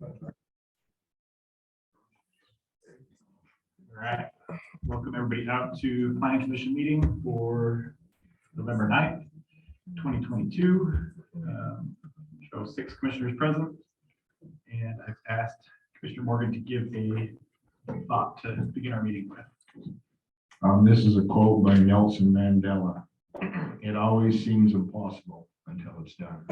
All right, welcome everybody out to Planning Commission meeting for November 9th, 2022. Show 6 commissioners present, and I've asked Commissioner Morgan to give a thought to begin our meeting with. This is a quote by Nelson Mandela. It always seems impossible until it's done.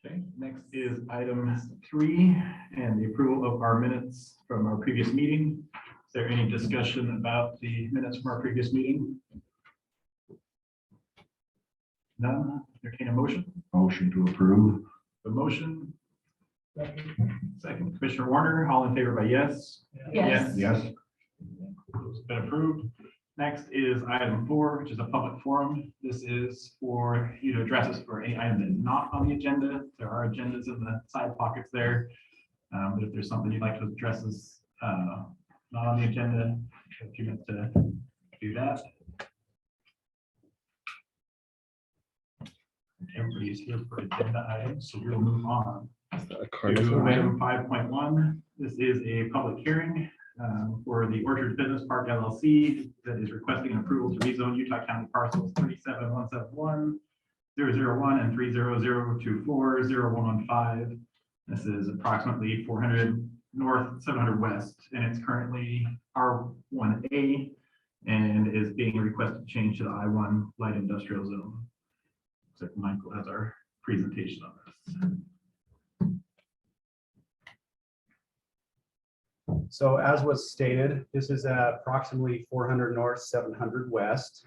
Okay, next is item 3 and the approval of our minutes from our previous meeting. Is there any discussion about the minutes from our previous meeting? None. Entertain a motion. Motion to approve. The motion. Second, Commissioner Warner, all in favor by yes? Yes. Yes. It's been approved. Next is item 4, which is a public forum. This is for you to address us for any item that is not on the agenda. There are agendas in the side pockets there. But if there's something you'd like to address us not on the agenda, a few minutes to do that. Everybody's here for agenda items, so we'll move on. To item 5.1. This is a public hearing for the Orchard Business Park LLC that is requesting approval to rezone Utah County parcels 37171, 001, and 300240115. This is approximately 400 north, 700 west, and it's currently R1A and is being requested to change to the I1 light industrial zone. Looks like Michael has our presentation on this. So as was stated, this is at approximately 400 north, 700 west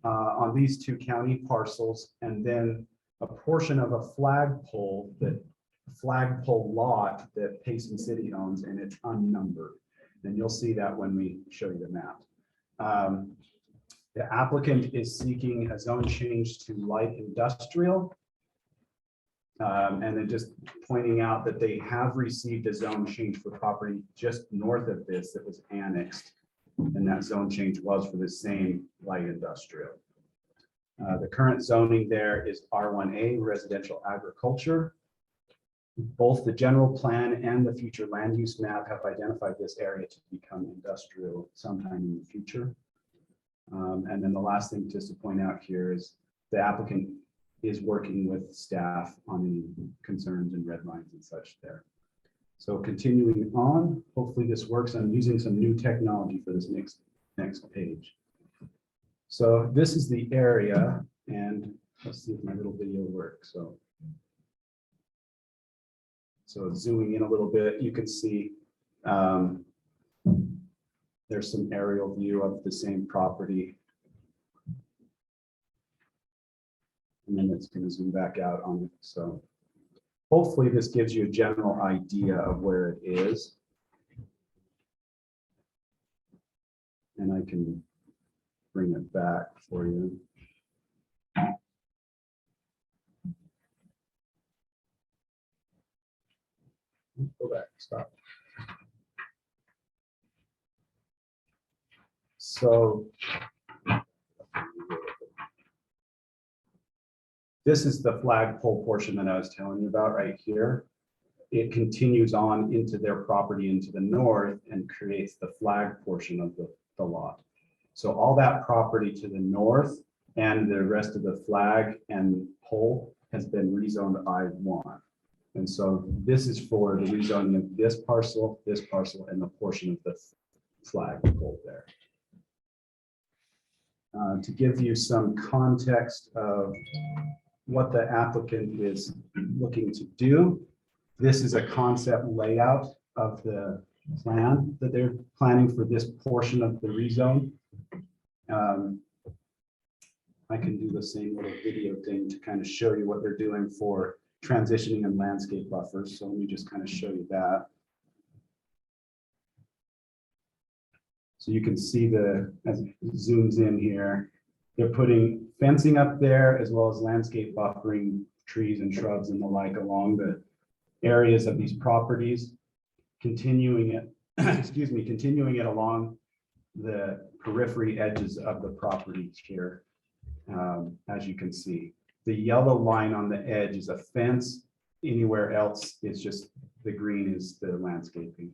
on these 2 county parcels, and then a portion of a flagpole lot that Payson City owns, and it's unnumbered. And you'll see that when we show you the map. The applicant is seeking a zone change to light industrial. And then just pointing out that they have received a zone change for property just north of this that was annexed. And that zone change was for the same light industrial. The current zoning there is R1A, residential agriculture. Both the general plan and the future land use map have identified this area to become industrial sometime in the future. And then the last thing just to point out here is the applicant is working with staff on any concerns and red lines and such there. So continuing on, hopefully this works. I'm using some new technology for this next page. So this is the area, and let's see if my little video works. So zooming in a little bit, you can see there's some aerial view of the same property. And then it's going to zoom back out on it. So hopefully this gives you a general idea of where it is. And I can bring it back for you. Go back, stop. So this is the flagpole portion that I was telling you about right here. It continues on into their property into the north and creates the flag portion of the lot. So all that property to the north and the rest of the flag and pole has been rezoned I1. And so this is for the rezoning of this parcel, and the portion of the flag pole there. To give you some context of what the applicant is looking to do, this is a concept layout of the plan that they're planning for this portion of the rezone. I can do the same little video thing to kind of show you what they're doing for transitioning and landscape buffers. So let me just kind of show you that. So you can see as it zooms in here, they're putting fencing up there as well as landscape buffering, trees and shrubs and the like along the areas of these properties, continuing it, continuing it along the periphery edges of the properties here, as you can see. The yellow line on the edge is a fence. Anywhere else, it's just the green is the landscaping.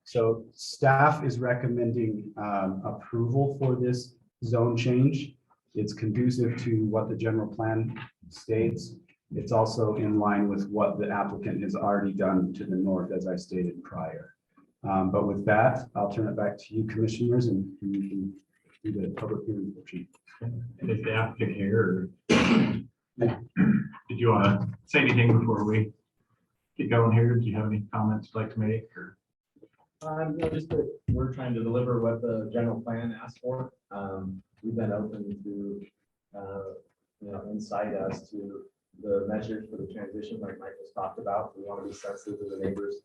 So staff is recommending approval for this zone change. It's conducive to what the general plan states. It's also in line with what the applicant has already done to the north, as I stated prior. But with that, I'll turn it back to you, commissioners, and you can do the public hearing portion. And is the applicant here? Or did you want to say anything before we get going here? Do you have any comments you'd like to make or? Just that we're trying to deliver what the general plan asked for. We've been open to, insight as to the measures for the transition, like Mike just talked about. We want to be sensitive to the neighbors.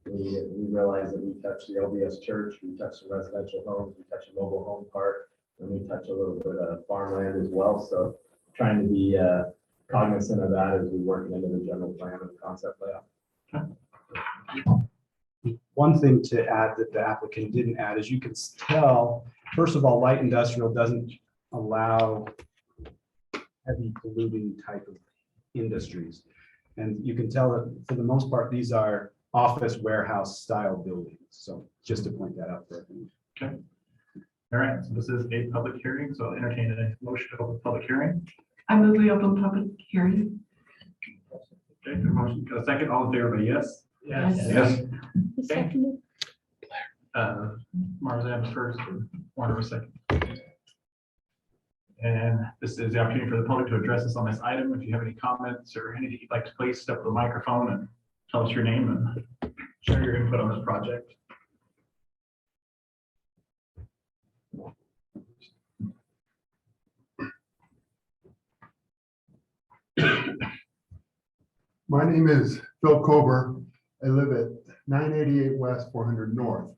We realize that we touch the LDS church, we touch the residential homes, we touch a mobile home park, and we touch a little bit of farmland as well. So trying to be cognizant of that as we work into the general plan and concept layout. One thing to add that the applicant didn't add, as you can tell, first of all, light industrial doesn't allow heavy polluting type of industries. And you can tell that for the most part, these are office warehouse style buildings. So just to point that out for everyone. Okay. All right, so this is a public hearing, so I'll entertain a motion to open the public hearing. I move we open public hearing. Okay, the motion, a second, all in favor, by yes? Yes. Yes. Seconded. Marzan first, or Warner was second. And this is the opportunity for the public to address us on this item. If you have any comments or anything you'd like to please step to the microphone and tell us your name and share your input on this project. My name is Phil Kober. I live at 988 West, 400 North.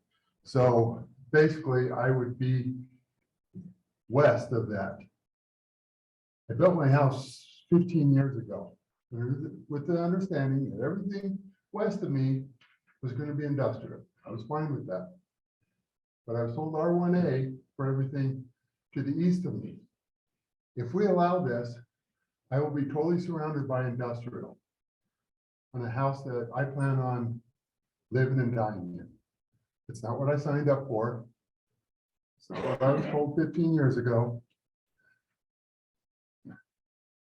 So basically, I would be west of that. I built my house 15 years ago with the understanding that everything west of me was going to be industrial. I was fine with that. But I was told R1A for everything to the east of me. If we allow this, I will be totally surrounded by industrial on a house that I plan on living and dying in. It's not what I signed up for. It's not what I was told 15 years ago.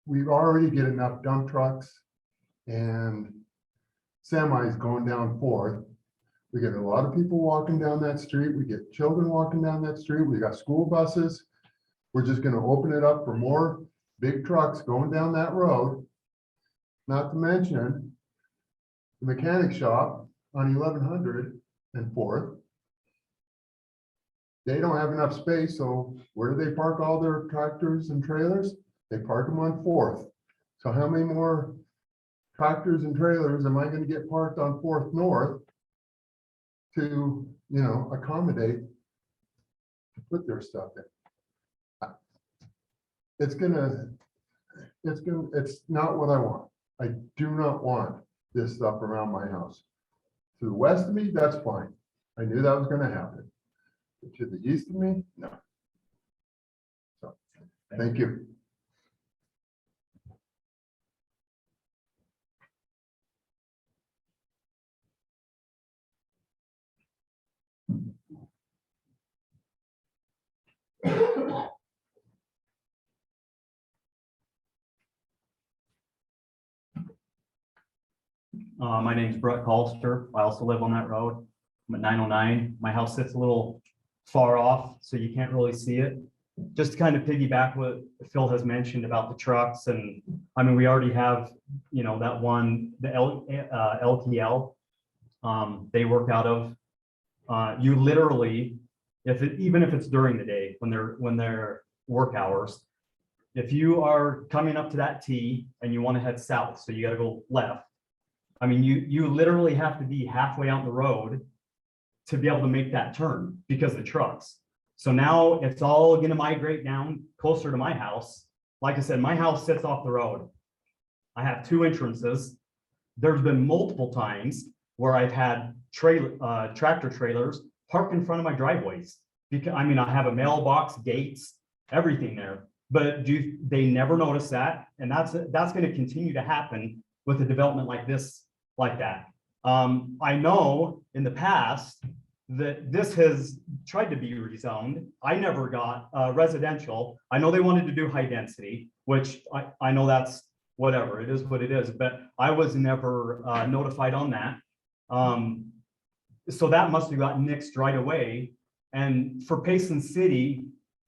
We already get enough dump trucks and semis going down 4th. We get a lot of people walking down that street. We get children walking down that street. We got school buses. We're just going to open it up for more big trucks going down that road. Not to mention the mechanic shop on 1100 and 4th. They don't have enough space, so where do they park all their tractors and trailers? They park them on 4th. So how many more tractors and trailers am I going to get parked on 4th North to, accommodate to put their stuff in? It's not what I want. I do not want this stuff around my house. To the west of me, that's fine. I knew that was going to happen. But to the east of me, no. So, thank you. My name's Brett Colster. I also live on that road. I'm at 909. My house sits a little far off, so you can't really see it. Just to kind of piggyback what Phil has mentioned about the trucks, and I mean, we already have, that one, the LTL. They work out of. You literally, even if it's during the day when they're work hours, if you are coming up to that T and you want to head south, so you got to go left. I mean, you literally have to be halfway out the road to be able to make that turn because of the trucks. So now it's all going to migrate down closer to my house. Like I said, my house sits off the road. I have 2 entrances. There's been multiple times where I've had tractor trailers parked in front of my driveways Because, I mean, I have a mailbox, gates, everything there. But they never notice that, and that's gonna continue to happen with a development like this, like that. I know in the past that this has tried to be rezoned. I never got residential. I know they wanted to do high density, which I know that's whatever, it is what it is, but I was never notified on that. So that must have gotten nixed right away. And for Payson City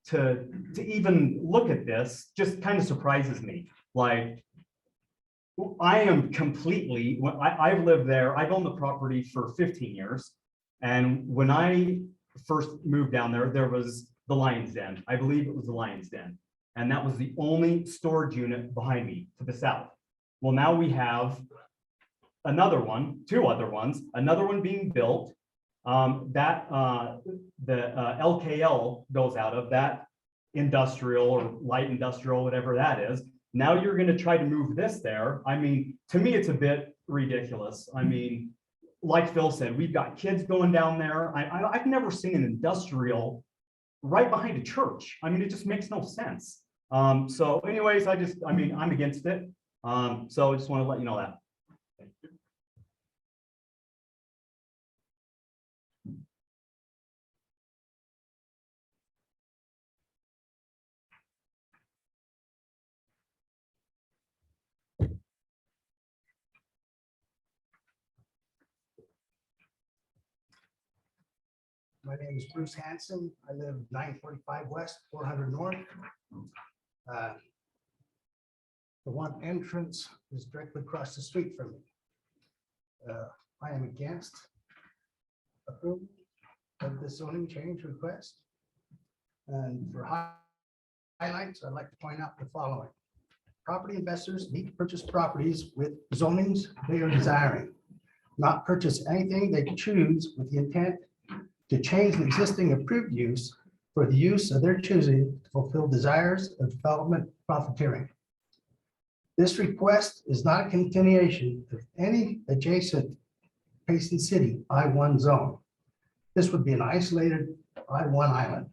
to even look at this just kind of surprises me. Like, I am completely, I've lived there, I've owned the property for 15 years. And when I first moved down there, there was the Lion's Den. I believe it was the Lion's Den. And that was the only storage unit behind me to the south. Well, now we have another one, two other ones, another one being built. The LKL goes out of that industrial or light industrial, whatever that is. Now you're going to try to move this there. I mean, to me, it's a bit ridiculous. I mean, like Phil said, we've got kids going down there. I've never seen an industrial right behind a church. I mean, it just makes no sense. So anyways, I'm against it. So I just want to let you know that. My name is Bruce Hanson. I live 945 West, 400 North. The one entrance is directly across the street from me. I am against approval of the zoning change request. And for highlights, I'd like to point out the following. Property investors need to purchase properties with zonings they are desiring, not purchase anything they choose with the intent to change the existing approved use for the use of their choosing to fulfill desires of development profiteering. This request is not a continuation of any adjacent Payson City I-1 zone. This would be an isolated I-1 island.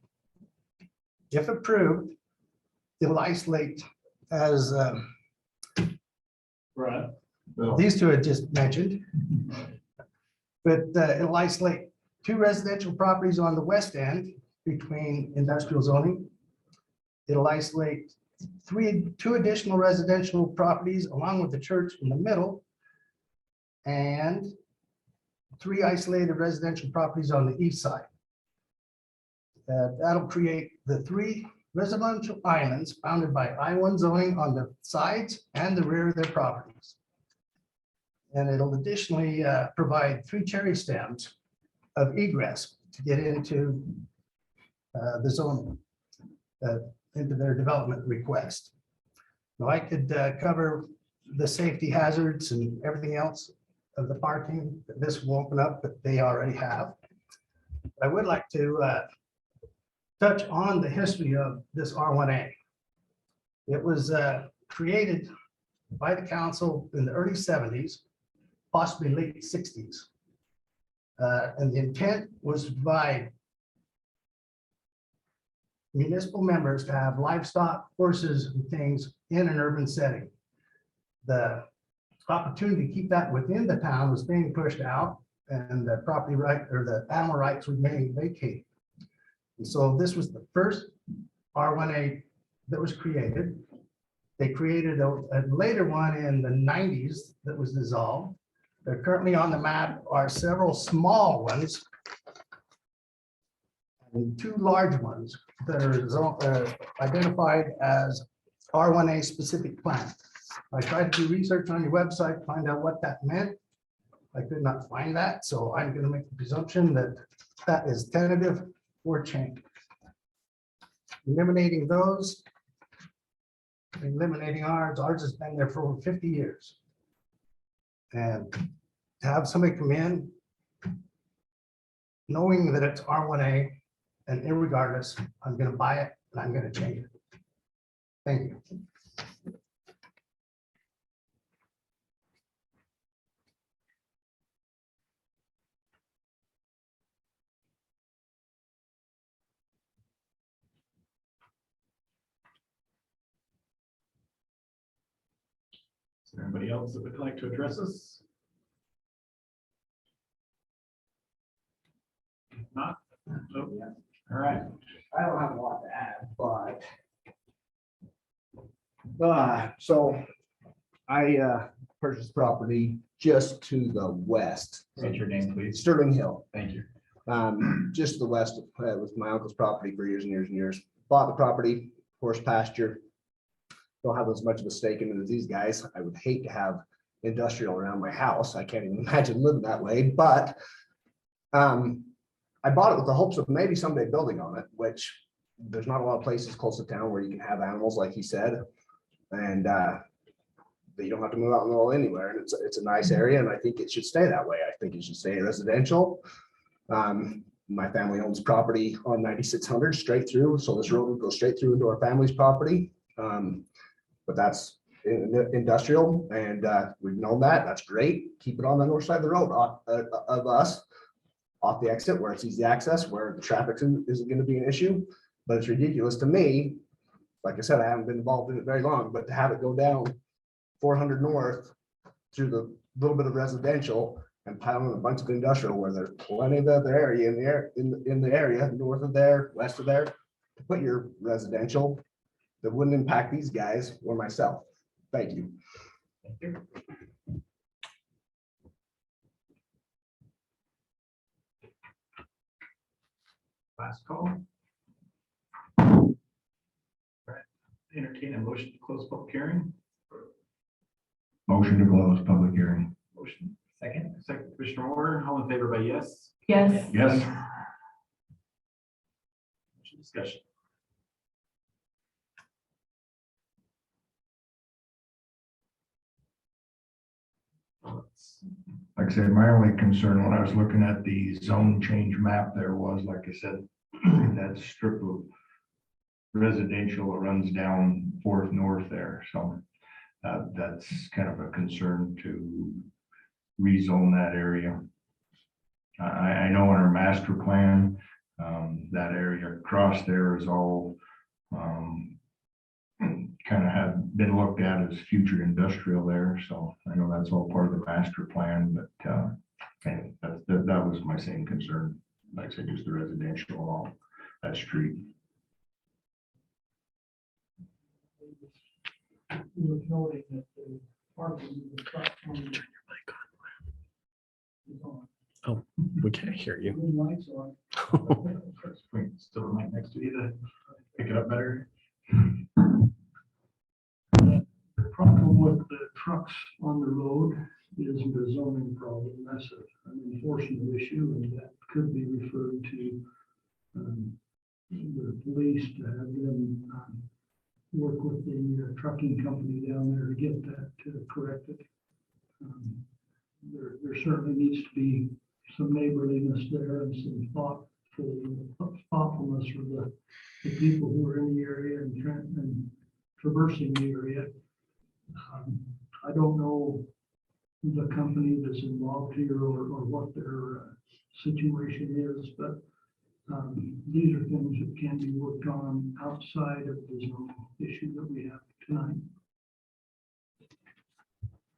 If approved, it'll isolate, as these two had just mentioned, but it'll isolate 2 residential properties on the west end between industrial zoning. It'll isolate 2 additional residential properties along with the church in the middle, and 3 isolated residential properties on the east side. That'll create the 3 residential islands bounded by I-1 zoning on the sides and the rear of their properties. And it'll additionally provide 3 cherry stems of egress to get into the zone, into their development request. Now, I could cover the safety hazards and everything else of the parking that this will open up, but they already have. I would like to touch on the history of this R1A. It was created by the council in the early 70s, possibly late 60s. And the intent was to provide municipal members to have livestock, horses, and things in an urban setting. The opportunity to keep that within the town was being pushed out, and the property right or the animal rights remained vacated. And so this was the first R1A that was created. They created a later one in the 90s that was dissolved. They're currently on the map are several small ones and 2 large ones that are identified as R1A specific plan. I tried to do research on your website to find out what that meant. I could not find that, so I'm going to make the presumption that that is tentative or change. Eliminating those, eliminating ours. Ours has been there for over 50 years. And to have somebody come in knowing that it's R1A, and irregardless, I'm going to buy it and I'm going to change it. Thank you. Is there anybody else that would like to address us? If not, so, all right. I don't have a lot to add, but so I purchased property just to the west, State your name, please. Sterling Hill. Thank you. Just to the west with my uncle's property for years and years and years. Bought the property, horse pasture. Don't have as much of a stake in it as these guys. I would hate to have industrial around my house. I can't even imagine living that way, but I bought it with the hopes of maybe someday building on it, which there's not a lot of places close to town where you can have animals, like he said. And that you don't have to move out in the middle anywhere. And it's a nice area, and I think it should stay that way. I think it should stay residential. My family owns property on 9600 straight through, so this road would go straight through into our family's property. But that's industrial, and we've known that. That's great. Keep it on the north side of the road of us, off the exit where it's easy access, where the traffic isn't going to be an issue. But it's ridiculous to me. Like I said, I haven't been involved in it very long, but to have it go down 400 north through the little bit of residential and pile in a bunch of industrial where there's plenty of other area in the area north of there, west of there, to put your residential that wouldn't impact these guys or myself. Thank you. Thank you. Last call. All right. Entertain a motion to close public hearing. Motion to close public hearing. Motion. Second, Commissioner Moore, all in favor by yes? Yes. Yes. Motion discussion. Like I said, my only concern when I was looking at the zone change map there was, like I said, that strip of residential that runs down 4th North there. So that's kind of a concern to rezone that area. I know in our master plan, that area across there is all kind of have been looked at as future industrial there. So I know that's all part of the master plan, but and that was my same concern. Like I said, just the residential along that street. Was noting that the parking of the truck on is on. Oh, we can't hear you. Green lights on. Still the mic next to you to pick it up better. The problem with the trucks on the road is the zoning problem. That's an enforcement issue, and that could be referred to the police to have them work with the trucking company down there to get that corrected. There certainly needs to be some neighborliness there and some thoughtfulness for the people who are in the area and traversing the area. I don't know the company that's involved here or what their situation is, but these are things that can be worked on outside of the zone issue that we have tonight.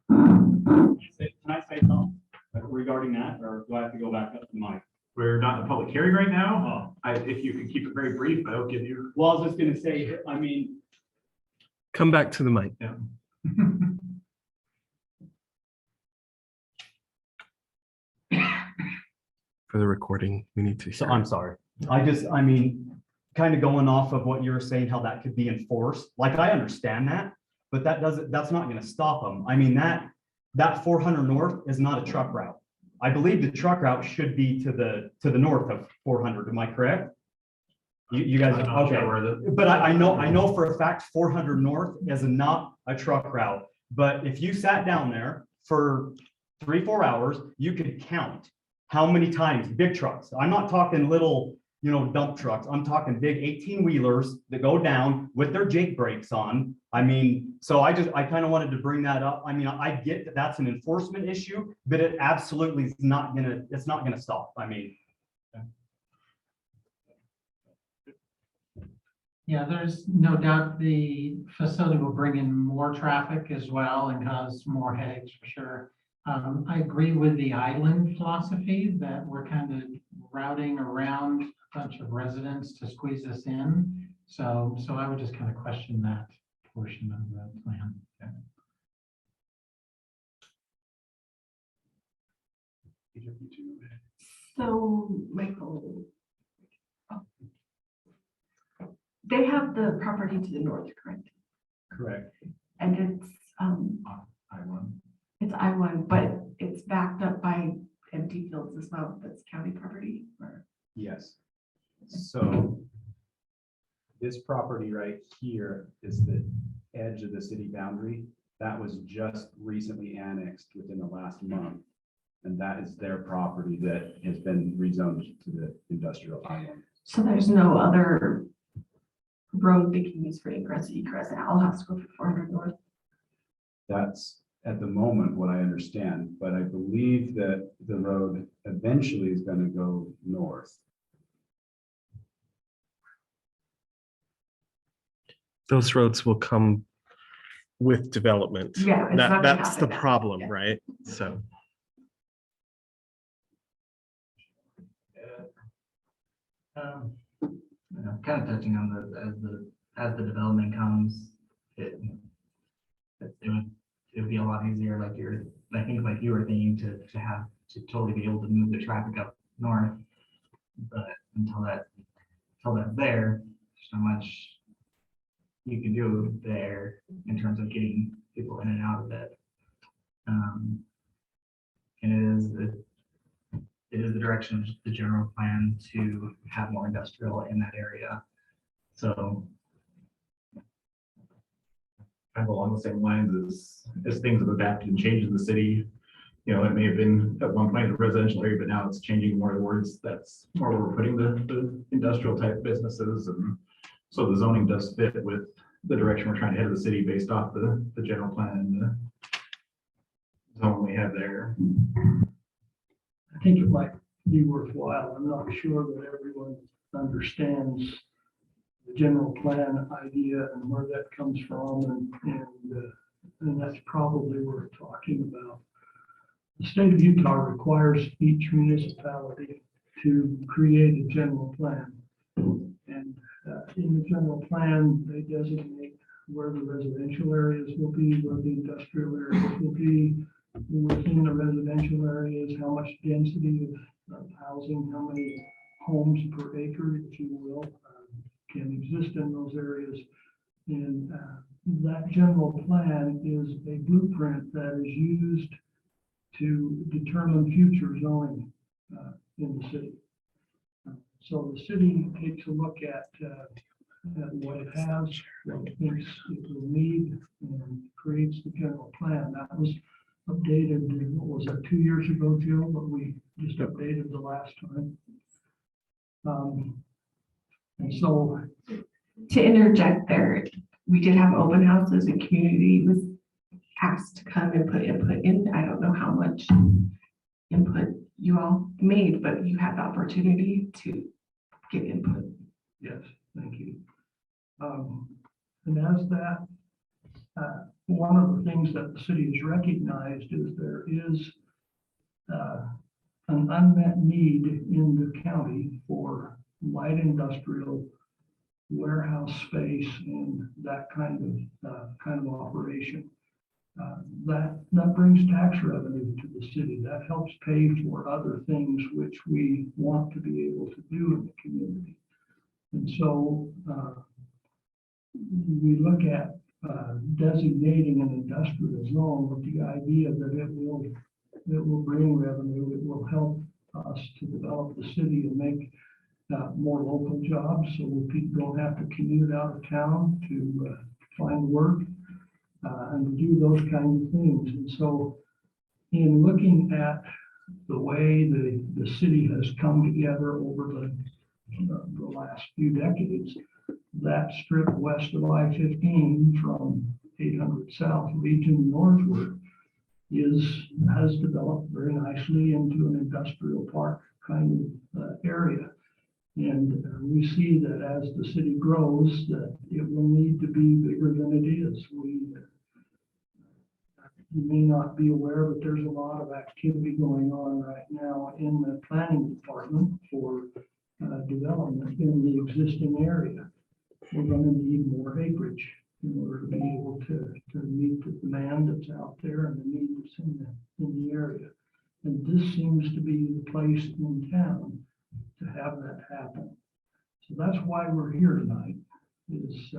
Can I say something regarding that, or do I have to go back up to mic? We're not in a public hearing right now. If you could keep it very brief, I'll give you. Well, I was just gonna say, I mean, Come back to the mic. Yeah. For the recording, we need to. so hear I'm it. sorry. I mean, kind of going off of what you were saying, how that could be enforced. Like, I understand that, but that's not gonna stop them. I mean, that 400 north is not a truck route. I believe the truck route should be to the north of 400. Am I correct? You guys, I'm not okay. sure where the- But I know for a fact 400 north is not a truck route. But if you sat down there for 3-4 hours, you could count how many times big trucks. I'm not talking little, dump trucks. I'm talking big 18-wheelers that go down with their Jake brakes on. I mean, so I kind of wanted to bring that up. I mean, I get that that's an enforcement issue, but it absolutely is not gonna stop. I mean, Yeah, there's no doubt the facility will bring in more traffic as well and cause more headaches for sure. I agree with the island philosophy that we're kind of routing around a bunch of residents to squeeze us in. So I would just kind of question that portion of the plan. So, Michael. They have the property to the north, correct? Correct. And it's, I-1. it's I-1, but it's backed up by empty fields as well. That's county property or? Yes. So this property right here is the edge of the city boundary. That was just recently annexed within the last month. And that is their property that has been rezoned to the industrial island. So there's no other road they can use for ingress, egress, and I'll have to go for 400 north. That's at the moment what I understand, but I believe that the road eventually is going to go north. Those roads will come with development. Yeah, it's not gonna That's the happen now. problem, Yeah. right? So, Kind of touching on as the development comes, it would be a lot easier, I think like you were thinking to totally be able to move the traffic up north. But until that's there, there's not much you can do there in terms of getting people in and out of it. And it is the direction of the general plan to have more industrial in that area. So Kind of along the same lines as things have adapted and changed in the city. You know, it may have been at one point a residential area, but now it's changing more towards that's more where we're putting the industrial type businesses. And so the zoning does fit with the direction we're trying to head of the city based off the general plan and the zone we have there. I think it might be worthwhile. I'm not sure that everyone understands the general plan idea and where that comes from, and that's probably what we're talking about. The state of Utah requires each municipality to create a general plan. And in the general plan, they designate where the residential areas will be, where the industrial areas will be. Within the residential areas, how much density of housing, how many homes per acre, if you will, can exist in those areas. And that general plan is a blueprint that is used to determine future zoning in the city. So the city takes a look at what it has, what it thinks it will need, and creates the general plan. That was updated, what was that, 2 years ago, Jill, but we just updated the last time. And so, To interject there, we did have open houses and community was asked to come and put input in. I don't know how much input you all made, but you had the opportunity to give input. yes, thank you. And as that, one of the things that the city has recognized is there is an unmet need in the county for light industrial warehouse space and that kind of operation. That brings tax revenue to the city. That helps pay for other things which we want to be able to do in the community. And so we look at designating an industrial zone with the idea that it will bring revenue, it will help us to develop the city and make more local jobs, so people don't have to commute out of town to find work and to do those kinds of things. And so in looking at the way the city has come together over the last few decades, that strip west of I-15 from 800 South region northward has developed very nicely into an industrial park kind of area. And we see that as the city grows, that it will need to be bigger than it is. You may not be aware, but there's a lot of activity going on right now in the planning department for development in the existing area. We're going to need more acreage in order to be able to meet the demand that's out there and the need that's in the area. And this seems to be the place in town to have that happen. So that's why we're here tonight, is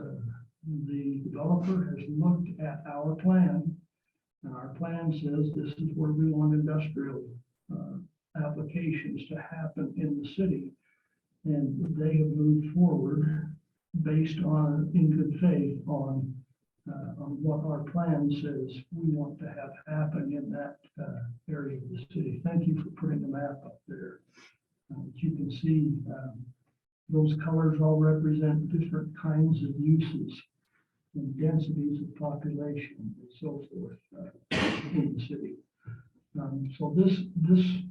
the developer has looked at our plan, and our plan says this is where we want industrial applications to happen in the city. And they have moved forward based on, in good faith, on what our plan says we want to have happen in that area of the city. Thank you for putting the map up there. As you can see, those colors all represent different kinds of uses and densities of population and so forth in the city. So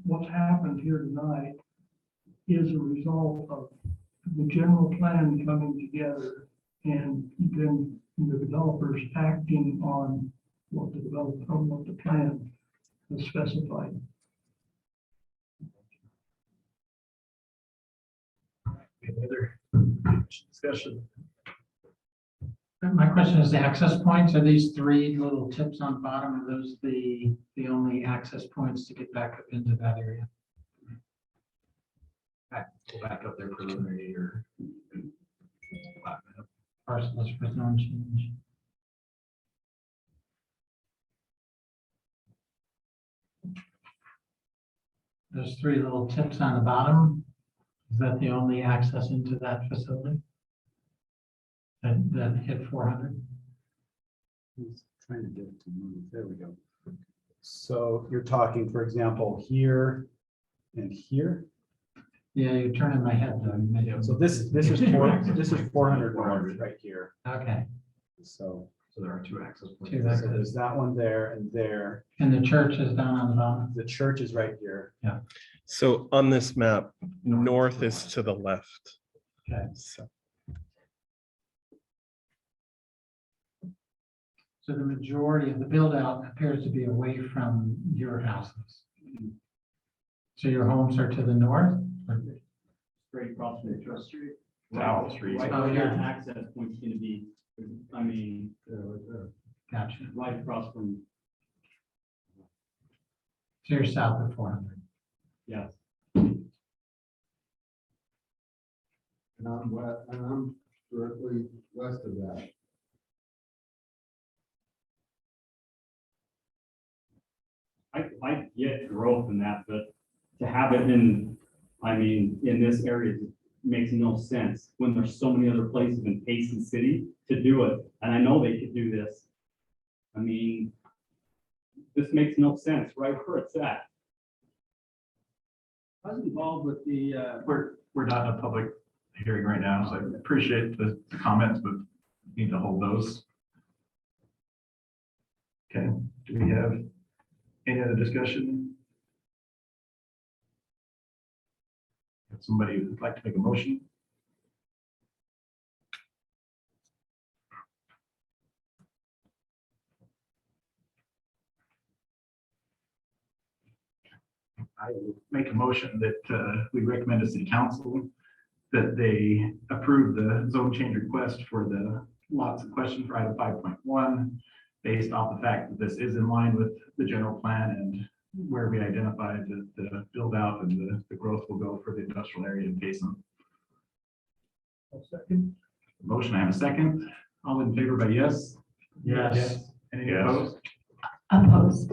what's happened here tonight is a result of the general plan coming together and then the developers acting on what the plan has specified. Any other discussion? My question is the access points. Are these three little tips on bottom? Are those the only access points to get back up into that area? Go back up there preliminary or. Parcels for zone change. There's three little tips on the bottom. Is that the only access into that facility? That hit 400? Trying to get it to move. There we go. So you're talking, for example, here and here. Yeah, you're turning my head though. You made it- So this is 400 north right here. Okay, So There are two access points. Two so access. there's that one there and there. and the church is down on the bottom. The church is right here. So on this map, north is to the left. Okay. So So the majority of the build out appears to be away from your houses. So your homes are to the north? Straight across from the trust street. South Street. Right Oh, where yeah. that access point's gonna be, I mean, Gotcha. right across from, So you're south of 400. yes. And I'm directly west of that. I get growth in that, but to have it in, I mean, in this area makes no sense when there's so many other places in Payson City to do it. And I know they could do this. I mean, this makes no sense right where it's at. I was involved with the, We're not in a public hearing right now, so I appreciate the comments, but need to hold those. Okay, do we have any other discussion? If somebody would like to make a motion? I will make a motion that we recommend to city council that they approve the zone change request for the lots in question for item 5.1, based off the fact that this is in line with the general plan and where we identified that the build out and the growth will go for the industrial area in Payson. second, Motion, I have a second. All in favor by yes? Yes. Any Yes. opposed? Opposed.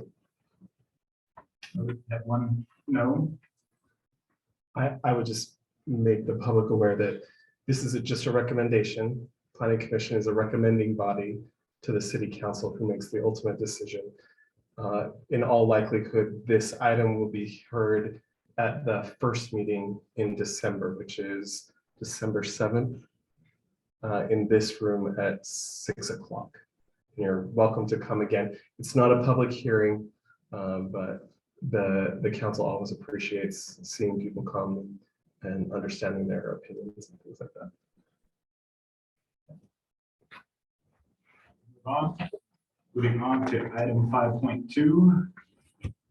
We have one no. I would just make the public aware that this is just a recommendation. Planning Commission is a recommending body to the city council who makes the ultimate decision. In all likelihood, this item will be heard at the first meeting in December, which is December 7th, in this room at 6 o'clock. You're welcome to come again. It's not a public hearing, but the council always appreciates seeing people come and understanding their opinions and things like that. Moving on to item 5.2.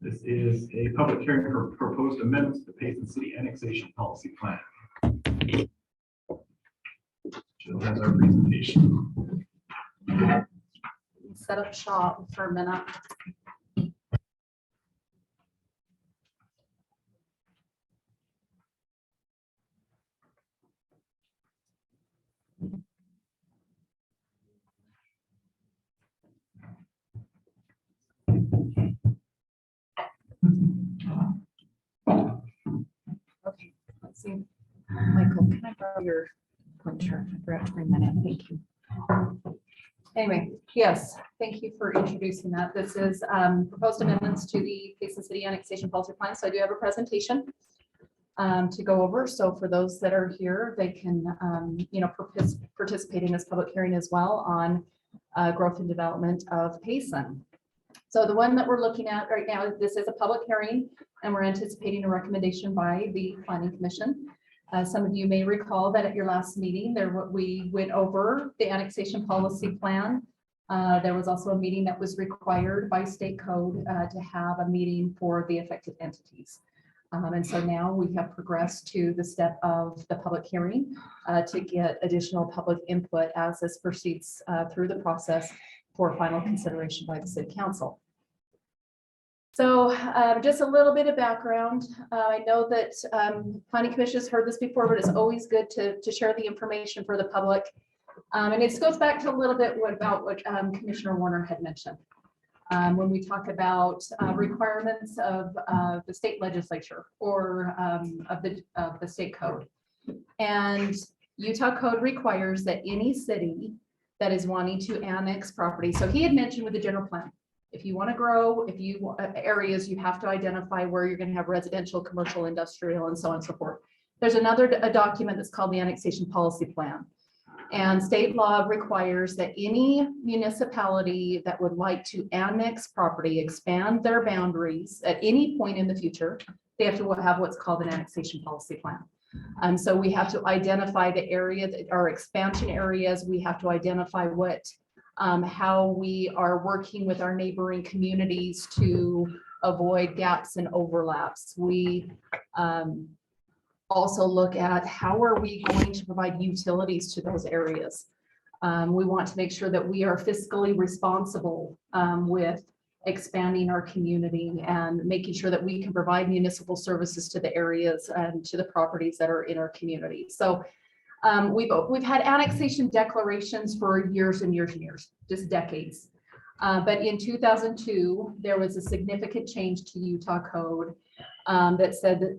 This is a public hearing for proposed amendments to the Payson City Annexation Policy Plan. Jill has our presentation. Set up shop for a minute. Okay, let's see. Michael, can I borrow your pointer? I forgot to bring that in. Thank you. Anyway, yes, thank you for introducing that. This is proposed amendments to the Payson City Annexation Policy Plan. So I do have a presentation to go over. So for those that are here, they can, participate in this public hearing as well on growth and development of Payson. So the one that we're looking at right now, this is a public hearing, and we're anticipating a recommendation by the Planning Commission. Some of you may recall that at your last meeting, we went over the annexation policy plan. There was also a meeting that was required by state code to have a meeting for the affected entities. And so now we have progressed to the step of the public hearing to get additional public input as this proceeds through the process for final consideration by the City Council. So just a little bit of background. I know that Planning Commission has heard this before, but it's always good to share the information for the public. And it goes back to a little bit about what Commissioner Warner had mentioned. When we talk about requirements of the state legislature or of the state code. And Utah code requires that any city that is wanting to annex property. So he had mentioned with the general plan, if you want to grow, if you areas, you have to identify where you're going to have residential, commercial, industrial, and so on and so forth. There's a document that's called the Annexation Policy Plan. And state law requires that any municipality that would like to annex property, expand their boundaries at any point in the future, they have to have what's called an annexation policy plan. So we have to identify the area that are expansion areas. We have to identify how we are working with our neighboring communities to avoid gaps and overlaps. We also look at how are we going to provide utilities to those areas. We want to make sure that we are fiscally responsible with expanding our community and making sure that we can provide municipal services to the areas and to the properties that are in our community. So we've had annexation declarations for years and years and years, just decades. But in 2002, there was a significant change to Utah code that said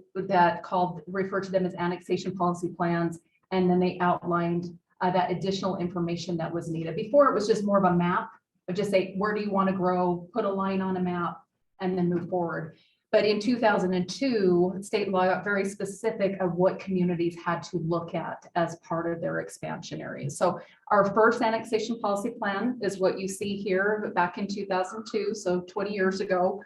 referred to them as annexation policy plans. And then they outlined that additional information that was needed. Before it was just more of a map of just say, where do you want to grow, put a line on a map and then move forward. But in 2002, state law got very specific of what communities had to look at as part of their expansion areas. So our first annexation policy plan is what you see here back in 2002, so 20 years ago.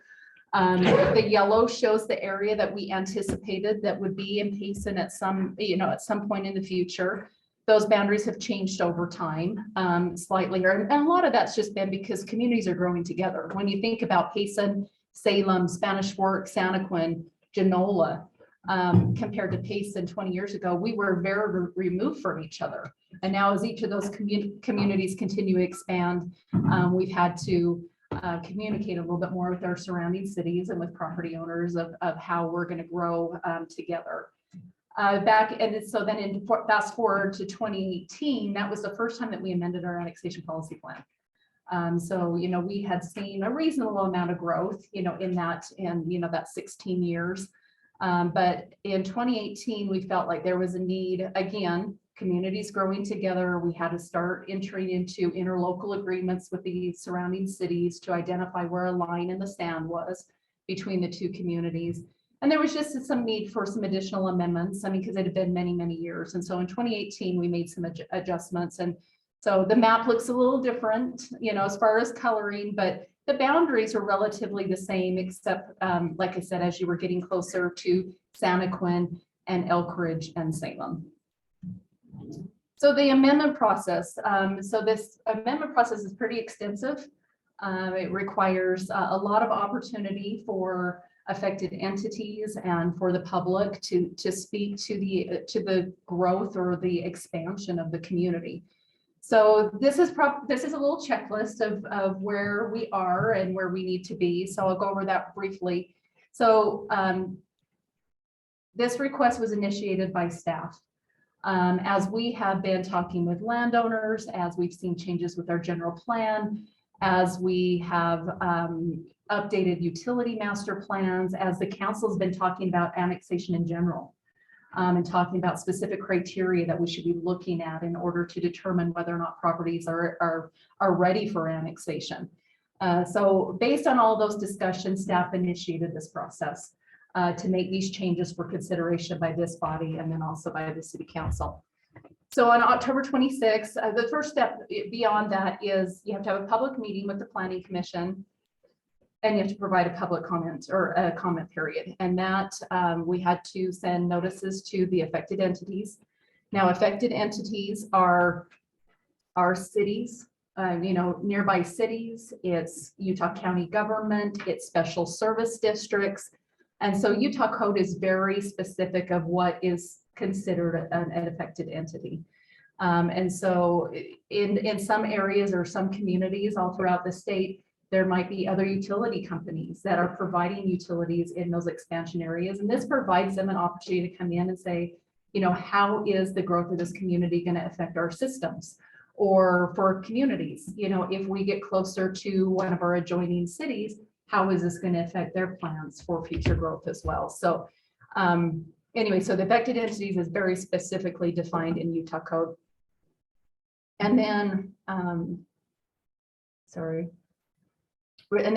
The yellow shows the area that we anticipated that would be in Payson at some point in the future. Those boundaries have changed over time slightly, and a lot of that's just been because communities are growing together. When you think about Payson, Salem, Spanish Fork, Santaquin, Genola, compared to Payson 20 years ago, we were very removed from each other. And now as each of those communities continue to expand, we've had to communicate a little bit more with our surrounding cities and with property owners of how we're going to grow together. So then fast forward to 2018, that was the first time that we amended our annexation policy plan. So, we had seen a reasonable amount of growth, in that 16 years. But in 2018, we felt like there was a need, again, communities growing together. We had to start entering into interlocal agreements with the surrounding cities to identify where a line in the sand was between the two communities. And there was just some need for some additional amendments. Because it had been many, many years. And so in 2018, we made some adjustments. And so the map looks a little different, as far as coloring, but the boundaries are relatively the same, except, like I said, as you were getting closer to Santaquin, and Elk and Salem. So the amendment process, so this amendment process is pretty extensive. It requires a lot of opportunity for affected entities and for the public to speak to the growth or the expansion of the community. So this is a little checklist of where we are and where we need to be. So I'll go over that briefly. So this request was initiated by staff. As we have been talking with landowners, as we've seen changes with our general plan, as we have updated utility master plans, as the council's been talking about annexation in general, and talking about specific criteria that we should be looking at in order to determine whether or not properties are ready for annexation. So based on all those discussions, staff initiated this process to make these changes for consideration by this body and then also by the city council. So on October 26th, the first step beyond that is you have to have a public meeting with the planning commission, and you have to provide a public comment or a comment period. And that we had to send notices to the affected entities. Now, affected entities are cities, nearby cities, it's Utah County government, it's special service districts. And so Utah code is very specific of what is considered an affected entity. And so in some areas or some communities all throughout the state, there might be other utility companies that are providing utilities in those expansion areas. And this provides them an opportunity to come in and say, how is the growth of this community going to affect our systems? Or for communities, if we get closer to one of our adjoining cities, how is this going to affect their plans for future growth as well? So anyway, so the affected entities is very specifically defined in Utah code. And then, and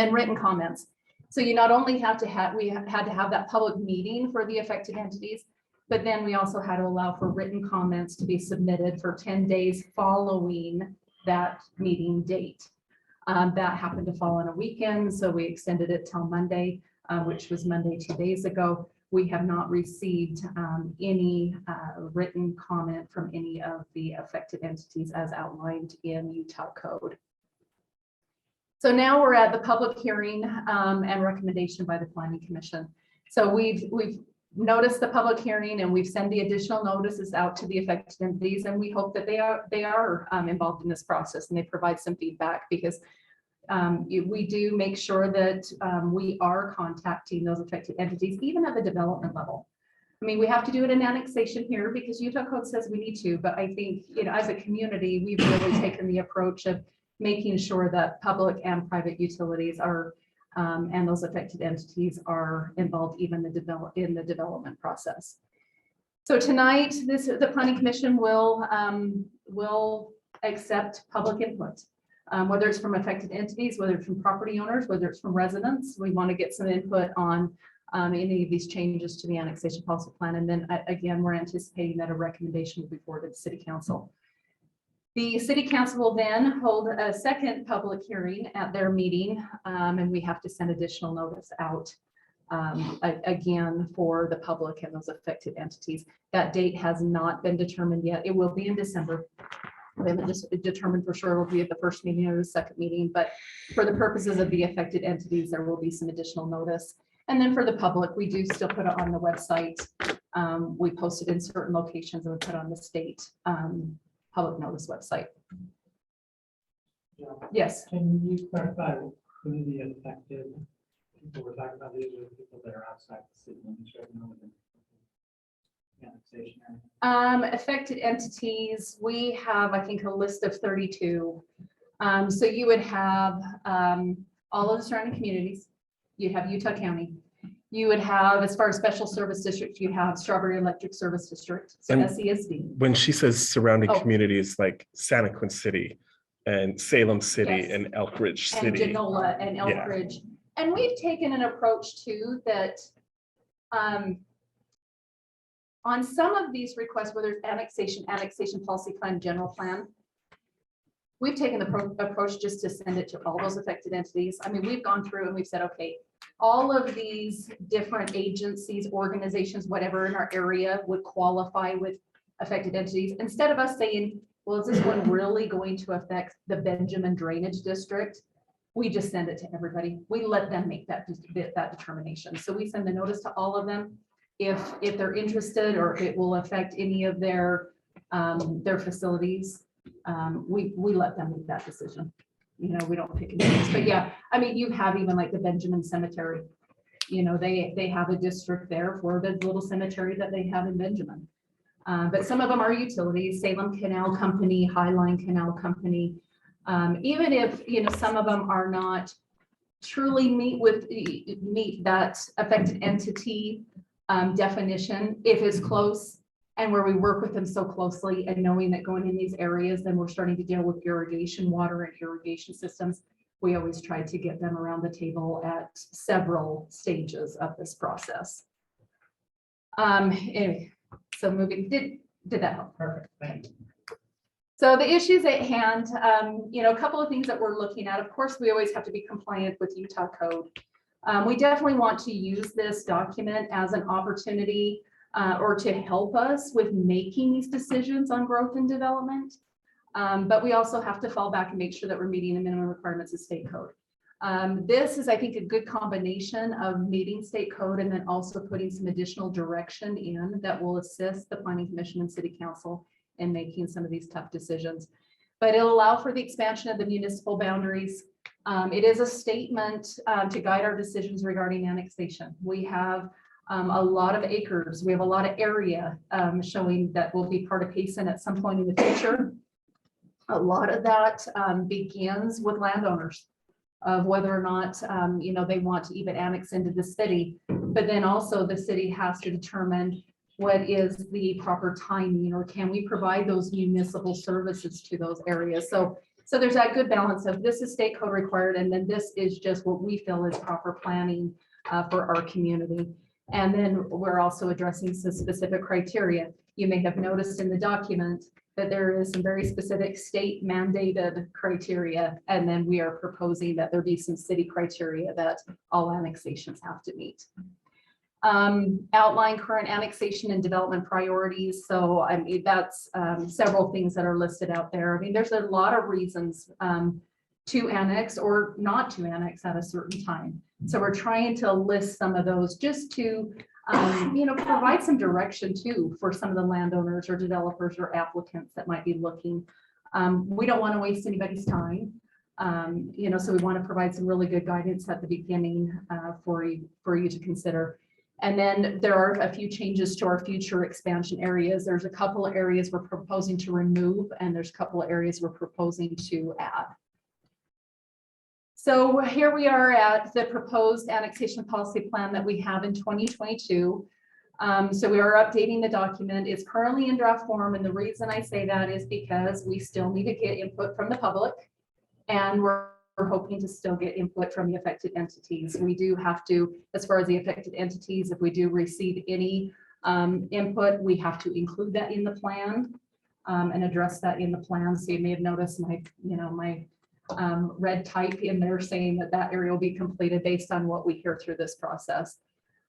then written comments. So you not only have to have, we had to have that public meeting for the affected entities, but then we also had to allow for written comments to be submitted for 10 days following that meeting date. That happened to fall on a weekend, so we extended it till Monday, which was Monday 2 days ago. We have not received any written comment from any of the affected entities as outlined in Utah code. So now we're at the public hearing and recommendation by the Planning Commission. So we've noticed the public hearing and we've sent the additional notices out to the affected entities, and we hope that they are involved in this process and they provide some feedback, because we do make sure that we are contacting those affected entities, even at the development level. I mean, we have to do it in annexation here because Utah code says we need to, but I think, as a community, we've really taken the approach of making sure that public and private utilities are and those affected entities are involved even in the development process. So tonight, the Planning Commission will accept public input, whether it's from affected entities, whether it's from property owners, whether it's from residents. We want to get some input on any of these changes to the annexation policy plan. And then again, we're anticipating that a recommendation will be forwarded to the City Council. The City Council will then hold a second public hearing at their meeting, and we have to send additional notice out again for the public and those affected entities. That date has not been determined yet. It will be in December. We haven't just determined for sure it will be at the first meeting or the second meeting, but for the purposes of the affected entities, there will be some additional notice. And then for the public, we do still put it on the website. We post it in certain locations and we put it on the state public notice website. Yes. Can you clarify who the affected people we're talking about? These are the people that are outside the city limits right now. Annexation area. Affected entities, we have, I think, a list of 32. So you would have all of the surrounding communities. You have Utah County. You would have, as far as special service districts, you have Strawberry Electric Service District, so And SESD. When she says surrounding Oh. communities like Santa Quin City and Salem City Yes. and Elk Ridge And City. Genola and Elk Yeah. Ridge. And we've taken an approach too that on some of these requests, whether it's annexation policy plan, general plan, we've taken the approach just to send it to all those affected entities. I mean, we've gone through and we've said, okay, all of these different agencies, organizations, whatever in our area would qualify with affected entities. Instead of us saying, well, is this one really going to affect the Benjamin Drainage District? We just send it to everybody. We let them make that determination. So we send the notice to all of them. If they're interested or if it will affect any of their facilities, we let them make that decision. You know, we don't pick and choose, but yeah, I mean, you have even like the Benjamin Cemetery. You know, they have a district there for the little cemetery that they have in Benjamin. But some of them are utilities, Salem Canal Company, Highline Canal Company. Even if, you know, some of them are not truly meet that affected entity definition, if it's close and where we work with them so closely and knowing that going in these areas, then we're starting to deal with irrigation, water and irrigation systems. We always try to get them around the table at several stages of this process. Anyway, so moving, did that help? Perfect, thank you. So the issues at hand, you know, a couple of things that we're looking at. Of course, we always have to be compliant with Utah code. We definitely want to use this document as an opportunity or to help us with making these decisions on growth and development. But we also have to fall back and make sure that we're meeting the minimum requirements of state code. This is, I think, a good combination of meeting state code and then also putting some additional direction in that will assist the Planning Commission and City Council in making some of these tough decisions. But it'll allow for the expansion of the municipal boundaries. It is a statement to guide our decisions regarding annexation. We have a lot of acres. We have a lot of area showing that will be part of Payson at some point in the future. A lot of that begins with landowners of whether or not you know, they want to even annex into the city. But then also the city has to determine what is the proper timing, or can we provide those municipal services to those areas? So there's that good balance of this is state code required, and then this is just what we feel is proper planning for our community. And then we're also addressing some specific criteria. You may have noticed in the document that there is some very specific state mandated criteria, and then we are proposing that there be some city criteria that all annexations have to meet. Outline current annexation and development priorities. So I mean, that's several things that are listed out there. I mean, there's a lot of reasons to annex or not to annex at a certain time. So we're trying to list some of those just to you know, provide some direction too for some of the landowners or developers or applicants that might be looking. We don't want to waste anybody's time. You know, so we want to provide some really good guidance at the beginning for you to consider. And then there are a few changes to our future expansion areas. There's a couple of areas we're proposing to remove, and there's a couple of areas we're proposing to add. So here we are at the proposed annexation policy plan that we have in 2022. So we are updating the document. It's currently in draft form, and the reason I say that is because we still need to get input from the public, and we're hoping to still get input from the affected entities. We do have to, as far as the affected entities, if we do receive any input, we have to include that in the plan and address that in the plan. So you may have noticed my, you know, my red type in there saying that that area will be completed based on what we hear through this process.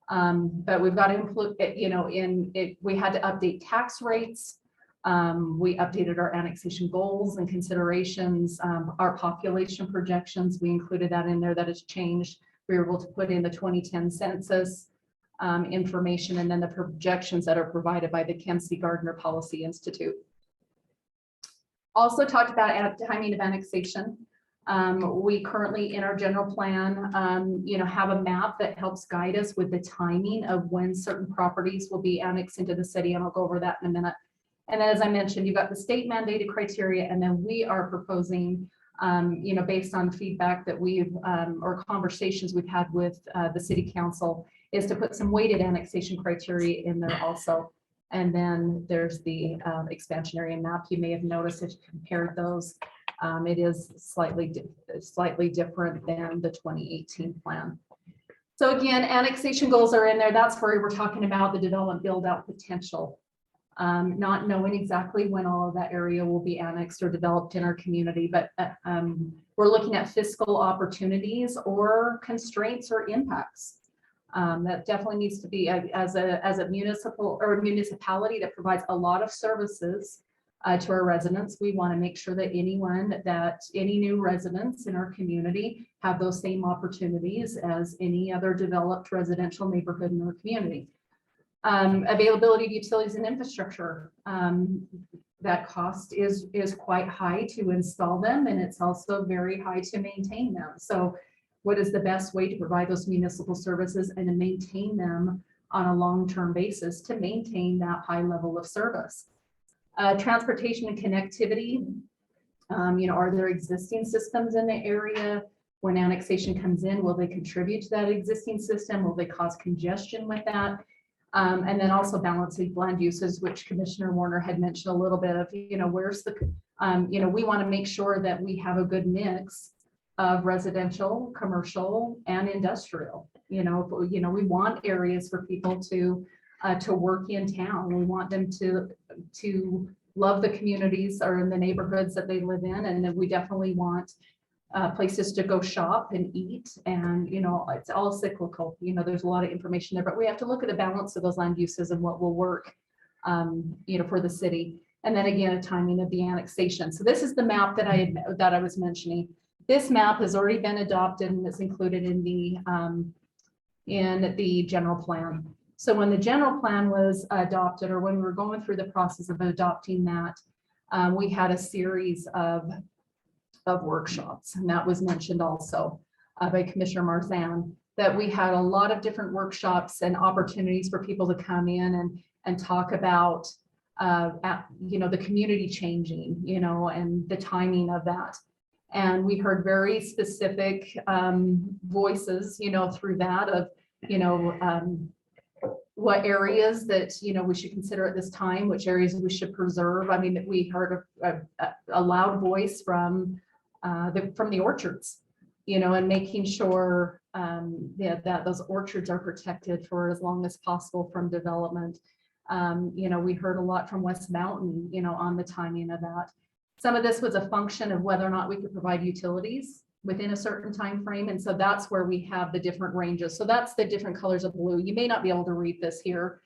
But we've got to include it, you know, in it. We had to update tax rates. We updated our annexation goals and considerations, our population projections. We included that in there. That has changed. We were able to put in the 2010 census information, and then the projections that are provided by the Kempsey Gardner Policy Institute. Also talked about timing of annexation. We currently in our general plan, you know, have a map that helps guide us with the timing of when certain properties will be annexed into the city, and I'll go over that in a minute. And then, as I mentioned, you've got the state mandated criteria, and then we are proposing, you know, based on feedback that we've, or conversations we've had with the city council, is to put some weighted annexation criteria in there also. And then there's the expansion area map. You may have noticed if you compared those, it is slightly different than the 2018 plan. So again, annexation goals are in there. That's where we're talking about the development build out potential. not knowing exactly when all of that area will be annexed or developed in our community, but we're looking at fiscal opportunities or constraints or impacts. That definitely needs to be as a municipal or municipality that provides a lot of services to our residents. We want to make sure that any new residents in our community have those same opportunities as any other developed residential neighborhood in our community. Availability of utilities and infrastructure. That cost is quite high to install them, and it's also very high to maintain them. So what is the best way to provide those municipal services and to maintain them on a long-term basis to maintain that high level of service? Transportation and connectivity. Are there existing systems in the area? When annexation comes in, will they contribute to that existing system? Will they cause congestion with that? And then also balancing land uses, which Commissioner Warner had mentioned a little bit of, where's the, we want to make sure that we have a good mix of residential, commercial, and industrial. We want areas for people to work in town. We want them to love the communities or in the neighborhoods that they live in, and then we definitely want places to go shop and eat, and it's all cyclical. There's a lot of information there, but we have to look at the balance of those land uses and what will work for the city. And then again, a timing of the annexation. So this is the map that I was mentioning. This map has already been adopted and it's included in the general plan. So when the general plan was adopted, or when we were going through the process of adopting that, we had a series of workshops, and that was mentioned also by Commissioner Marzan, that we had a lot of different workshops and opportunities for people to come in and talk about the community changing, and the timing of that. And we heard very specific voices, through that of, what areas that, we should consider at this time, which areas we should preserve. I mean, we heard a loud voice from the orchards, and making sure that those orchards are protected for as long as possible from development. We heard a lot from West Mountain, on the timing of that. Some of this was a function of whether or not we could provide utilities within a certain time frame. And so that's where we have the different ranges. So that's the different colors of blue. You may not be able to read this here,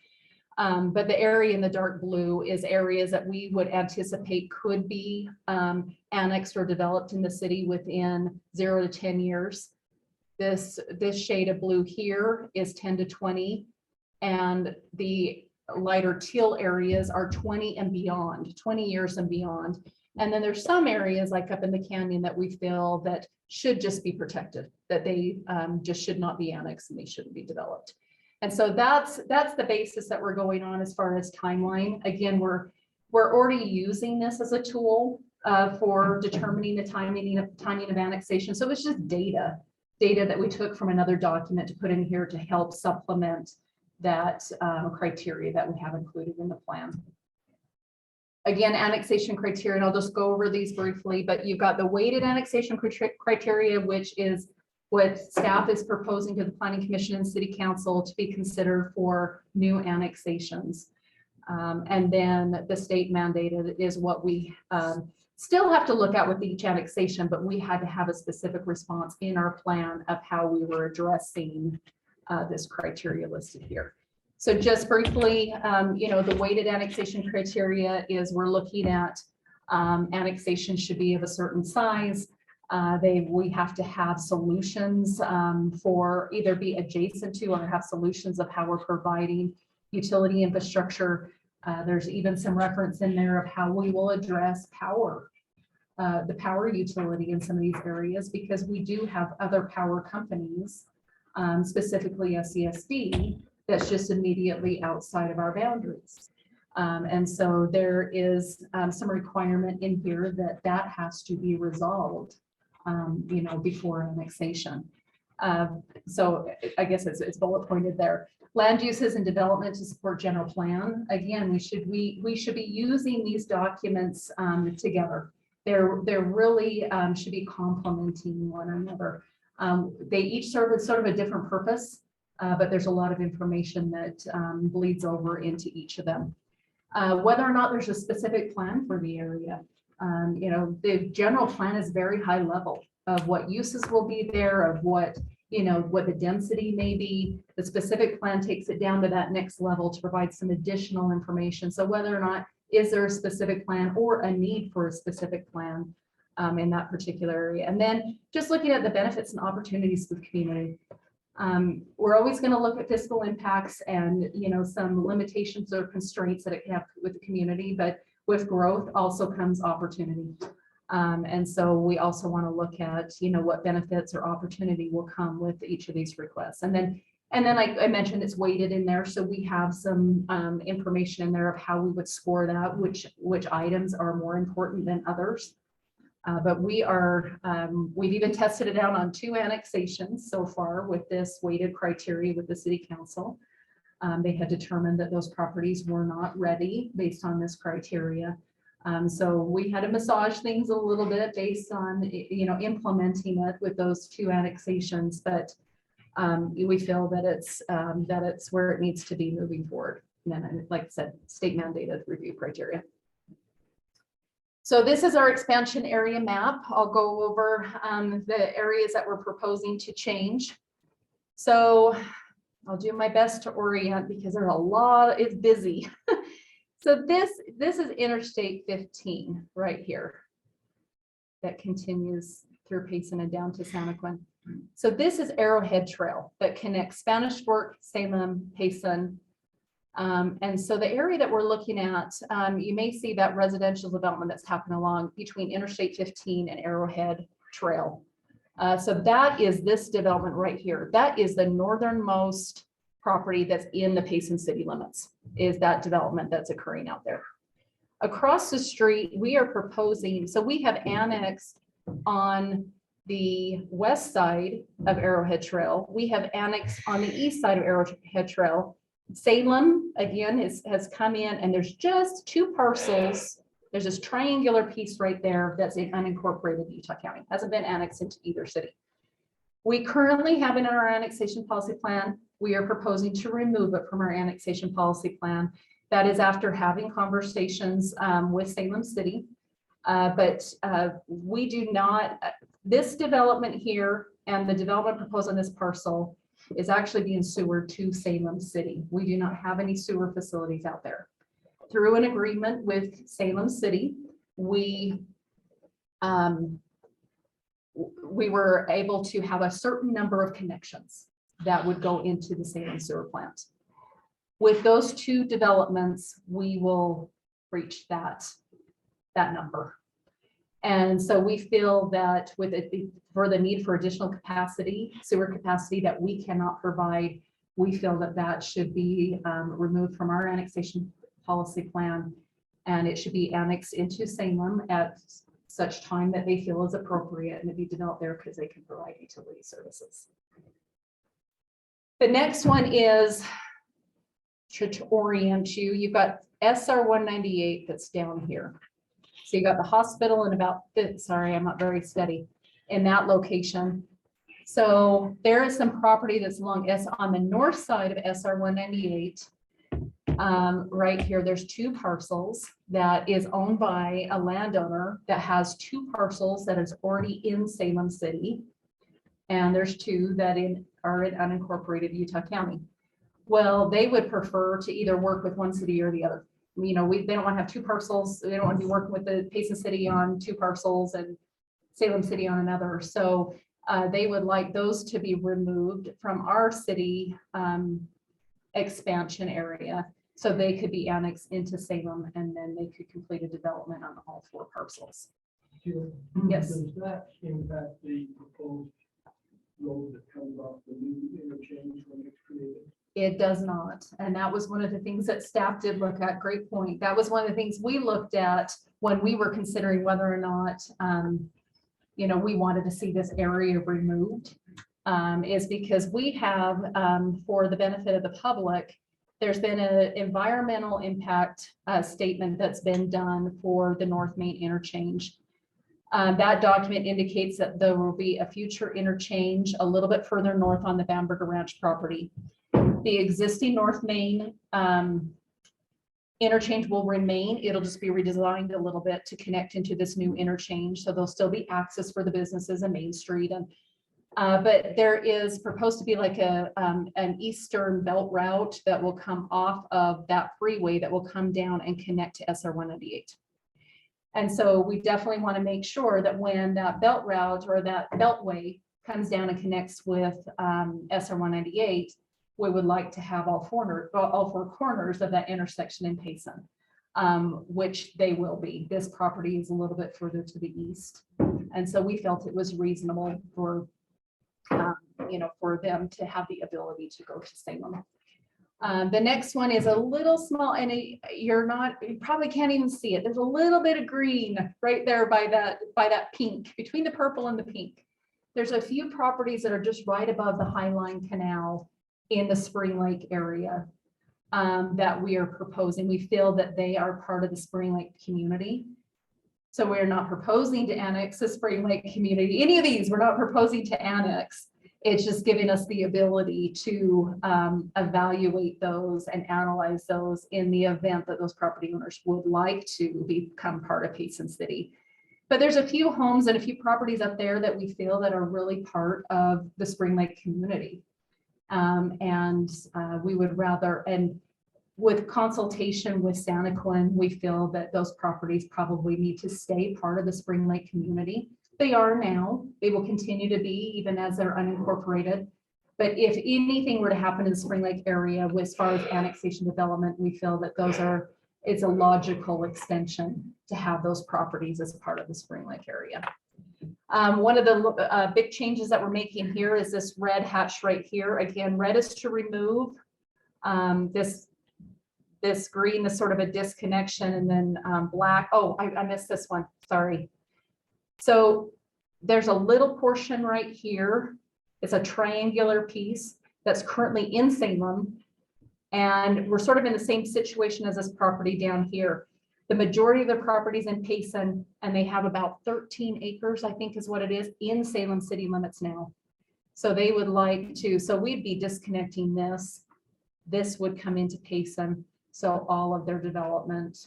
but the area in the dark blue is areas that we would anticipate could be annexed or developed in the city within 0 to 10 years. This shade of blue here is 10 to 20, and the lighter teal areas are 20 and beyond, 20 years and beyond. And then there's some areas like up in the canyon that we feel that should just be protected, that they just should not be annexed and they shouldn't be developed. And so that's the basis that we're going on as far as timeline. Again, we're already using this as a tool for determining the timing of annexation. So it's just data that we took from another document to put in here to help supplement that criteria that we have included in the plan. Again, annexation criteria, and I'll just go over these briefly, but you've got the weighted annexation criteria, which is what staff is proposing to the Planning Commission and City Council to be considered for new annexations. And then the state mandated is what we still have to look at with each annexation, but we had to have a specific response in our plan of how we were addressing this criteria listed here. So just briefly, the weighted annexation criteria is we're looking at annexation should be of a certain size. We have to have solutions for either be adjacent to or have solutions of how we're providing utility infrastructure. There's even some reference in there of how we will address power, the power utility in some of these areas, because we do have other power companies, specifically SCSD, that's just immediately outside of our boundaries. And so there is some requirement in here that has to be resolved, before annexation. So I guess it's bullet pointed there. Land uses and development to support general plan. Again, we should be using these documents together. They're really should be complementing one another. They each serve sort of a different purpose, but there's a lot of information that bleeds over into each of them. Whether or not there's a specific plan for the area. The general plan is very high level of what uses will be there, of what the density may be. The specific plan takes it down to that next level to provide some additional information. So whether or not is there a specific plan or a need for a specific plan in that particular area. And then just looking at the benefits and opportunities for the community. We're always going to look at fiscal impacts and, some limitations or constraints that it can have with the community, but with growth also comes opportunity. And so we also want to look at, what benefits or opportunity will come with each of these requests. And then like I mentioned, it's weighted in there. So we have some information in there of how we would score that, which items are more important than others. But we've even tested it out on 2 annexations so far with this weighted criteria with the city council. They had determined that those properties were not ready based on this criteria. So we had to massage things a little bit based on, implementing it with those 2 annexations, but we feel that it's where it needs to be moving forward. And then, like I said, state mandated review criteria. So this is our expansion area map. I'll go over the areas that we're proposing to change. So I'll do my best to orient because there's a lot, it's busy. So this is Interstate 15 right here that continues through Payson and down to Santaquin. So this is Arrowhead Trail that connects Spanish Fork, Salem, Payson. And so the area that we're looking at, you may see that residential development that's happening along between Interstate 15 and Arrowhead Trail. So that is this development right here. That is the northernmost property that's in the Payson city limits, is that development that's occurring out there. Across the street, we are proposing, so we have annexed on the west side of Arrowhead Trail. We have annexed on the east side of Arrowhead Trail. Salem, again, has come in, and there's just 2 parcels. There's this triangular piece right there that's in unincorporated Utah County. Hasn't been annexed into either city. We currently have in our annexation policy plan, we are proposing to remove it from our annexation policy plan. That is after having conversations with Salem City. But we do not, this development here and the development proposed on this parcel is actually being sewered to Salem City. We do not have any sewer facilities out there. Through an agreement with Salem City, we were able to have a certain number of connections that would go into the Salem sewer plant. With those 2 developments, we will reach that number. And so we feel that with it, for the need for additional capacity, sewer capacity that we cannot provide, we feel that should be removed from our annexation policy plan, and it should be annexed into Salem at such time that they feel is appropriate and to be developed there because they can provide utility services. The next one is to orient you. You've got SR 198 that's down here. So you got the hospital and about, sorry, I'm not very steady, in that location. So there is some property that's along on the north side of SR 198. Right here, there's 2 parcels that is owned by a landowner that has 2 parcels that is already in Salem City. And there's 2 that are in unincorporated Utah County. Well, they would prefer to either work with one city or the other. They don't want to have 2 parcels. They don't want to be working with the Payson City on 2 parcels and Salem City on another. So they would like those to be removed from our city expansion area so they could be annexed into Salem, and then they could complete a development on all 4 parcels. Yes. Does that impact the proposed road that comes off the new interchange when it's created? It does not. And that was one of the things that staff did look at. Great point. That was one of the things we looked at when we were considering whether or not, we wanted to see this area removed, is because we have, for the benefit of the public, there's been an environmental impact statement that's been done for the North Main interchange. That document indicates that there will be a future interchange a little bit further north on the Bamberger Ranch property. The existing North Main interchange will remain. It'll just be redesigned a little bit to connect into this new interchange. So there'll still be access for the businesses and Main Street. And but there is proposed to be like an eastern belt route that will come off of that freeway that will come down and connect to SR 198. And so we definitely want to make sure that when that belt route or that beltway comes down and connects with SR 198, we would like to have all four corners of that intersection in Payson, which they will be. This property is a little bit further to the east. And so we felt it was reasonable for, for them to have the ability to go to Salem. The next one is a little small, and you probably can't even see it. There's a little bit of green right there by that pink, between the purple and the pink. There's a few properties that are just right above the Highline Canal in the Spring Lake area that we are proposing. We feel that they are part of the Spring Lake community. So we're not proposing to annex the Spring Lake community. Any of these, we're not proposing to annex. It's just giving us the ability to evaluate those and analyze those in the event that those property owners would like to become part of Payson City. But there's a few homes and a few properties up there that we feel that are really part of the Spring Lake community. We would rather, and with consultation with Santaquin, we feel that those properties probably need to stay part of the Spring Lake community. They are now, they will continue to be even as they're unincorporated. But if anything were to happen in the Spring Lake area with as far as annexation development, we feel that it's a logical extension to have those properties as part of the Spring Lake area. One of the big changes that we're making here is this red hatch right here. Again, red is to remove this green is sort of a disconnection, and then black. Oh, I missed this one. Sorry. So there's a little portion right here. It's a triangular piece that's currently in Salem. And we're sort of in the same situation as this property down here. The majority of the properties in Payson, and they have about 13 acres, I think is what it is, in Salem city limits now. So they would like to, so we'd be disconnecting this. This would come into Payson. So all of their development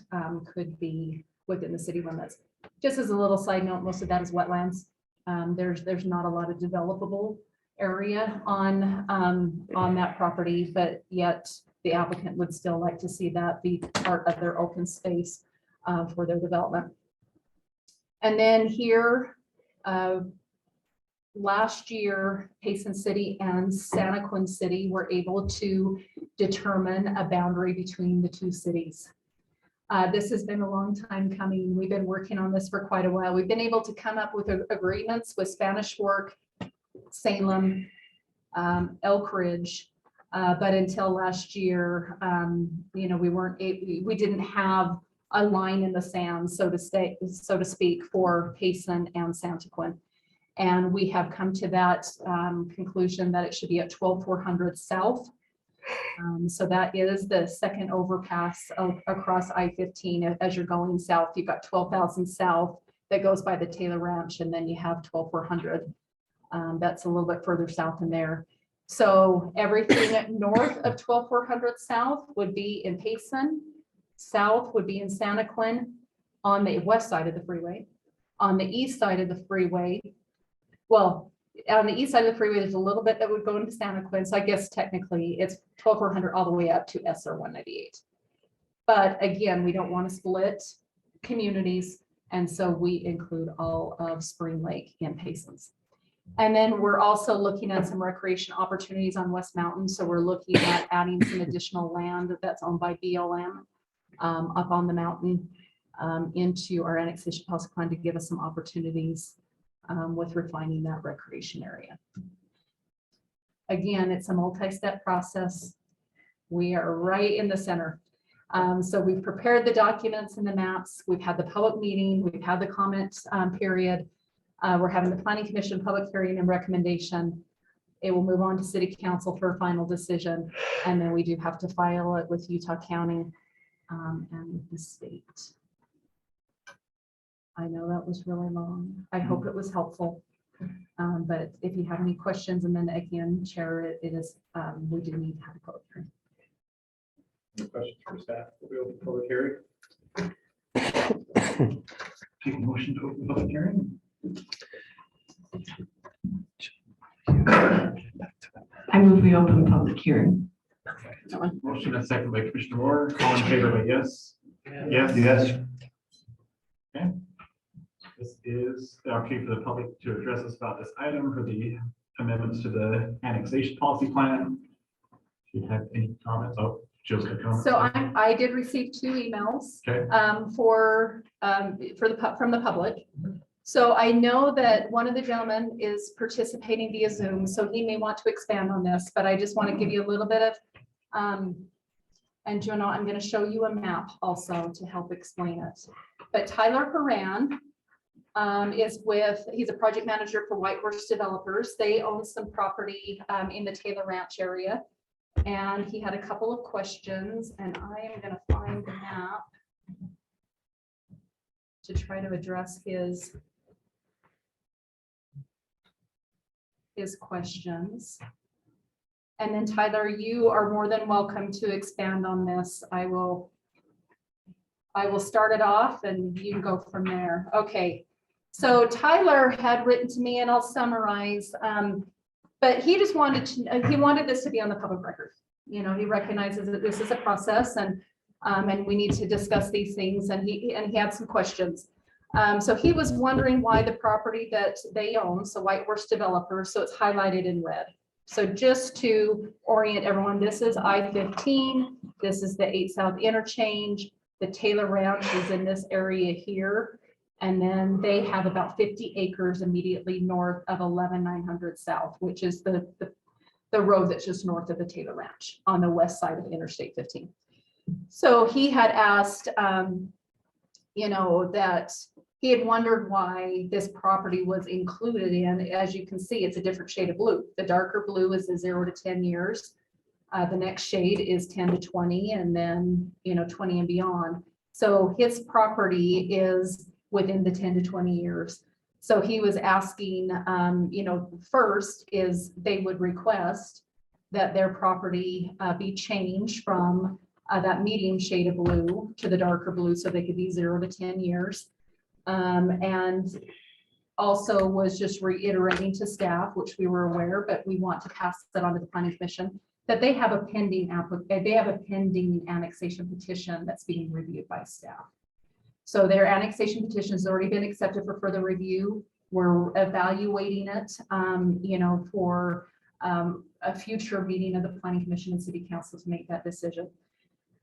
could be within the city limits. Just as a little side note, most of that is wetlands. There's not a lot of developable area on that property, but yet the applicant would still like to see that be part of their open space for their development. And then here, last year, Payson City and Santaquin City were able to determine a boundary between the two cities. This has been a long time coming. We've been working on this for quite a while. We've been able to come up with agreements with Spanish Fork, Salem, Elk Ridge, but until last year, we didn't have a line in the sand, so to speak, for Payson and Santaquin. And we have come to that conclusion that it should be at 12400 South. So that is the second overpass across I-15 as you're going south. You've got 12,000 South that goes by the Taylor Ranch, and then you have 12400. That's a little bit further south in there. So everything north of 12400 South would be in Payson. South would be in Santaquin on the west side of the freeway. On the east side of the freeway, well, on the east side of the freeway, there's a little bit that would go into Santaquin. So I guess technically it's 12400 all the way up to SR 198. But again, we don't want to split communities. And so we include all of Spring Lake in Payson's. And then we're also looking at some recreation opportunities on West Mountain. So we're looking at adding some additional land that's owned by BLM up on the mountain into our annexation policy plan to give us some opportunities with refining that recreation area. Again, it's a multi-step process. We are right in the center. So we've prepared the documents and the maps. We've had the public meeting. We've had the comment period. We're having the Planning Commission public hearing and recommendation. It will move on to City Council for a final decision. And then we do have to file it with Utah County and with the state. I know that was really long. I hope it was helpful. But if you have any questions, and then again, Chair, it is, we do need to have a public hearing. Any questions from staff? We'll be open public hearing. Take a motion to open public hearing. I move we open public hearing. Motion and second by Commissioner Moore. All in favor, by yes. Yes. Yes. This is the opportunity for the public to address us about this item for the amendments to the annexation policy plan. Do you have any comments? Oh, Jill's got comments. So I did receive 2 emails Okay. from the public. So I know that one of the gentlemen is participating via Zoom, so he may want to expand on this, but I just want to give you a little bit of, and Jonah, I'm going to show you a map also to help explain it. But Tyler Horan he's a project manager for Whitehorse Developers. They own some property in the Taylor Ranch area. And he had a couple of questions, and I am going to find the map to try to address his questions. And then Tyler, you are more than welcome to expand on this. I will start it off and you can go from there. Okay. So Tyler had written to me, and I'll summarize, but he just wanted he wanted this to be on the public record. You know, he recognizes that this is a process, and we need to discuss these things, and he had some questions. So he was wondering why the property that they own, so Whitehorse Developers, so it's highlighted in red. So just to orient everyone, this is I-15, this is the 8 South interchange, the Taylor Ranch is in this area here. And then they have about 50 acres immediately north of 11900 South, which is the road that's just north of the Taylor Ranch on the west side of Interstate 15. So he had asked, you know, that he had wondered why this property was included in. As you can see, it's a different shade of blue. The darker blue is the 0 to 10 years. The next shade is 10 to 20, and then, you know, 20 and beyond. So his property is within the 10 to 20 years. So he was asking, you know, first is they would request that their property be changed from that medium shade of blue to the darker blue, so they could be 0 to 10 years. And also was just reiterating to staff, which we were aware, but we want to pass that on to the planning commission, that they have a pending annexation petition that's being reviewed by staff. So their annexation petition has already been accepted for further review. We're evaluating it, you know, for a future meeting of the planning commission and city council to make that decision.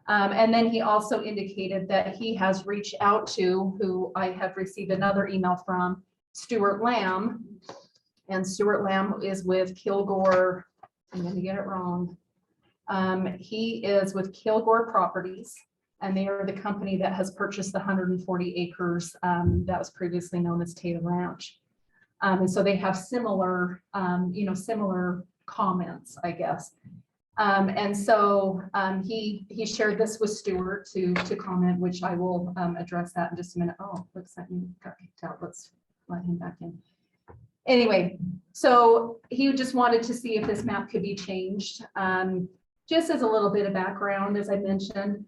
And then he also indicated that he has reached out to, who I have received another email from, Stuart Lamb. And Stuart Lamb is with Kilgore, I'm going to get it wrong. He is with Kilgore Properties, and they are the company that has purchased the 140 acres that was previously known as Taylor Ranch. And so they have similar, you know, similar comments, I guess. And so he shared this with Stuart to comment, which I will address that in just a minute. Oh, looks like you got kicked out. Let's let him back in. Anyway, so he just wanted to see if this map could be changed. Just as a little bit of background, as I mentioned,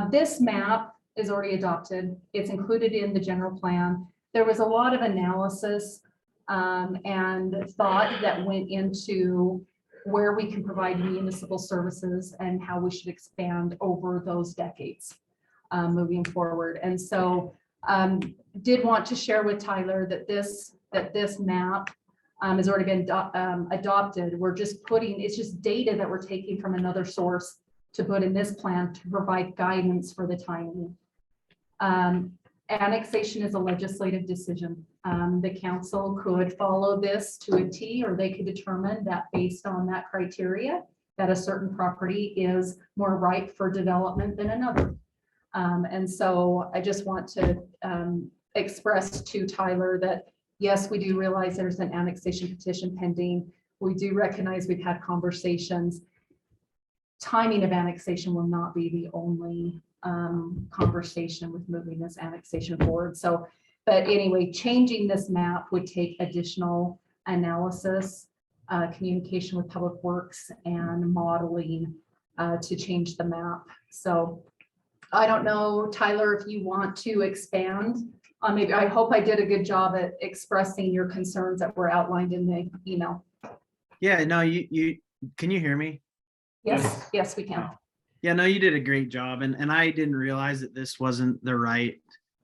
this map is already adopted. It's included in the general plan. There was a lot of analysis and thought that went into where we can provide municipal services and how we should expand over those decades moving forward. And so did want to share with Tyler that this map has already been adopted. We're just putting, it's just data that we're taking from another source to put in this plan to provide guidance for the timing. Annexation is a legislative decision. The council could follow this to a T, or they could determine that based on that criteria, that a certain property is more ripe for development than another. And so I just want to express to Tyler that, yes, we do realize there's an annexation petition pending. We do recognize we've had conversations. Timing of annexation will not be the only conversation with moving this annexation forward. So, but anyway, changing this map would take additional analysis, communication with Public Works, and modeling to change the map. So I don't know, Tyler, if you want to expand on maybe, I hope I did a good job at expressing your concerns that were outlined in the email. Yeah, no, you, can you hear me? Yes, yes, we can. Yeah, no, you did a great job. And I didn't realize that this wasn't the right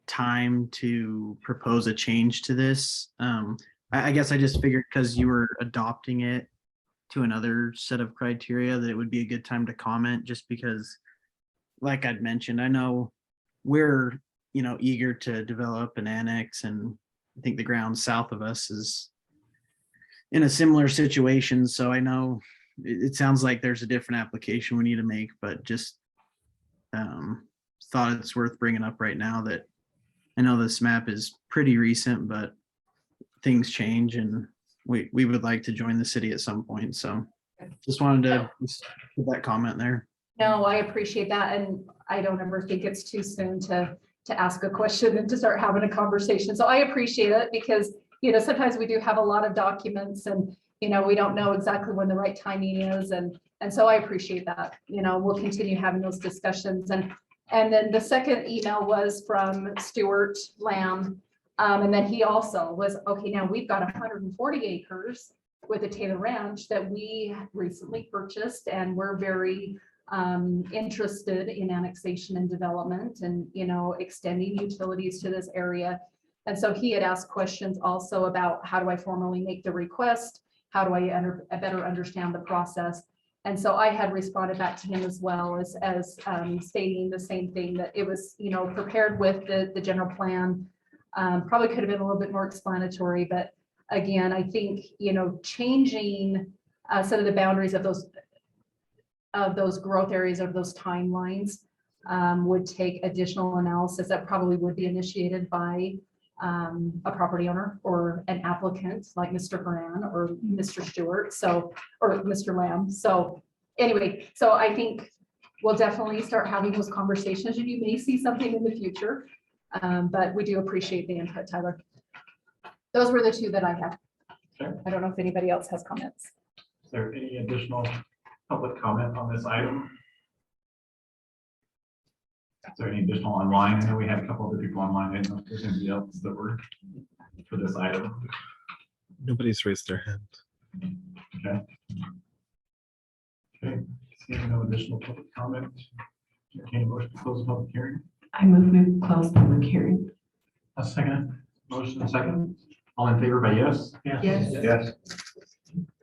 time to propose a change to this. I guess I just figured because you were adopting it to another set of criteria that it would be a good time to comment, just because, like I'd mentioned, I know we're, eager to develop an annex, and I think the ground south of us is in a similar situation. So I know it sounds like there's a different application we need to make, but just thought it's worth bringing up right now that I know this map is pretty recent, but things change, and we would like to join the city at some point. So just wanted to just put that comment there. No, I appreciate that. And I don't ever think it's too soon to ask a question and to start having a conversation. So I appreciate it because, sometimes we do have a lot of documents and, we don't know exactly when the right timing is. And so I appreciate that. We'll continue having those discussions. And then the second email was from Stuart Lamb. And then he also was, okay, now we've got 140 acres with a Taylor Ranch that we recently purchased, and we're very interested in annexation and development and, extending utilities to this area. And so he had asked questions also about how do I formally make the request? How do I better understand the process? And so I had responded back to him as well as stating the same thing, that it was, prepared with the general plan. Probably could have been a little bit more explanatory, but again, I think, changing some of the boundaries of those growth areas, of those timelines, would take additional analysis that probably would be initiated by a property owner or an applicant like Mr. Horan or Mr. Stewart, or Mr. Lamb. So anyway, so I think we'll definitely start having those conversations, and you may see something in the future. But we do appreciate the input, Tyler. Those were the two that I had. Okay. I don't know if anybody else has comments. Is there any additional public comment on this item? Is there any additional online? I know we had a couple other people online. I don't know if there's anybody else that were for this item. Nobody's raised their hand. Okay. Okay, seeing no additional public comment. Entertain a motion to close the public hearing. I move we close public hearing. A second. Motion and second. All in favor by yes? Yes. Yes.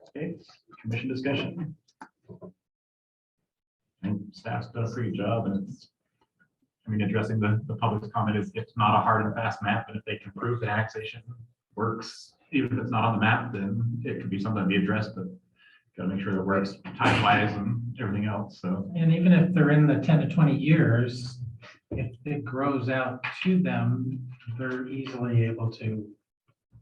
Okay, commission discussion. And staff's done a pretty good job, and it's, addressing the public's comment is, it's not a hard and fast map, and if they can prove that annexation works, even if it's not on the map, then it could be something to be addressed, but gotta make sure that it works time wise and everything else, so. And even if they're in the 10 to 20 years, if it grows out to them, they're easily able to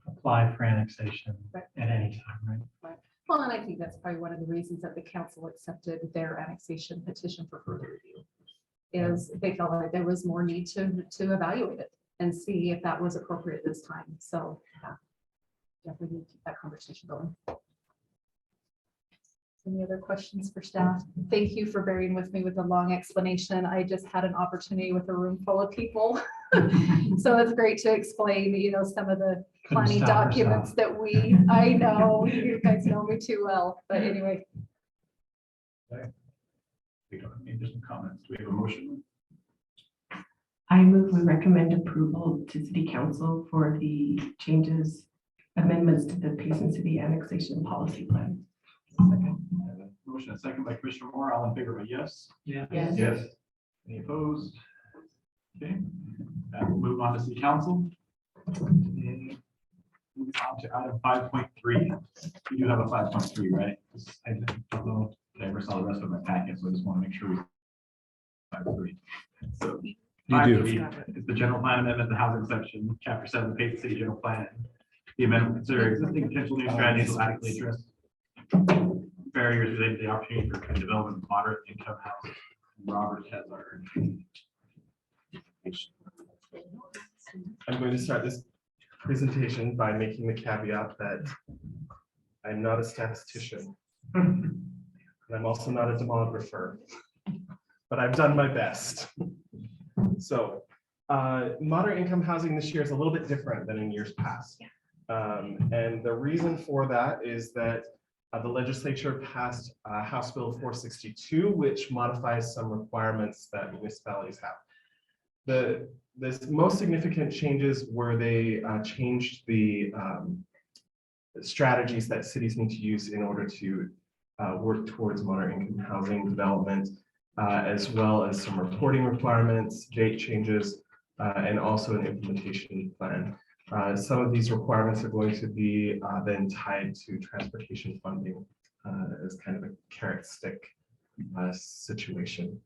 apply for annexation at any time, right? Well, and I think that's probably one of the reasons that the council accepted their annexation petition for further review, is they felt like there was more need to evaluate it and see if that was appropriate this time. So yeah, definitely need to keep that conversation going. Any other questions for staff? Thank you for bearing with me with the long explanation. I just had an opportunity with a room full of people. So it's great to explain, some of the planning documents that I know, you guys know me too well, but anyway. We don't have any additional comments. Do we have a motion? I move we recommend approval to city council for the amendments to the Payson City annexation policy plan. Second. Motion and second by Commissioner Moore. All in favor by yes? Yeah. Yes. Yes. Any opposed? Okay, we'll move on to city council. And move on to item 5.3. We do have a 5.3, right? I don't know if I ever saw the rest of my packet, so I just want to make sure we. 5.3. So. You do. 5.3 is the general plan amendment, the housing section, chapter 7, the Payson City General Plan. The amendment consider existing potential new strategies to adequately address barriers related to the opportunity for development of moderate income housing. Robert has our. I'm going to start this presentation by making the caveat that I'm not a statistician. And I'm also not a demographer, but I've done my best. So moderate income housing this year is a little bit different than in years past. And the reason for that is that the legislature passed House Bill 462, which modifies some requirements that municipalities have. The most significant changes were they changed the strategies that cities need to use in order to work towards moderate income housing development, as well as some reporting requirements, date changes, and also an implementation plan. Some of these requirements are going to be then tied to transportation funding as kind of a carrot stick situation.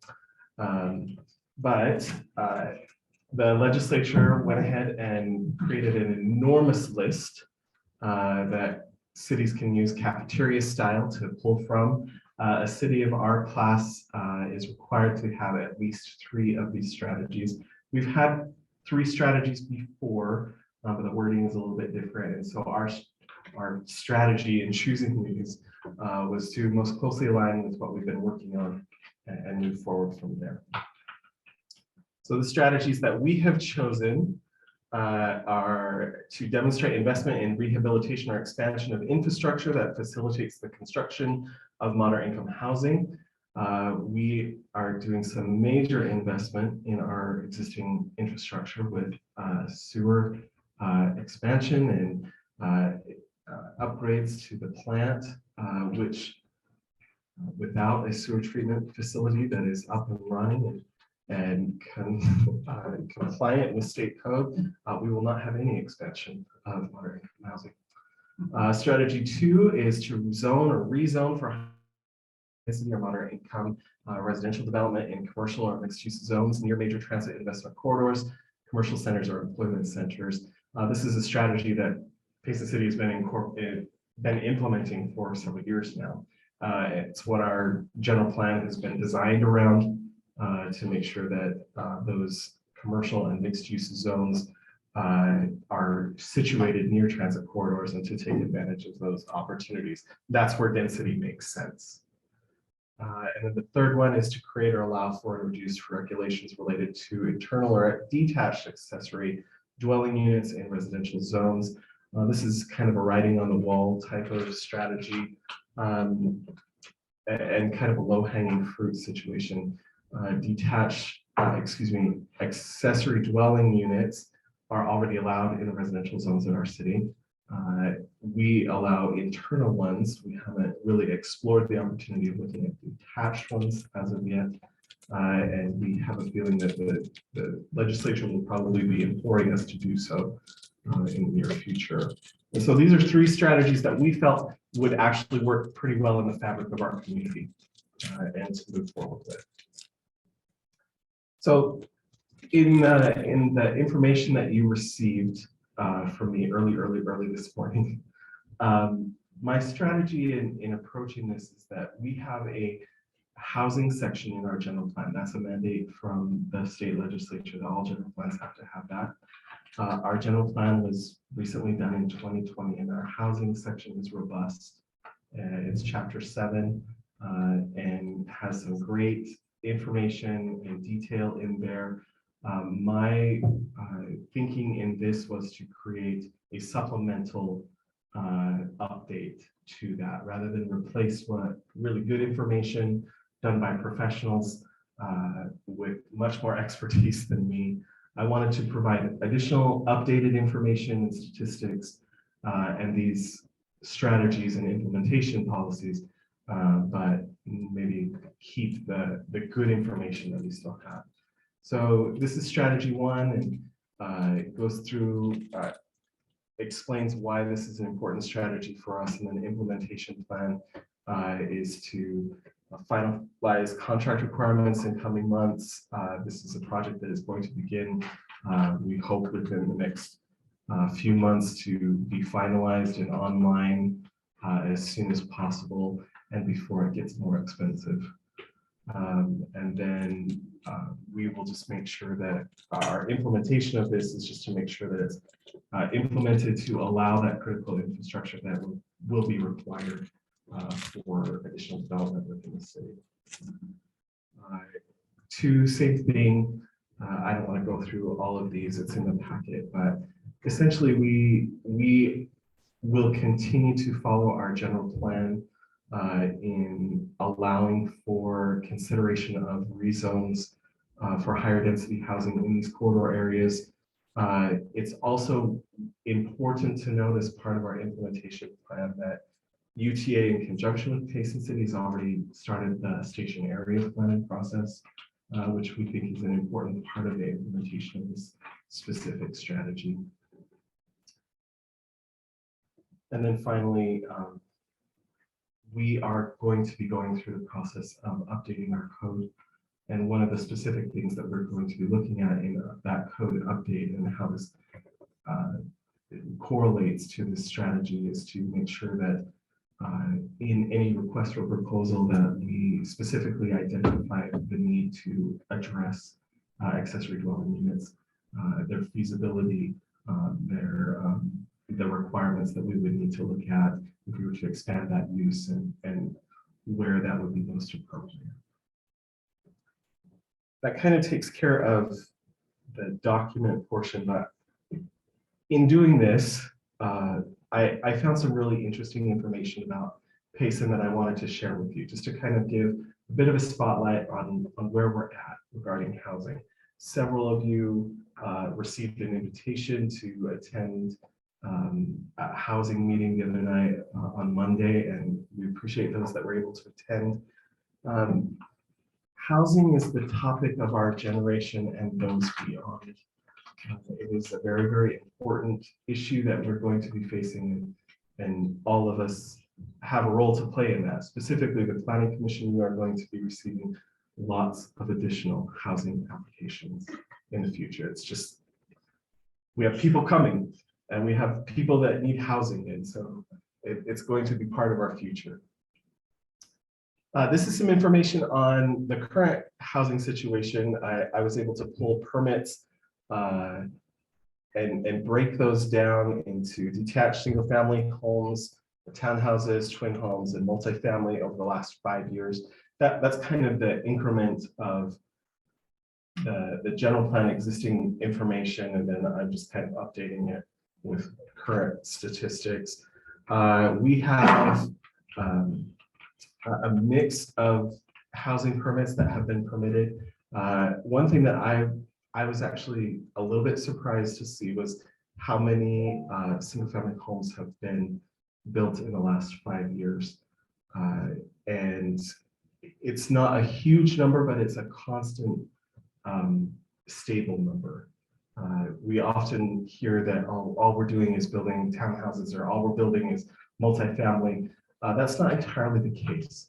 But the legislature went ahead and created an enormous list that cities can use cafeteria style to pull from. A city of our class is required to have at least 3 of these strategies. We've had 3 strategies before, but the wording is a little bit different. And so our strategy in choosing these was to most closely align with what we've been working on and move forward from there. So the strategies that we have chosen are to demonstrate investment in rehabilitation or expansion of infrastructure that facilitates the construction of moderate income housing. We are doing some major investment in our existing infrastructure with sewer expansion and upgrades to the plant, which without a sewer treatment facility that is up and running and compliant with state code, we will not have any expansion of moderate income housing. Strategy 2 is to zone or rezone for density or moderate income residential development in commercial or mixed use zones near major transit investment corridors, commercial centers or employment centers. This is a strategy that Payson City has been implementing for several years now. It's what our general plan has been designed around to make sure that those commercial and mixed use zones are situated near transit corridors and to take advantage of those opportunities. That's where density makes sense. And then the third one is to create or allow for and reduce regulations related to internal or detached accessory dwelling units in residential zones. This is kind of a writing on the wall type of strategy and kind of a low hanging fruit situation. Accessory dwelling units are already allowed in the residential zones in our city. We allow internal ones. We haven't really explored the opportunity of looking at detached ones as of yet. And we have a feeling that the legislature will probably be imploring us to do so in the near future. And so these are 3 strategies that we felt would actually work pretty well in the fabric of our community and to move forward with. So in the information that you received from me early this morning, my strategy in approaching this is that we have a housing section in our general plan. That's a mandate from the state legislature that all general plans have to have that. Our general plan was recently done in 2020 and our housing section is robust. It's chapter 7 and has some great information and detail in there. My thinking in this was to create a supplemental update to that rather than replace what really good information done by professionals with much more expertise than me. I wanted to provide additional updated information and statistics and these strategies and implementation policies, but maybe keep the good information that we still have. So this is strategy 1, and it goes through, explains why this is an important strategy for us, and then the implementation plan is to finalize contract requirements in coming months. This is a project that is going to begin, we hope within the next few months to be finalized and online as soon as possible and before it gets more expensive. And then we will just make sure that our implementation of this is just to make sure that it's implemented to allow that critical infrastructure that will be required for additional development within the city. Two, same thing. I don't want to go through all of these. It's in the packet, but essentially we will continue to follow our general plan in allowing for consideration of rezones for higher density housing in these corridor areas. It's also important to note as part of our implementation plan that UTA in conjunction with Payson City has already started the station area planning process, which we think is an important part of the implementation of this specific strategy. And then finally, we are going to be going through the process of updating our code. And one of the specific things that we're going to be looking at in that code update and how this correlates to this strategy is to make sure that in any request for proposal that we specifically identify the need to address accessory dwelling units, their feasibility, the requirements that we would need to look at if we were to expand that use and where that would be most appropriate. That kind of takes care of the document portion, but in doing this, I found some really interesting information about Payson that I wanted to share with you, just to kind of give a bit of a spotlight on where we're at regarding housing. Several of you received an invitation to attend a housing meeting the other night on Monday, and we appreciate those that were able to attend. Housing is the topic of our generation and those beyond. It is a very, very important issue that we're going to be facing, and all of us have a role to play in that. Specifically, the Planning Commission, we are going to be receiving lots of additional housing applications in the future. It's just, we have people coming and we have people that need housing, and so it's going to be part of our future. This is some information on the current housing situation. I was able to pull permits and break those down into detached single-family homes, townhouses, twin homes, and multifamily over the last 5 years. That's kind of the increment of the general plan existing information, and then I'm just kind of updating it with current statistics. We have a mix of housing permits that have been permitted. One thing that I was actually a little bit surprised to see was how many single-family homes have been built in the last 5 years. And it's not a huge number, but it's a constant, stable number. We often hear that all we're doing is building townhouses, or all we're building is multifamily. That's not entirely the case.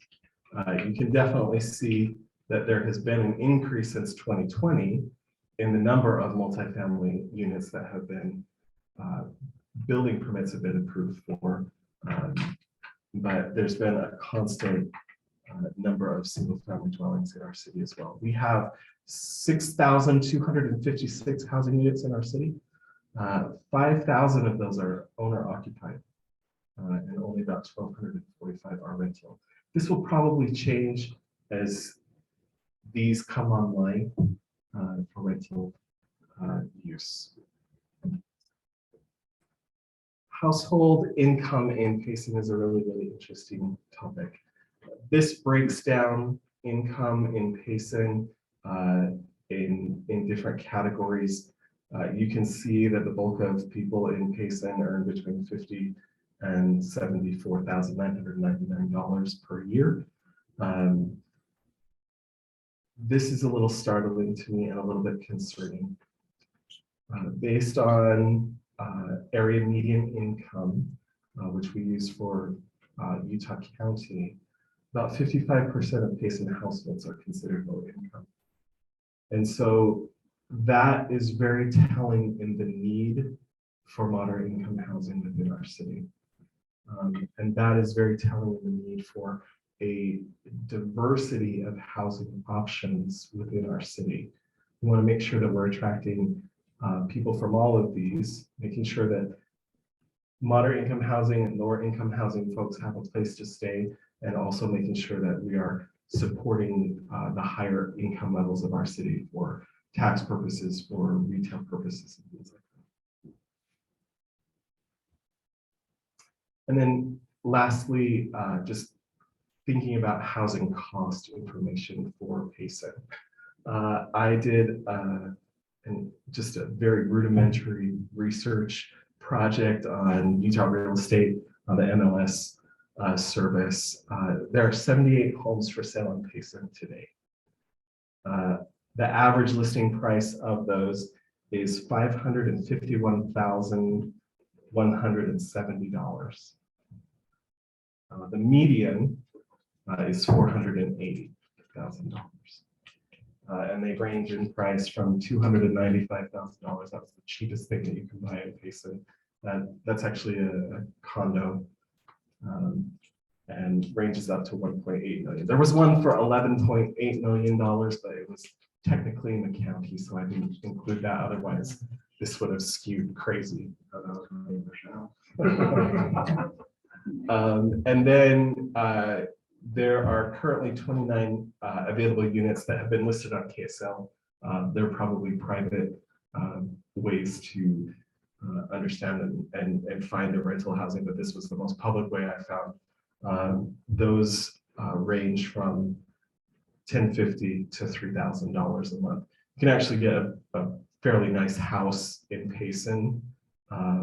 You can definitely see that there has been an increase since 2020 in the number of multifamily units that have been building permits have been approved for, but there's been a constant number of single-family dwellings in our city as well. We have 6,256 housing units in our city. 5,000 of those are owner-occupied, and only about 1,245 are rental. This will probably change as these come online for rental use. Household income in Payson is a really, really interesting topic. This breaks down income in Payson in different categories. You can see that the bulk of people in Payson earn between $50,000 and $74,999 per year. This is a little startling to me and a little bit concerning. Based on area median income, which we use for Utah County, about 55% of Payson households are considered low income. And so that is very telling in the need for moderate income housing within our city. And that is very telling in the need for a diversity of housing options within our city. We want to make sure that we're attracting people from all of these, making sure that moderate income housing and lower income housing folks have a place to stay, and also making sure that we are supporting the higher income levels of our city for tax purposes, for retail purposes, and things like that. And then lastly, just thinking about housing cost information for Payson. I did just a very rudimentary research project on Utah real estate on the MLS service. There are 78 homes for sale on Payson today. The average listing price of those is $551,170. The median is $480,000. And they range in price from $295,000. That's the cheapest thing that you can buy in Payson. That's actually a condo, and ranges up to 1.8 million. There was one for $11.8 million, but it was technically in the county, so I didn't include that. Otherwise, this would have skewed crazy. And then there are currently 29 available units that have been listed on KSL. They're probably private ways to understand and find the rental housing, but this was the most public way I found. Those range from $1,050 to $3,000 a month. You can actually get a fairly nice house in Payson,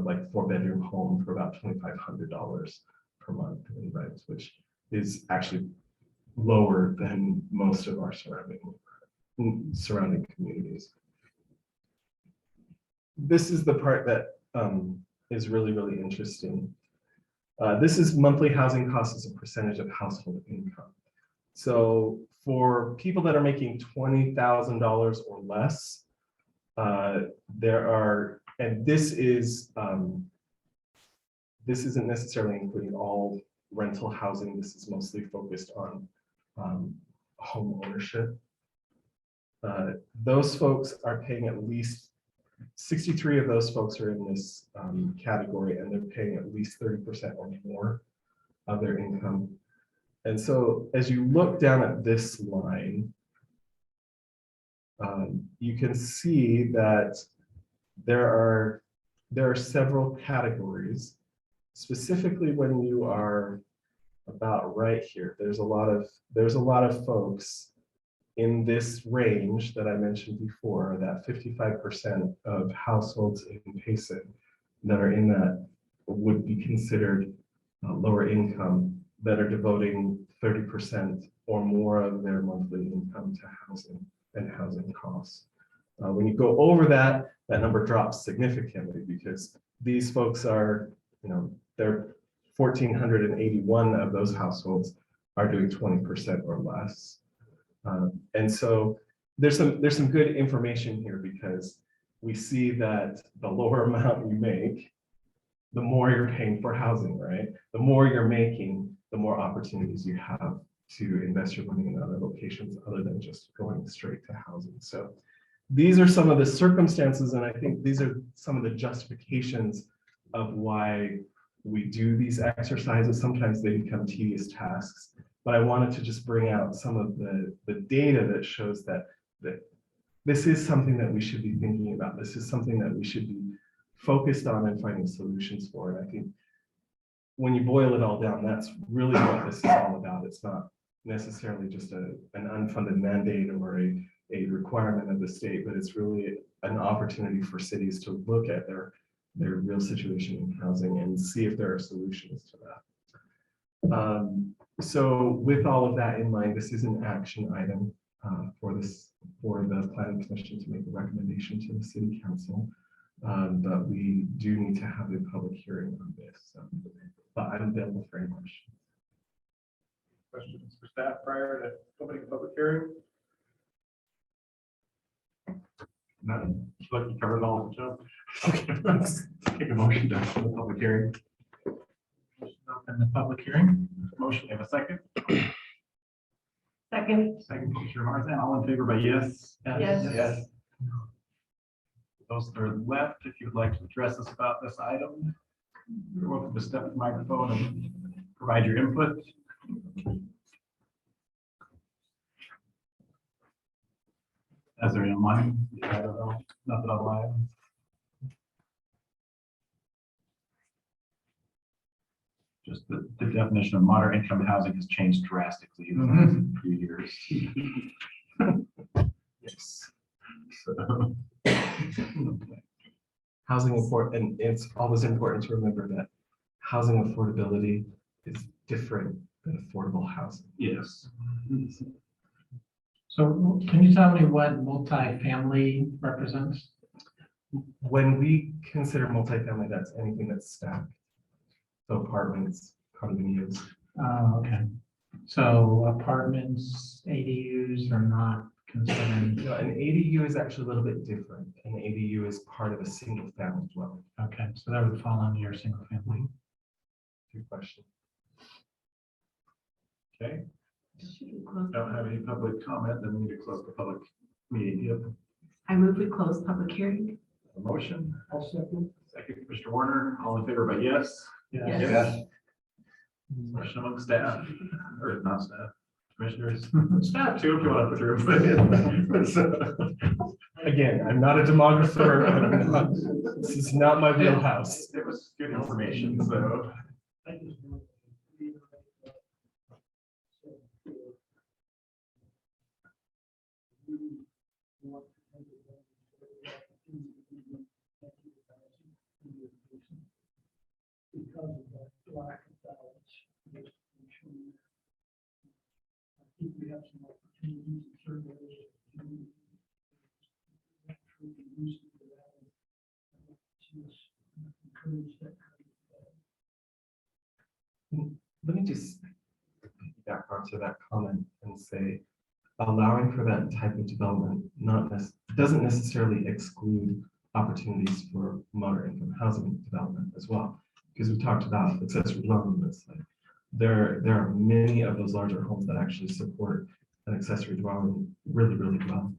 like 4-bedroom home, for about $2,500 per month in rent, which is actually lower than most of our surrounding communities. This is the part that is really, really interesting. This is monthly housing costs as a percentage of household income. So for people that are making $20,000 or less, there are, and this isn't necessarily including all rental housing. This is mostly focused on home ownership. Those folks are paying at least 63 of those folks are in this category, and they're paying at least 30% or more of their income. And so as you look down at this line, you can see that there are several categories. Specifically, when you are about right here, there's a lot of folks in this range that I mentioned before, that 55% of households in Payson that are in that would be considered lower income, that are devoting 30% or more of their monthly income to housing and housing costs. When you go over that, that number drops significantly, because these folks are, they're 1,481 of those households are doing 20% or less. And so there's some good information here, because we see that the lower amount you make, the more you're paying for housing, right? The more you're making, the more opportunities you have to invest your money in other locations other than just going straight to housing. So these are some of the circumstances, and I think these are some of the justifications of why we do these exercises. Sometimes they become tedious tasks, but I wanted to just bring out some of the data that shows that this is something that we should be thinking about. This is something that we should be focused on and finding solutions for. And I think when you boil it all down, that's really what this is all about. It's not necessarily just an unfunded mandate or a requirement of the state, but it's really an opportunity for cities to look at their real situation in housing and see if there are solutions to that. So with all of that in mind, this is an action item for the Planning Commission to make a recommendation to the City Council. But we do need to have a public hearing on this. But I'm available for any questions. Questions for staff prior to opening the public hearing? None. Like you covered all of it, Joe. Okay, let's take a motion to open the public hearing. Open the public hearing. Motion, have a second. Second. Second, Commissioner Marzan, all in favor by yes? Yes. Yes. Those that are left, if you'd like to address us about this item, You're welcome to step to the microphone and provide your input. As they're online, I don't know, nothing online. Just the definition of moderate income housing has changed drastically in the last few years. Yes. So, Housing important, and it's always important to remember that housing affordability is different than affordable housing. yes. So can you tell me what multifamily represents? When we consider multifamily, that's anything that's stacked. So apartments, condominiums. Okay. So apartments, ADUs are not considered, No, an ADU is actually a little bit different. An ADU is part of a single family dwelling. okay, so that would fall under your single family. Good question. Okay, Should we close? don't have any public comment, then we need to close the public meeting. You have I move we close public hearing. a motion? I'll second. Second, Mr. Warner, all in favor by yes? Yes. Question among staff, or not staff, commissioners, staff too, if you want to put your input. Again, I'm not a demographer. This is not my wheelhouse. It was good information, so. Because of that lack of balance. I think we have some opportunities in certain areas. Encourage that kind of. Let me just back onto that comment and say, allowing for that type of development doesn't necessarily exclude opportunities for moderate income housing development as well. Because we talked about accessory dwelling units. Like there are many of those larger homes that actually support an accessory dwelling really, really well.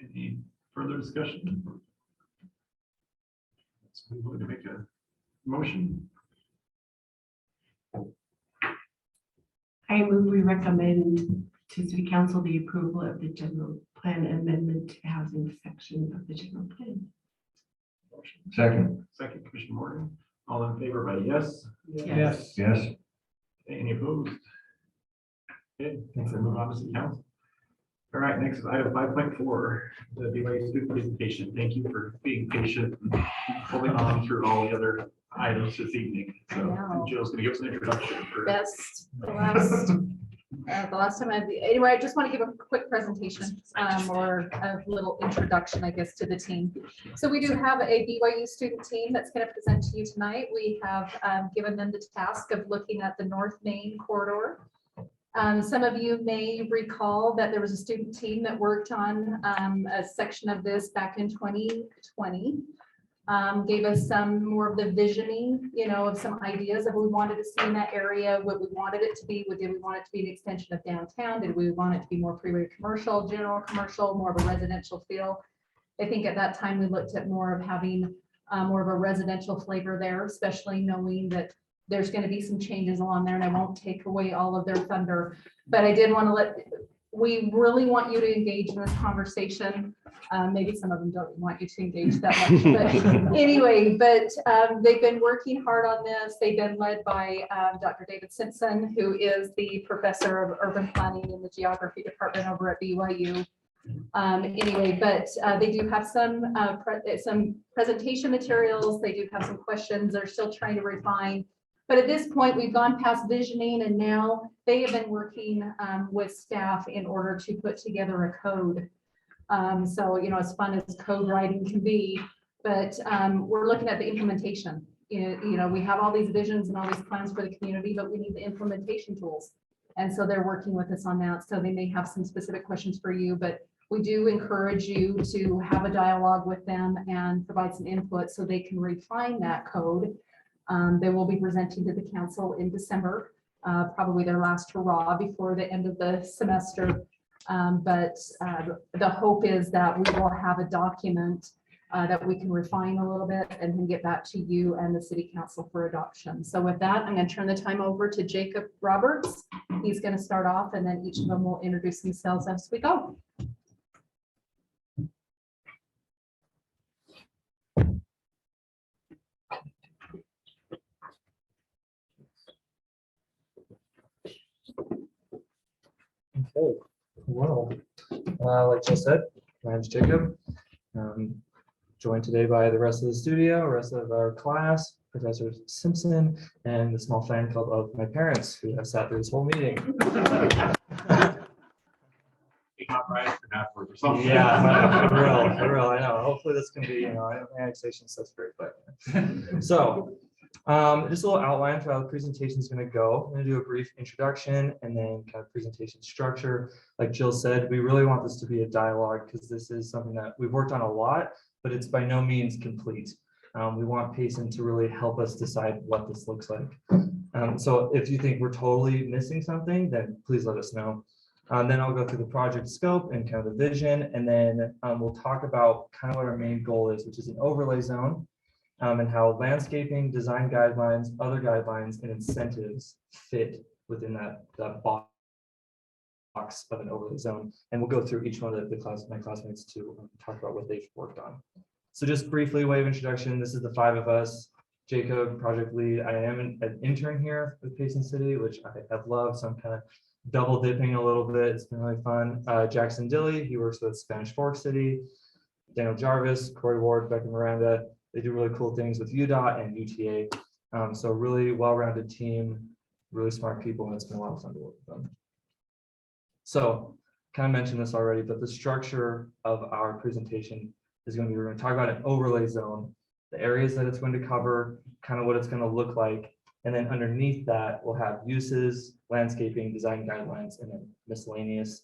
Any further discussion? Let's move on to make a motion. I move we recommend to city council the approval of the general plan amendment to housing section of the general plan. Motion. Second, Second, Commissioner Morgan, all in favor by yes? Yes. yes. Any opposed? Okay, thanks, and move on to city council. All right, next is item 5.4, the BYU student presentation. Thank you for being patient and holding on through all the other items this evening. I So know. and Jill's gonna give us an introduction for. Best, the last time anyway, I just want to give a quick presentation or a little introduction, I guess, to the team. So we do have a BYU student team that's going to present to you tonight. We have given them the task of looking at the North Main corridor. Some of you may recall that there was a student team that worked on a section of this back in 2020. Gave us some more of the visioning, of some ideas of what we wanted to see in that area, what we wanted it to be. Did we want it to be an extension of downtown? Did we want it to be more freeway commercial, general commercial, more of a residential feel? I think at that time we looked at more of having more of a residential flavor there, especially knowing that there's going to be some changes along there, and I won't take away all of their thunder, but I did want to we really want you to engage in this conversation. Maybe some of them don't want you to engage that much, but anyway, they've been working hard on this. They've been led by Dr. David Simpson, who is the professor of urban planning in the geography department over at BYU. They do have some presentation materials. They do have some questions. They're still trying to refine. But at this point, we've gone past visioning, and now they have been working with staff in order to put together a code. As fun as code writing can be, but we're looking at the implementation. We have all these visions and all these plans for the community, but we need the implementation tools. And so they're working with us on that. So they may have some specific questions for you, but we do encourage you to have a dialogue with them and provide some input so they can refine that code. They will be presenting to the council in December, probably their last hurrah before the end of the semester. The hope is that we will have a document that we can refine a little bit and then get back to you and the city council for adoption. So with that, I'm going to turn the time over to Jacob Roberts. He's going to start off and then each of them will introduce themselves as we go. Okay, well, like Jill said, my name's Jacob. Joined today by the rest of the studio, rest of our class, Professor Simpson, and the small fan club of my parents who have sat through this whole meeting. Yeah, for real, I know. Hopefully this can be, annexation stuff's great, but. So, just a little outline for how the presentation is going to go. I'm going to do a brief introduction and then kind of presentation structure. Like Jill said, we really want this to be a dialogue because this is something that we've worked on a lot, but it's by no means complete. We want Payson to really help us decide what this looks like. So if you think we're totally missing something, then please let us know. Then I'll go through the project scope and kind of the vision, and then we'll talk about kind of what our main goal is, which is an overlay zone. And how landscaping, design guidelines, other guidelines, and incentives fit within that box of an overlay zone. And we'll go through each one of my classmates to talk about what they've worked on. So just briefly, way of introduction, this is the 5 of us. Jacob, project lead. I am an intern here with Payson City, which I have loved. So I'm kind of double dipping a little bit. It's been really fun. Jackson Dilly, he works with Spanish Fork City. Daniel Jarvis, Corey Ward, Becca Miranda. They do really cool things with UDOT and UTA. So really well-rounded team, really smart people, and it's been a lot of fun to work with them. So kind of mentioned this already, but the structure of our presentation is going to be, we're going to talk about an overlay zone, the areas that it's going to cover, kind of what it's going to look like. And then underneath that, we'll have uses, landscaping, design guidelines, and then miscellaneous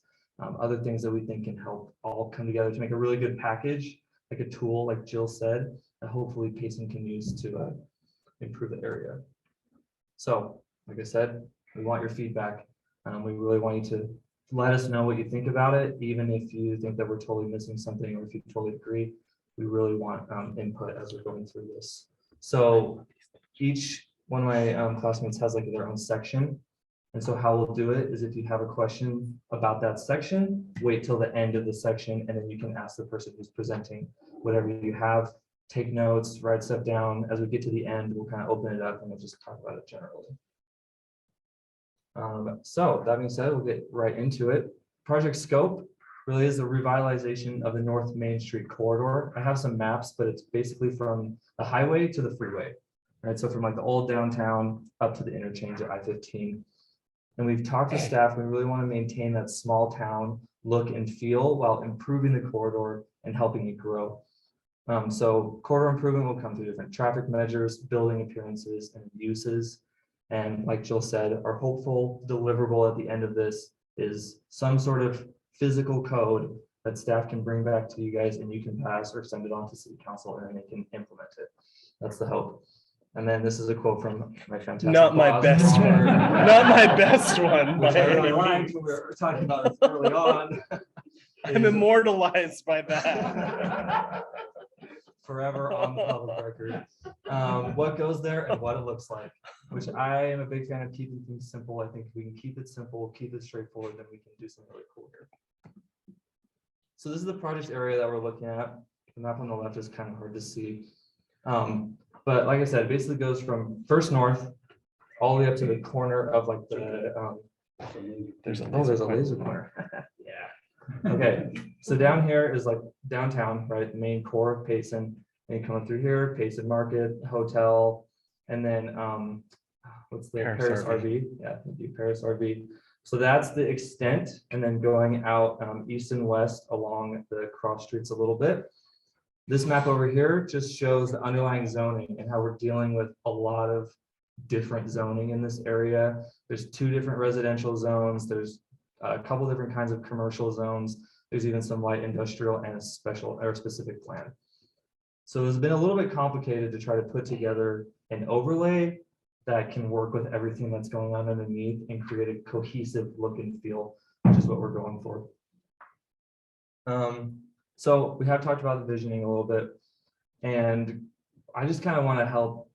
other things that we think can help all come together to make a really good package, like a tool, like Jill said, that hopefully Payson can use to improve the area. So, like I said, we want your feedback. We really want you to let us know what you think about it, even if you think that we're totally missing something or if you totally agree. We really want input as we're going through this. So each one of my classmates has like their own section. And so how we'll do it is if you have a question about that section, wait till the end of the section, and then you can ask the person who's presenting whatever you have. Take notes, write stuff down. As we get to the end, we'll kind of open it up and we'll just talk about it generally. So that being said, we'll get right into it. Project scope really is the revitalization of the North Main Street corridor. I have some maps, but it's basically from the highway to the freeway, right? So from like the old downtown up to the interchange at I-15. And we've talked to staff, we really want to maintain that small town look and feel while improving the corridor and helping it grow. So corridor improvement will come through different traffic measures, building appearances, and uses. And like Jill said, our hopeful deliverable at the end of this is some sort of physical code that staff can bring back to you guys and you can pass or send it on to city council and then they can implement it. That's the hope. And then this is a quote from my fantastic Not my boss, best one. Not my best one. which I really liked when we were talking about this early on. I'm immortalized by that. Forever on the public record. What goes there and what it looks like, which I am a big fan of keeping things simple. I think if we can keep it simple, keep it straightforward, then we can do something really cool here. So this is the project area that we're looking at. The map on the left is kind of hard to see. But like I said, it basically goes from First North all the way up to the corner of like the, there's a laser pointer. Yeah. Okay, so down here is like downtown, right? The main core of Payson. And coming through here, Payson Market, Hotel, and then what's the Paris RV? Yeah, the Paris RV. So that's the extent, and then going out east and west along the cross streets a little bit. This map over here just shows the underlying zoning and how we're dealing with a lot of different zoning in this area. There's 2 different residential zones. There's a couple different kinds of commercial zones. There's even some light industrial and a special or specific plan. So it's been a little bit complicated to try to put together an overlay that can work with everything that's going on underneath and create a cohesive look and feel, which is what we're going for. So we have talked about the visioning a little bit, and I just kind of want to help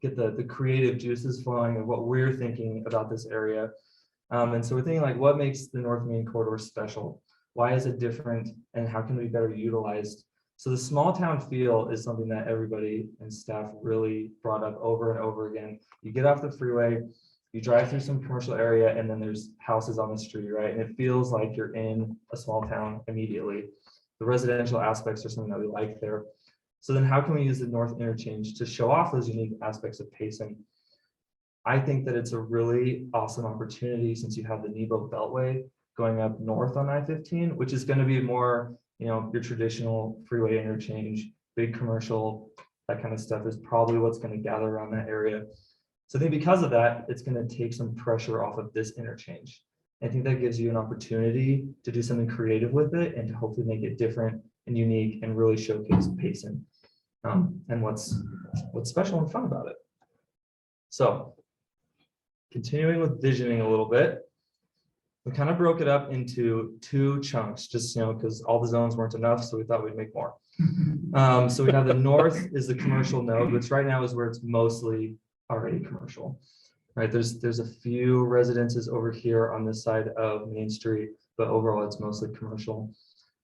get the creative juices flowing of what we're thinking about this area. And so we're thinking like, what makes the North Main corridor special? Why is it different? And how can we be better utilized? So the small town feel is something that everybody and staff really brought up over and over again. You get off the freeway, you drive through some commercial area, and then there's houses on the street, right? And it feels like you're in a small town immediately. The residential aspects are something that we like there. So then how can we use the North Interchange to show off those unique aspects of Payson? I think that it's a really awesome opportunity since you have the Nebo Beltway going up north on I-15, which is going to be more, your traditional freeway interchange, big commercial, that kind of stuff is probably what's going to gather around that area. So I think because of that, it's going to take some pressure off of this interchange. I think that gives you an opportunity to do something creative with it and to hopefully make it different and unique and really showcase Payson and what's special and fun about it. So continuing with visioning a little bit, we kind of broke it up into 2 chunks, just, because all the zones weren't enough, so we thought we'd make more. So we have the north is the commercial node, which right now is where it's mostly already commercial, right? There's a few residences over here on this side of Main Street, but overall it's mostly commercial.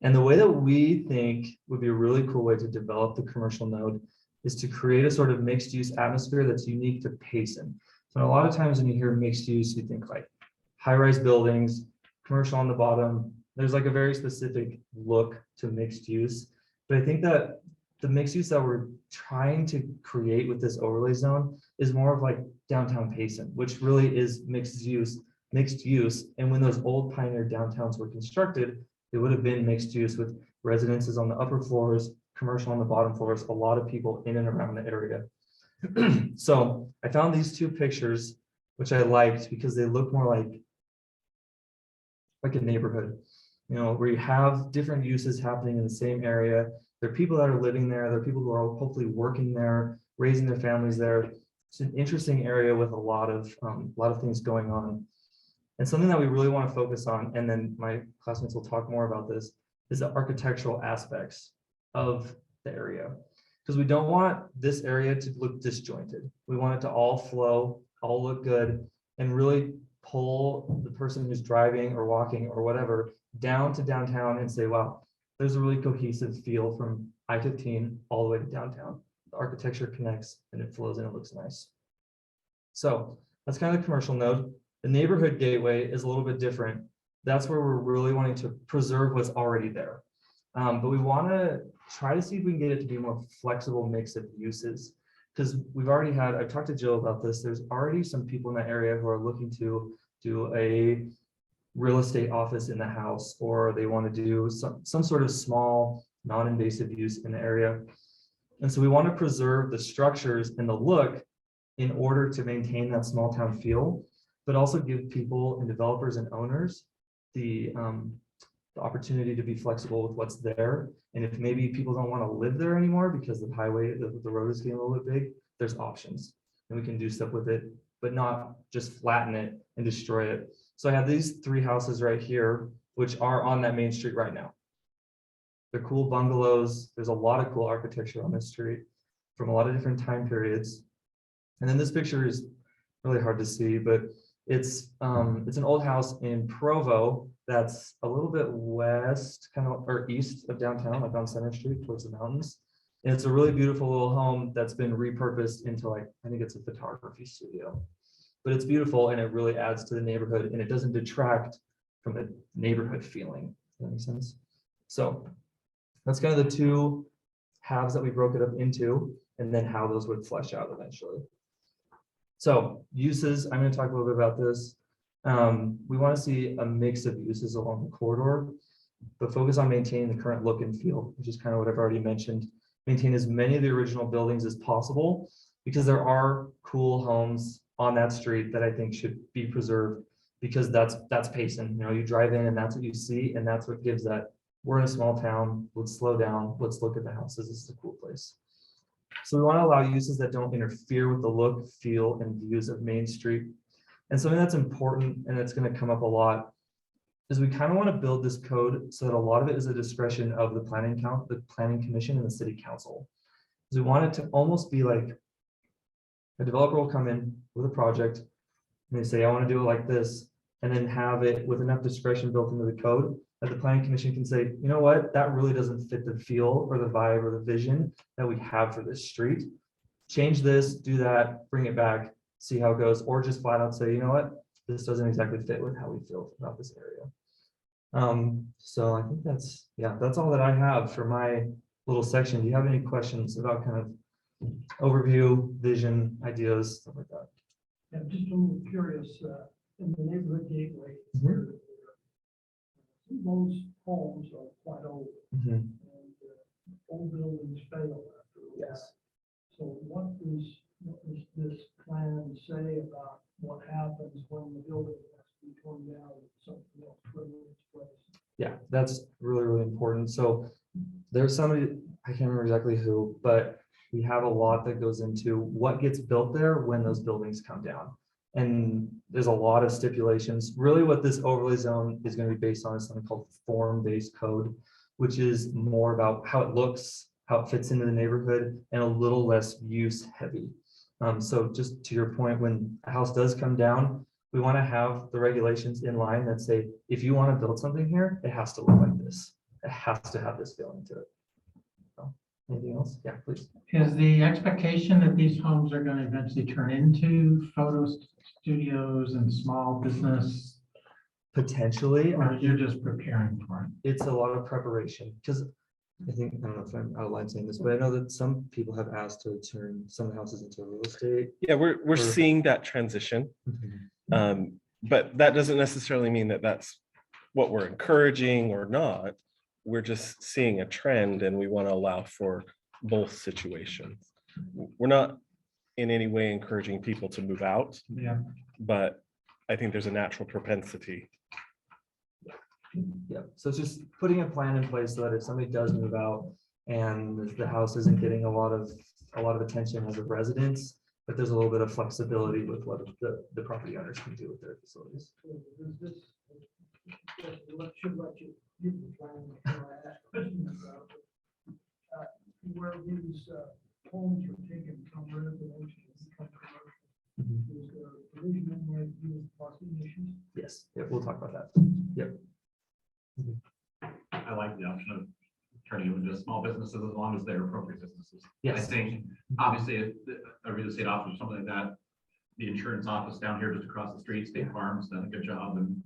And the way that we think would be a really cool way to develop the commercial node is to create a sort of mixed use atmosphere that's unique to Payson. So a lot of times when you hear mixed use, you think like high-rise buildings, commercial on the bottom. There's like a very specific look to mixed use. But I think that the mixed use that we're trying to create with this overlay zone is more of like downtown Payson, which really is mixed use. And when those old pioneer downtowns were constructed, it would have been mixed use with residences on the upper floors, commercial on the bottom floors, a lot of people in and around the area. So I found these 2 pictures, which I liked because they look more like a neighborhood, where you have different uses happening in the same area. There are people that are living there. There are people who are hopefully working there, raising their families there. It's an interesting area with a lot of things going on. And something that we really want to focus on, and then my classmates will talk more about this, is the architectural aspects of the area. Because we don't want this area to look disjointed. We want it to all flow, all look good, and really pull the person who's driving or walking or whatever down to downtown and say, wow, there's a really cohesive feel from I-15 all the way to downtown. The architecture connects and it flows and it looks nice. So that's kind of the commercial node. The neighborhood gateway is a little bit different. That's where we're really wanting to preserve what's already there. But we want to try to see if we can get it to be a more flexible mix of uses. Because I've talked to Jill about this, there's already some people in that area who are looking to do a real estate office in the house, or they want to do some sort of small, non-invasive use in the area. And so we want to preserve the structures and the look in order to maintain that small town feel, but also give people and developers and owners the opportunity to be flexible with what's there. And if maybe people don't want to live there anymore because the road is getting a little bit big, there's options and we can do stuff with it, but not just flatten it and destroy it. So I have these 3 houses right here, which are on that main street right now. They're cool bungalows. There's a lot of cool architecture on this street from a lot of different time periods. And then this picture is really hard to see, but it's an old house in Provo that's a little bit west, or east of downtown, like on Center Street towards the mountains. And it's a really beautiful little home that's been repurposed into I think it's a photography studio. But it's beautiful and it really adds to the neighborhood and it doesn't detract from the neighborhood feeling. Does that make sense? So that's kind of the 2 halves that we broke it up into, and then how those would flesh out eventually. So uses, I'm going to talk a little bit about this. We want to see a mix of uses along the corridor, but focus on maintaining the current look and feel, which is kind of what I've already mentioned. Maintain as many of the original buildings as possible, because there are cool homes on that street that I think should be preserved, because that's Payson. You drive in and that's what you see, and that's what gives that, we're in a small town, let's slow down, let's look at the houses, this is a cool place. So we want to allow uses that don't interfere with the look, feel, and views of Main Street. And something that's important, and it's going to come up a lot, is we kind of want to build this code so that a lot of it is a discretion of the planning commission and the city council. So we want it to almost be like a developer will come in with a project and they say, I want to do it like this, and then have it with enough discretion built into the code that the planning commission can say, you know what, that really doesn't fit the feel or the vibe or the vision that we have for this street. Change this, do that, bring it back, see how it goes, or just flat out say, you know what, this doesn't exactly fit with how we feel about this area. So I think that's all that I have for my little section. Do you have any questions about kind of overview, vision, ideas, stuff like that? Yeah, just a little curious, in the neighborhood gateway, where those homes are quite old, and old buildings fail after a while. Yes. So what does this plan say about what happens when the building has to be torn down and something else put in its place? Yeah, that's really, really important. So there's somebody, I can't remember exactly who, but we have a lot that goes into what gets built there when those buildings come down. And there's a lot of stipulations. Really what this overlay zone is going to be based on is something called form-based code, which is more about how it looks, how it fits into the neighborhood, and a little less use heavy. So just to your point, when a house does come down, we want to have the regulations in line that say, if you want to build something here, it has to look like this. It has to have this feeling to it. So, anything else? Yeah, please. Is the expectation that these homes are going to eventually turn into photo studios and small business? Potentially. Or you're just preparing for it? It's a lot of preparation, because I think, I don't know if I'm out of line saying this, but I know that some people have asked to turn some houses into real estate. Yeah, we're seeing that transition. But that doesn't necessarily mean that that's what we're encouraging or not. We're just seeing a trend and we want to allow for both situations. We're not in any way encouraging people to move out. Yeah. But I think there's a natural propensity. Yeah, so it's just putting a plan in place so that if somebody does move out and the house isn't getting a lot of attention as a residence, but there's a little bit of flexibility with what the property owners can do with their facilities. Should let you give the plan before I ask questions about it. Where these homes are taken from residential to become commercial. Is there a provision in there to do with parking issues? Yes, yeah, we'll talk about that. Yep. I like the option of turning them into small businesses as long as they're appropriate businesses. Yes. I think obviously if a real estate office or something like that, the insurance office down here just across the street, State Farm's done a good job. And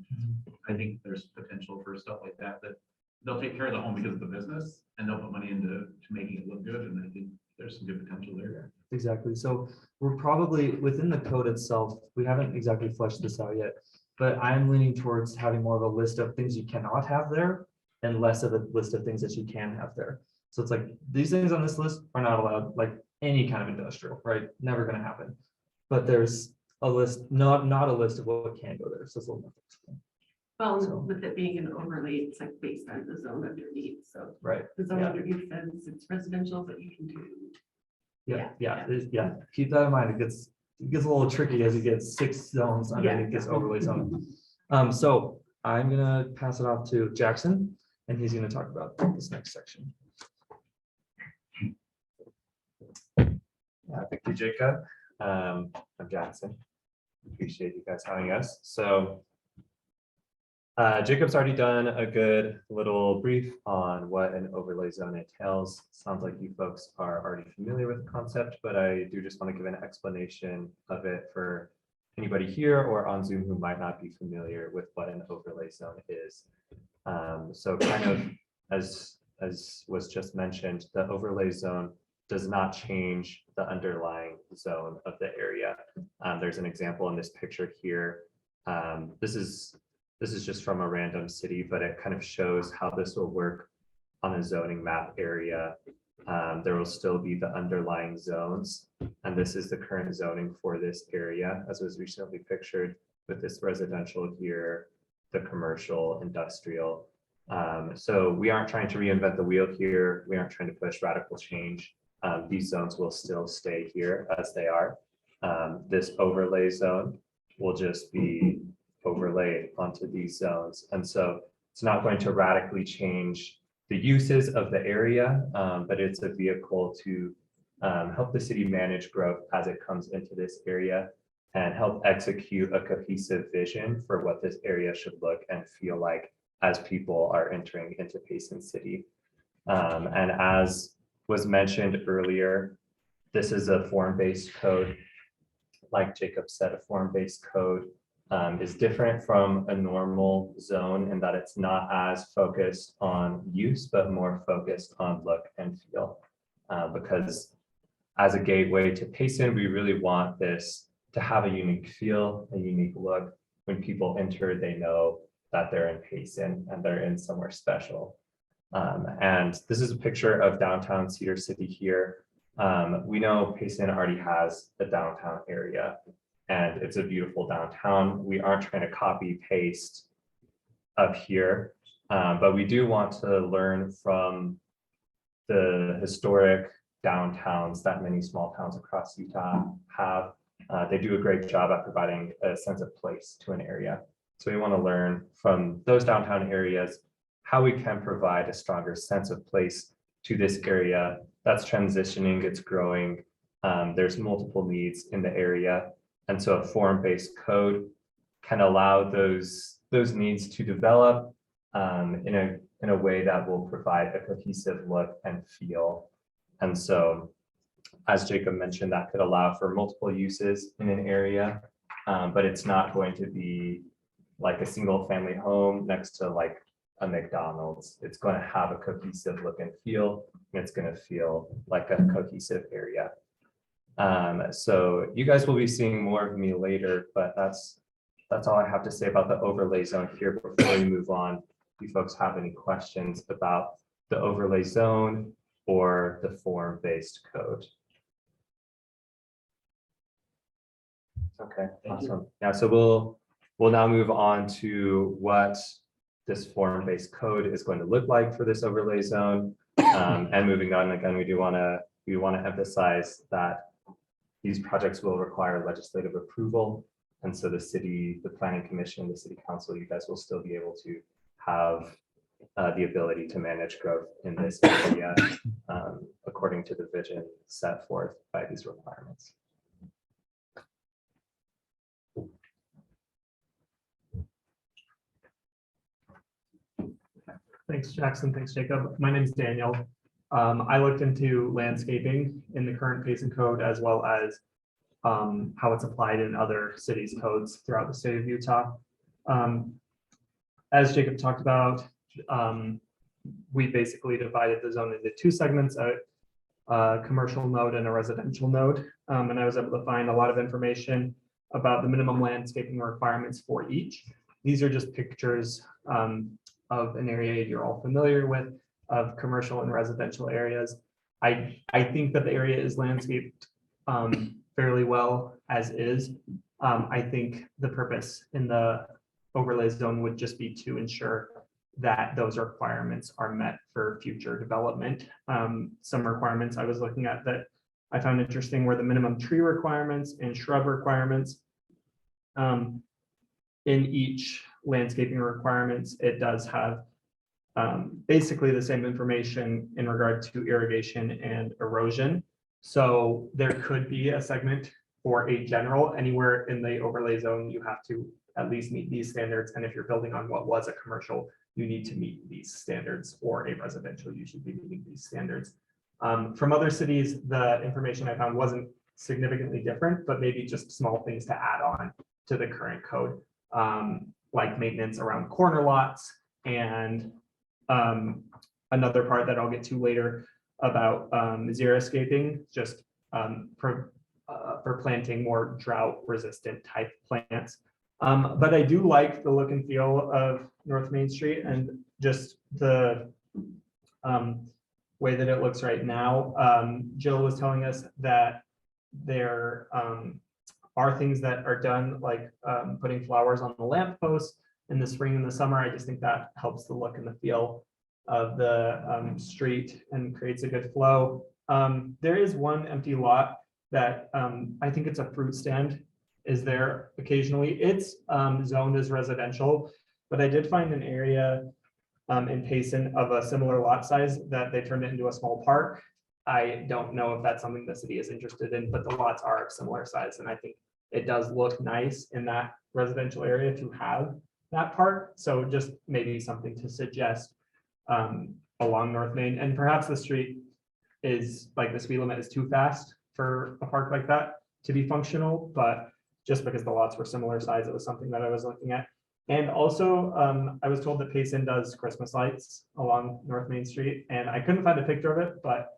I think there's potential for stuff like that, that they'll take care of the home because of the business and they'll put money into making it look good. And I think there's some good potential there. Exactly. So we're probably within the code itself, we haven't exactly fleshed this out yet, but I'm leaning towards having more of a list of things you cannot have there and less of a list of things that you can have there. So it's like these things on this list are not allowed, like any kind of industrial, right? Never going to happen. But there's a list, not a list of what can go there. So it's a little more. Well, So- with it being an overlay, it's like based on the zone underneath, so. Right. The zone Yeah. underneath says it's residential, but you can do. Yeah. Keep that in mind. It gets a little tricky as you get 6 zones underneath this overlay zone. So I'm gonna pass it off to Jackson, and he's gonna talk about this next section. Thank you, Jacob. I'm Jackson. Appreciate you guys having us. So Jacob's already done a good little brief on what an overlay zone entails. Sounds like you folks are already familiar with the concept, but I do just want to give an explanation of it for anybody here or on Zoom who might not be familiar with what an overlay zone is. So kind of as was just mentioned, the overlay zone does not change the underlying zone of the area. There's an example in this picture here. This is just from a random city, but it kind of shows how this will work on a zoning map area. There will still be the underlying zones, and this is the current zoning for this area, as was recently pictured with this residential here, the commercial, industrial. So we aren't trying to reinvent the wheel here. We aren't trying to push radical change. These zones will still stay here as they are. This overlay zone will just be overlaid onto these zones. And so it's not going to radically change the uses of the area, but it's a vehicle to help the city manage growth as it comes into this area and help execute a cohesive vision for what this area should look and feel like as people are entering into Payson City. And as was mentioned earlier, this is a form-based code. Like Jacob said, a form-based code is different from a normal zone in that it's not as focused on use, but more focused on look and feel. Because as a gateway to Payson, we really want this to have a unique feel, a unique look. When people enter, they know that they're in Payson and they're in somewhere special. And this is a picture of downtown Cedar City here. We know Payson already has a downtown area and it's a beautiful downtown. We aren't trying to copy paste up here, but we do want to learn from the historic downtowns that many small towns across Utah have. They do a great job at providing a sense of place to an area. So we want to learn from those downtown areas how we can provide a stronger sense of place to this area that's transitioning, it's growing. There's multiple needs in the area. And so a form-based code can allow those needs to develop in a way that will provide a cohesive look and feel. And so, as Jacob mentioned, that could allow for multiple uses in an area, but it's not going to be like a single family home next to like a McDonald's. It's going to have a cohesive look and feel, and it's going to feel like a cohesive area. So you guys will be seeing more of me later, but that's all I have to say about the overlay zone here before we move on. Do you folks have any questions about the overlay zone or the form-based code? Okay, awesome. Yeah, so we'll now move on to what this form-based code is going to look like for this overlay zone. And moving on, again, we want to emphasize that these projects will require legislative approval. And so the city, the planning commission, the city council, you guys will still be able to have the ability to manage growth in this area according to the vision set forth by these requirements. Thanks, Jackson. Thanks, Jacob. My name is Daniel. I looked into landscaping in the current Payson code as well as how it's applied in other cities' codes throughout the state of Utah. As Jacob talked about, we basically divided the zone into two segments, a commercial node and a residential node. And I was able to find a lot of information about the minimum landscaping requirements for each. These are just pictures of an area you're all familiar with, of commercial and residential areas. I think that the area is landscaped fairly well as is. I think the purpose in the overlay zone would just be to ensure that those requirements are met for future development. Some requirements I was looking at that I found interesting were the minimum tree requirements and shrub requirements. In each landscaping requirements, it does have basically the same information in regard to irrigation and erosion. So there could be a segment for a general. Anywhere in the overlay zone, you have to at least meet these standards. And if you're building on what was a commercial, you need to meet these standards, or a residential, you should be meeting these standards. From other cities, the information I found wasn't significantly different, but maybe just small things to add on to the current code, like maintenance around corner lots, and another part that I'll get to later about xeriscaping, just for planting more drought resistant type plants. But I do like the look and feel of North Main Street and just the way that it looks right now. Jill was telling us that there are things that are done, like putting flowers on the lampposts in the spring and the summer. I just think that helps the look and the feel of the street and creates a good flow. There is one empty lot that I think it's a fruit stand is there occasionally. It's zoned as residential, but I did find an area in Payson of a similar lot size that they turned it into a small park. I don't know if that's something the city is interested in, but the lots are of similar size, and I think it does look nice in that residential area to have that park. So just maybe something to suggest along North Main, and perhaps the street is like the speed limit is too fast for a park like that to be functional, but just because the lots were similar size, it was something that I was looking at. And also, I was told that Payson does Christmas lights along North Main Street, and I couldn't find a picture of it, but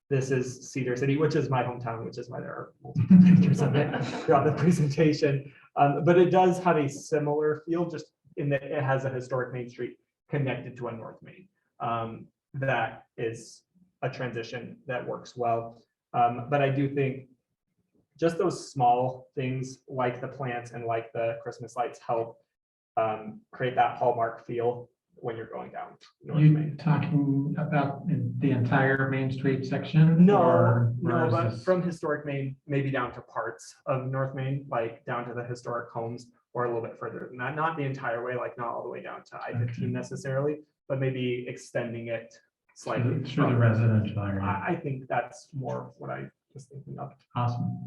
this is Cedar City, which is my hometown, which is why there are multiple pictures of it throughout the presentation. But it does have a similar feel, just in that it has a historic Main Street connected to a North Main. That is a transition that works well. But I do think just those small things like the plants and like the Christmas lights help create that hallmark feel when you're going down North You Main. talking about the entire Main Street section? No, or no, is but this- from historic Main, maybe down to parts of North Main, like down to the historic homes, or a little bit further than that, not the entire way, like not all the way down to I-15 necessarily, but maybe extending it slightly. through the from- residential area. I think that's more what I was thinking of. Awesome.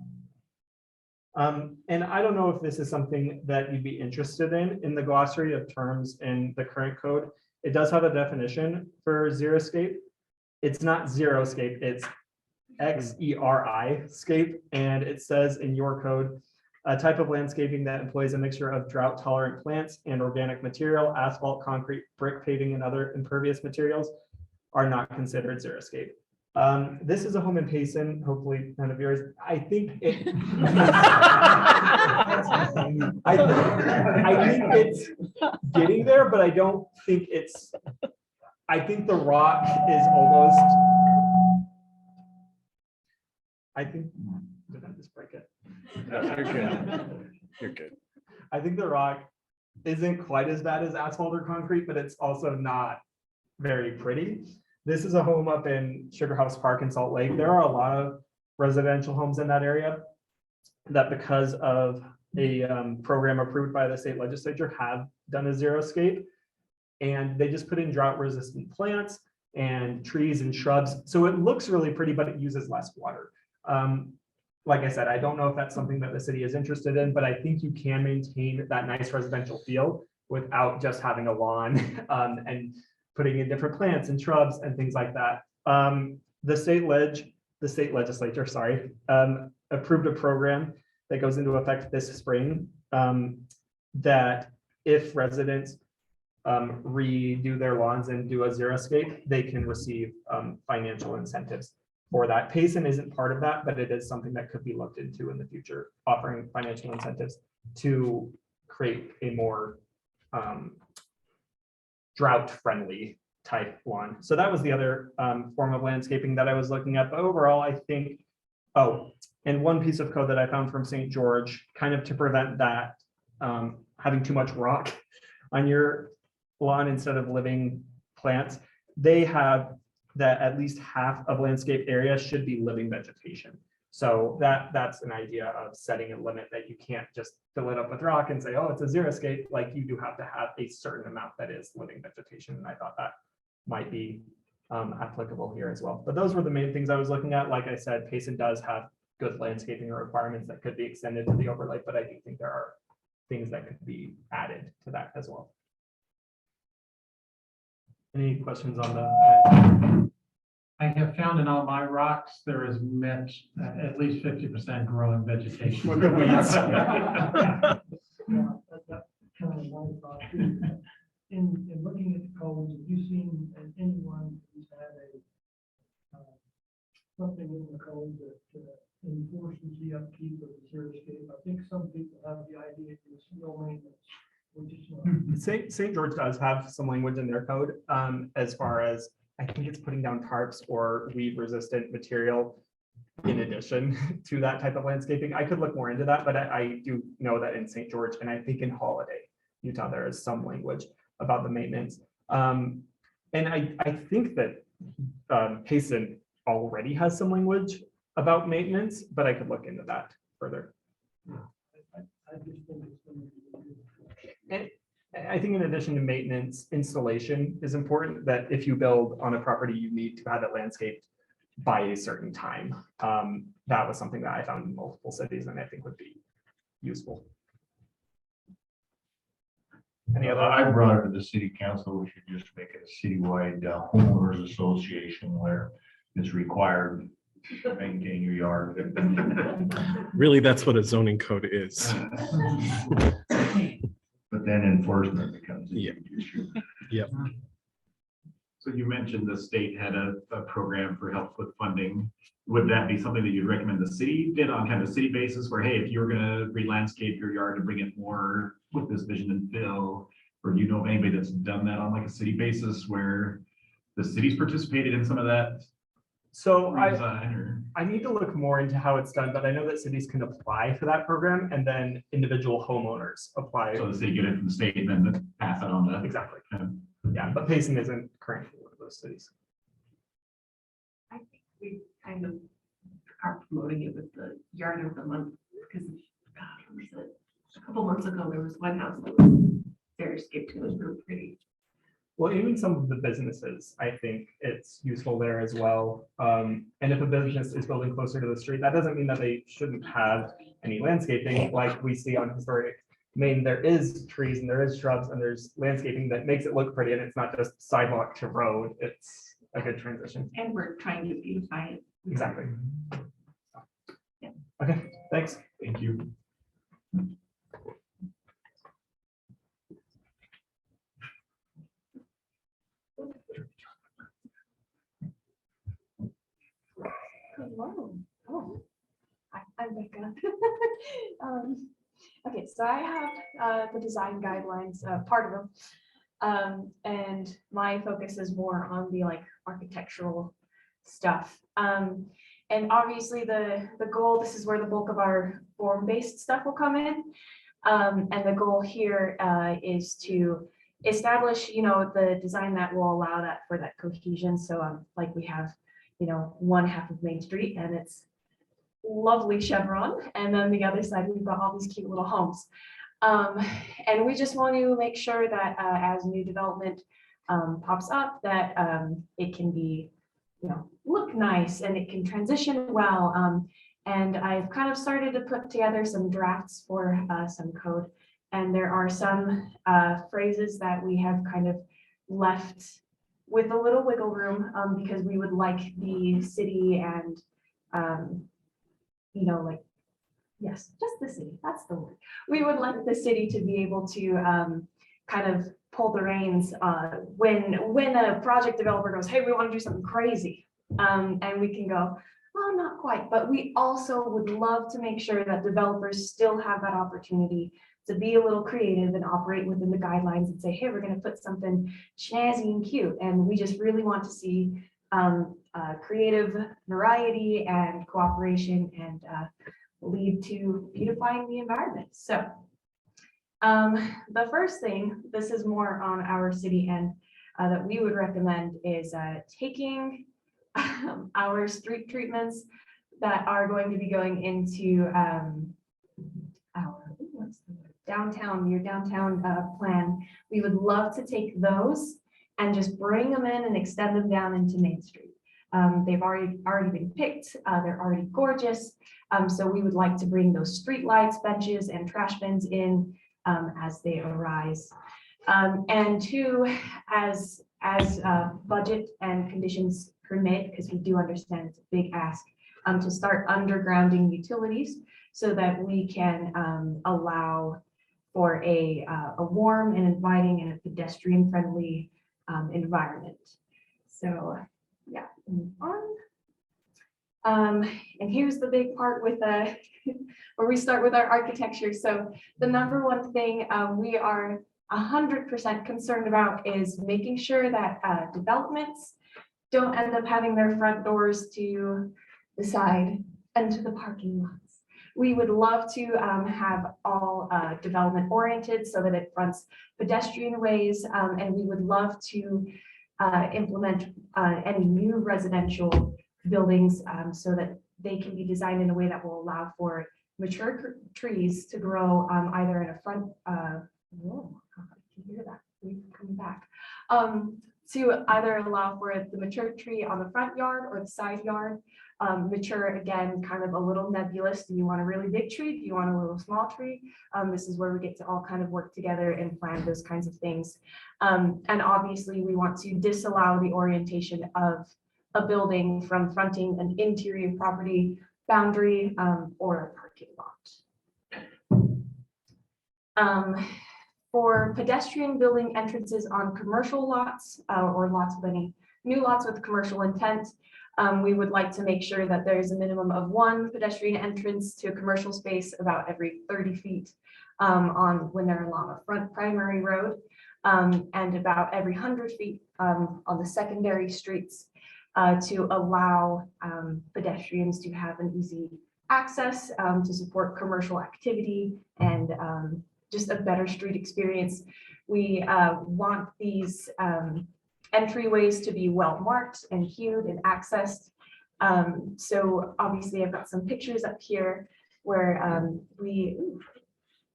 And I don't know if this is something that you'd be interested in the glossary of terms in the current code. It does have a definition for xeriscape. It's not xeriscape, it's XERI scape, and it says in your code, a type of landscaping that employs a mixture of drought tolerant plants and organic material, asphalt, concrete, brick paving, and other impervious materials are not considered xeriscape. This is a home in Payson, hopefully none of yours. I think it. I think it's getting there, but I don't think it's, I think the rock is almost. I think, did I just break it? You're good. You're good. I think the rock isn't quite as bad as asphalt or concrete, but it's also not very pretty. This is a home up in Sugar House Park in Salt Lake. There are a lot of residential homes in that area that, because of a program approved by the state legislature, have done a xeriscape, and they just put in drought resistant plants and trees and shrubs. So it looks really pretty, but it uses less water. Like I said, I don't know if that's something that the city is interested in, but I think you can maintain that nice residential feel without just having a lawn and putting in different plants and shrubs and things like that. The state legislature, sorry, approved a program that goes into effect this spring, that if residents redo their lawns and do a xeriscape, they can receive financial incentives for that. Payson isn't part of that, but it is something that could be looked into in the future, offering financial incentives to create a more drought-friendly type lawn. So that was the other form of landscaping that I was looking at. But overall, I think, oh, and one piece of code that I found from St. George, kind of to prevent that having too much rock on your lawn instead of living plants, they have that at least half of landscape area should be living vegetation. So that's an idea of setting a limit that you can't just fill it up with rock and say, oh, it's a xeriscape. Like, you do have to have a certain amount that is living vegetation. And I thought that might be applicable here as well. But those were the main things I was looking at. Like I said, Payson does have good landscaping requirements that could be extended to the overlay, but I do think there are things that could be added to that as well. Any questions on the? I have found in all my rocks, there is at least 50% growing vegetation. Yeah, that's kind of my thought too. In looking at the codes, have you seen anyone who's had something in the code that enforces the upkeep of the xeriscape? I think some people have the idea that it's no maintenance. St. George does have some language in their code as far as, I think it's putting down tarps or weed resistant material in addition to that type of landscaping. I could look more into that, but I do know that in St. George, and I think in Holiday, Utah, there is some language about the maintenance. And I think that Payson already has some language about maintenance, but I could look into that further. I just think it's gonna be. I think in addition to maintenance, installation is important, that if you build on a property, you need to have it landscaped by a certain time. That was something that I found in multiple cities and I think would be useful. Any other? I brought it to the city council, we should just make it a citywide homeowners association where it's required to maintain your yard. Really, that's what a zoning code is. But then enforcement becomes a huge issue. So you mentioned the state had a program for help with funding. Would that be something that you'd recommend the city did on kind of a city basis where, hey, if you're gonna re-landscape your yard and bring it more with this vision and fill? Or do you know of anybody that's done that on like a city basis where the city's participated in some of that So redesign or? I need to look more into how it's done, but I know that cities can apply for that program and then individual homeowners apply. So the city get it from the state and then pass it on to. Exactly. kind of- Yeah, but Payson isn't currently one of those cities. I think we kind of are promoting it with the yard of the month, because, God, what was it? A couple months ago, there was one house that was very skipped, it was really pretty. Well, even some of the businesses, I think it's useful there as well. And if a business is building closer to the street, that doesn't mean that they shouldn't have any landscaping like we see on historic Maine. There is trees and there is shrubs and there's landscaping that makes it look pretty, and it's not just sidewalk to road. It's a good transition. And we're trying to beautify it. Exactly. Yeah. Okay, thanks. Thank you. Hello. Oh, I'm Becca. Okay, so I have the design guidelines, part of them. And my focus is more on the like architectural stuff. And obviously the goal, this is where the bulk of our form-based stuff will come in. And the goal here is to establish, the design that will allow that for that cohesion. So like we have, one half of Main Street and it's lovely chevron. And then the other side, we've got all these cute little homes. And we just want to make sure that as new development pops up, that it can be, look nice and it can transition well. And I've kind of started to put together some drafts for some code. And there are some phrases that we have kind of left with a little wiggle room because we would like the city and, yes, just the city, that's the word. We would like the city to be able to kind of pull the reins when a project developer goes, hey, we want to do something crazy. And we can go, well, not quite, but we also would love to make sure that developers still have that opportunity to be a little creative and operate within the guidelines and say, hey, we're going to put something snazzy and cute. And we just really want to see creative variety and cooperation and lead to beautifying the environment. So the first thing, this is more on our city end that we would recommend is taking our street treatments that are going to be going into our your downtown plan. We would love to take those and just bring them in and extend them down into Main Street. They've already been picked. They're already gorgeous. So we would like to bring those street lights, benches, and trash bins in as they arise. And two, as budget and conditions permit, because we do understand it's a big ask, to start undergrounding utilities so that we can allow for a warm and inviting and a pedestrian-friendly environment. So yeah, move on. And here's the big part with where we start with our architecture. So the number one thing we are 100% concerned about is making sure that developments don't end up having their front doors to the side and to the parking lots. We would love to have all development oriented so that it fronts pedestrian ways, and we would love to implement any new residential buildings so that they can be designed in a way that will allow for mature trees to grow either in a front, whoa, can you hear that? We're coming back. To either allow for the mature tree on the front yard or the side yard. Mature, again, kind of a little nebulous. Do you want a really big tree? Do you want a little small tree? This is where we get to all kind of work together and plan those kinds of things. And obviously we want to disallow the orientation of a building from fronting an interior property boundary or a parking lot. For pedestrian building entrances on commercial lots or lots with any new lots with commercial intent, we would like to make sure that there's a minimum of one pedestrian entrance to a commercial space about every 30 feet when they're along a front primary road, and about every 100 feet on the secondary streets to allow pedestrians to have an easy access to support commercial activity and just a better street experience. We want these entryways to be well marked and hued and accessed. So obviously I've got some pictures up here where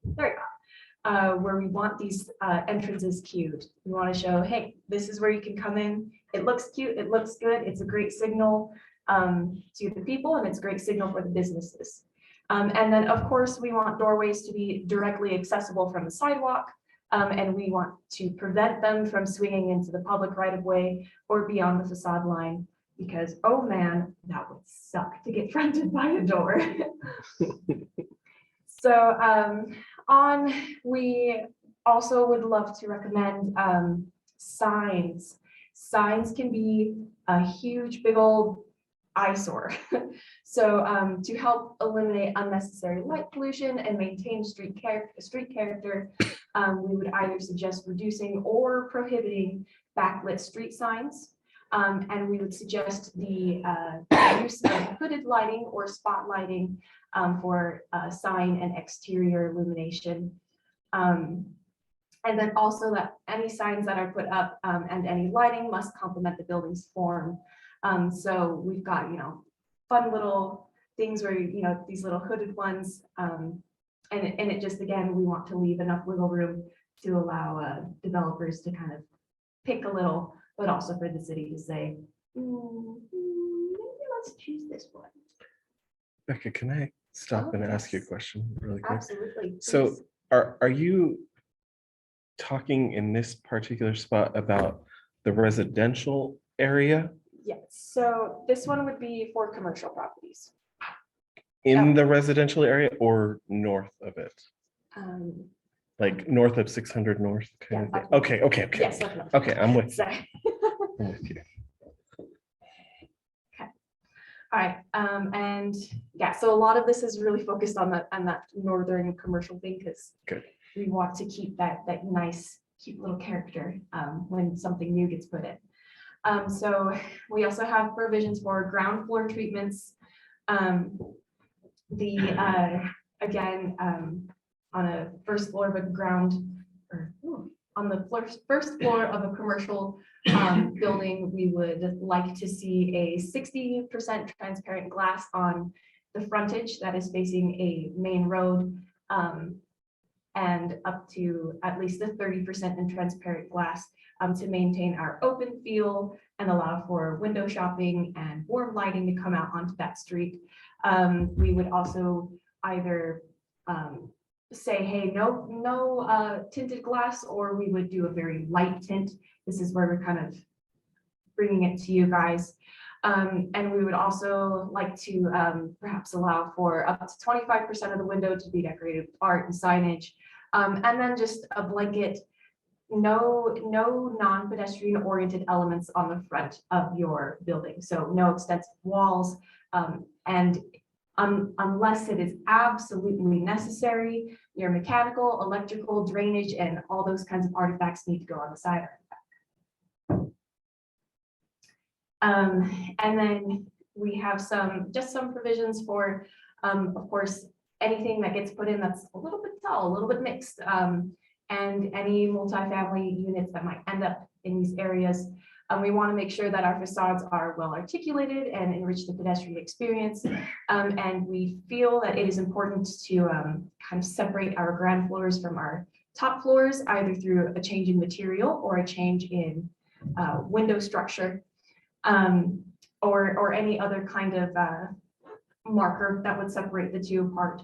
where we want these entrances cued. We want to show, hey, this is where you can come in. It looks cute, it looks good. It's a great signal to the people, and it's a great signal for the businesses. And then, of course, we want doorways to be directly accessible from the sidewalk, and we want to prevent them from swinging into the public right of way or beyond the facade line, because, oh man, that would suck to get fronted by a door. So we also would love to recommend signs. Signs can be a huge, big old eyesore. So to help eliminate unnecessary light pollution and maintain street character, we would either suggest reducing or prohibiting backlit street signs. And we would suggest the use of hooded lighting or spot lighting for sign and exterior illumination. And then also that any signs that are put up and any lighting must complement the building's form. So we've got, fun little things where, these little hooded ones. And it just, again, we want to leave enough wiggle room to allow developers to kind of pick a little, but also for the city to say, maybe let's choose this one. Becca, can I stop and ask you a question really quick? Absolutely. So please. are you talking in this particular spot about the residential area Yes, so this one would be for commercial properties. in the residential area or north of it? Like north of 600 north kind of thing? Okay. Yes, definitely. Okay, I'm with you. Sorry. I'm with you. All right, and yeah, so a lot of this is really focused on that northern commercial thing, because we want to keep that nice, cute little character when something new gets put in. So we also have provisions for ground floor treatments. Again, on a first floor of a first floor of a commercial building, we would like to see a 60% transparent glass on the frontage that is facing a main road, and up to at least a 30% in transparent glass to maintain our open feel and allow for window shopping and warm lighting to come out onto that street. We would also either say, hey, no tinted glass, or we would do a very light tint. This is where we're kind of bringing it to you guys. And we would also like to perhaps allow for up to 25% of the window to be decorated with art and signage. And then just a blanket, no non-pedestrian oriented elements on the front of your building. So no extensive walls, and unless it is absolutely necessary, your mechanical, electrical, drainage, and all those kinds of artifacts need to go on the side or the back. And then we have some provisions for, of course, anything that gets put in that's a little bit tall, a little bit mixed, and any multifamily units that might end up in these areas. We want to make sure that our facades are well articulated and enrich the pedestrian experience. And we feel that it is important to kind of separate our ground floors from our top floors, either through a change in material or a change in window structure, or any other kind of marker that would separate the two apart.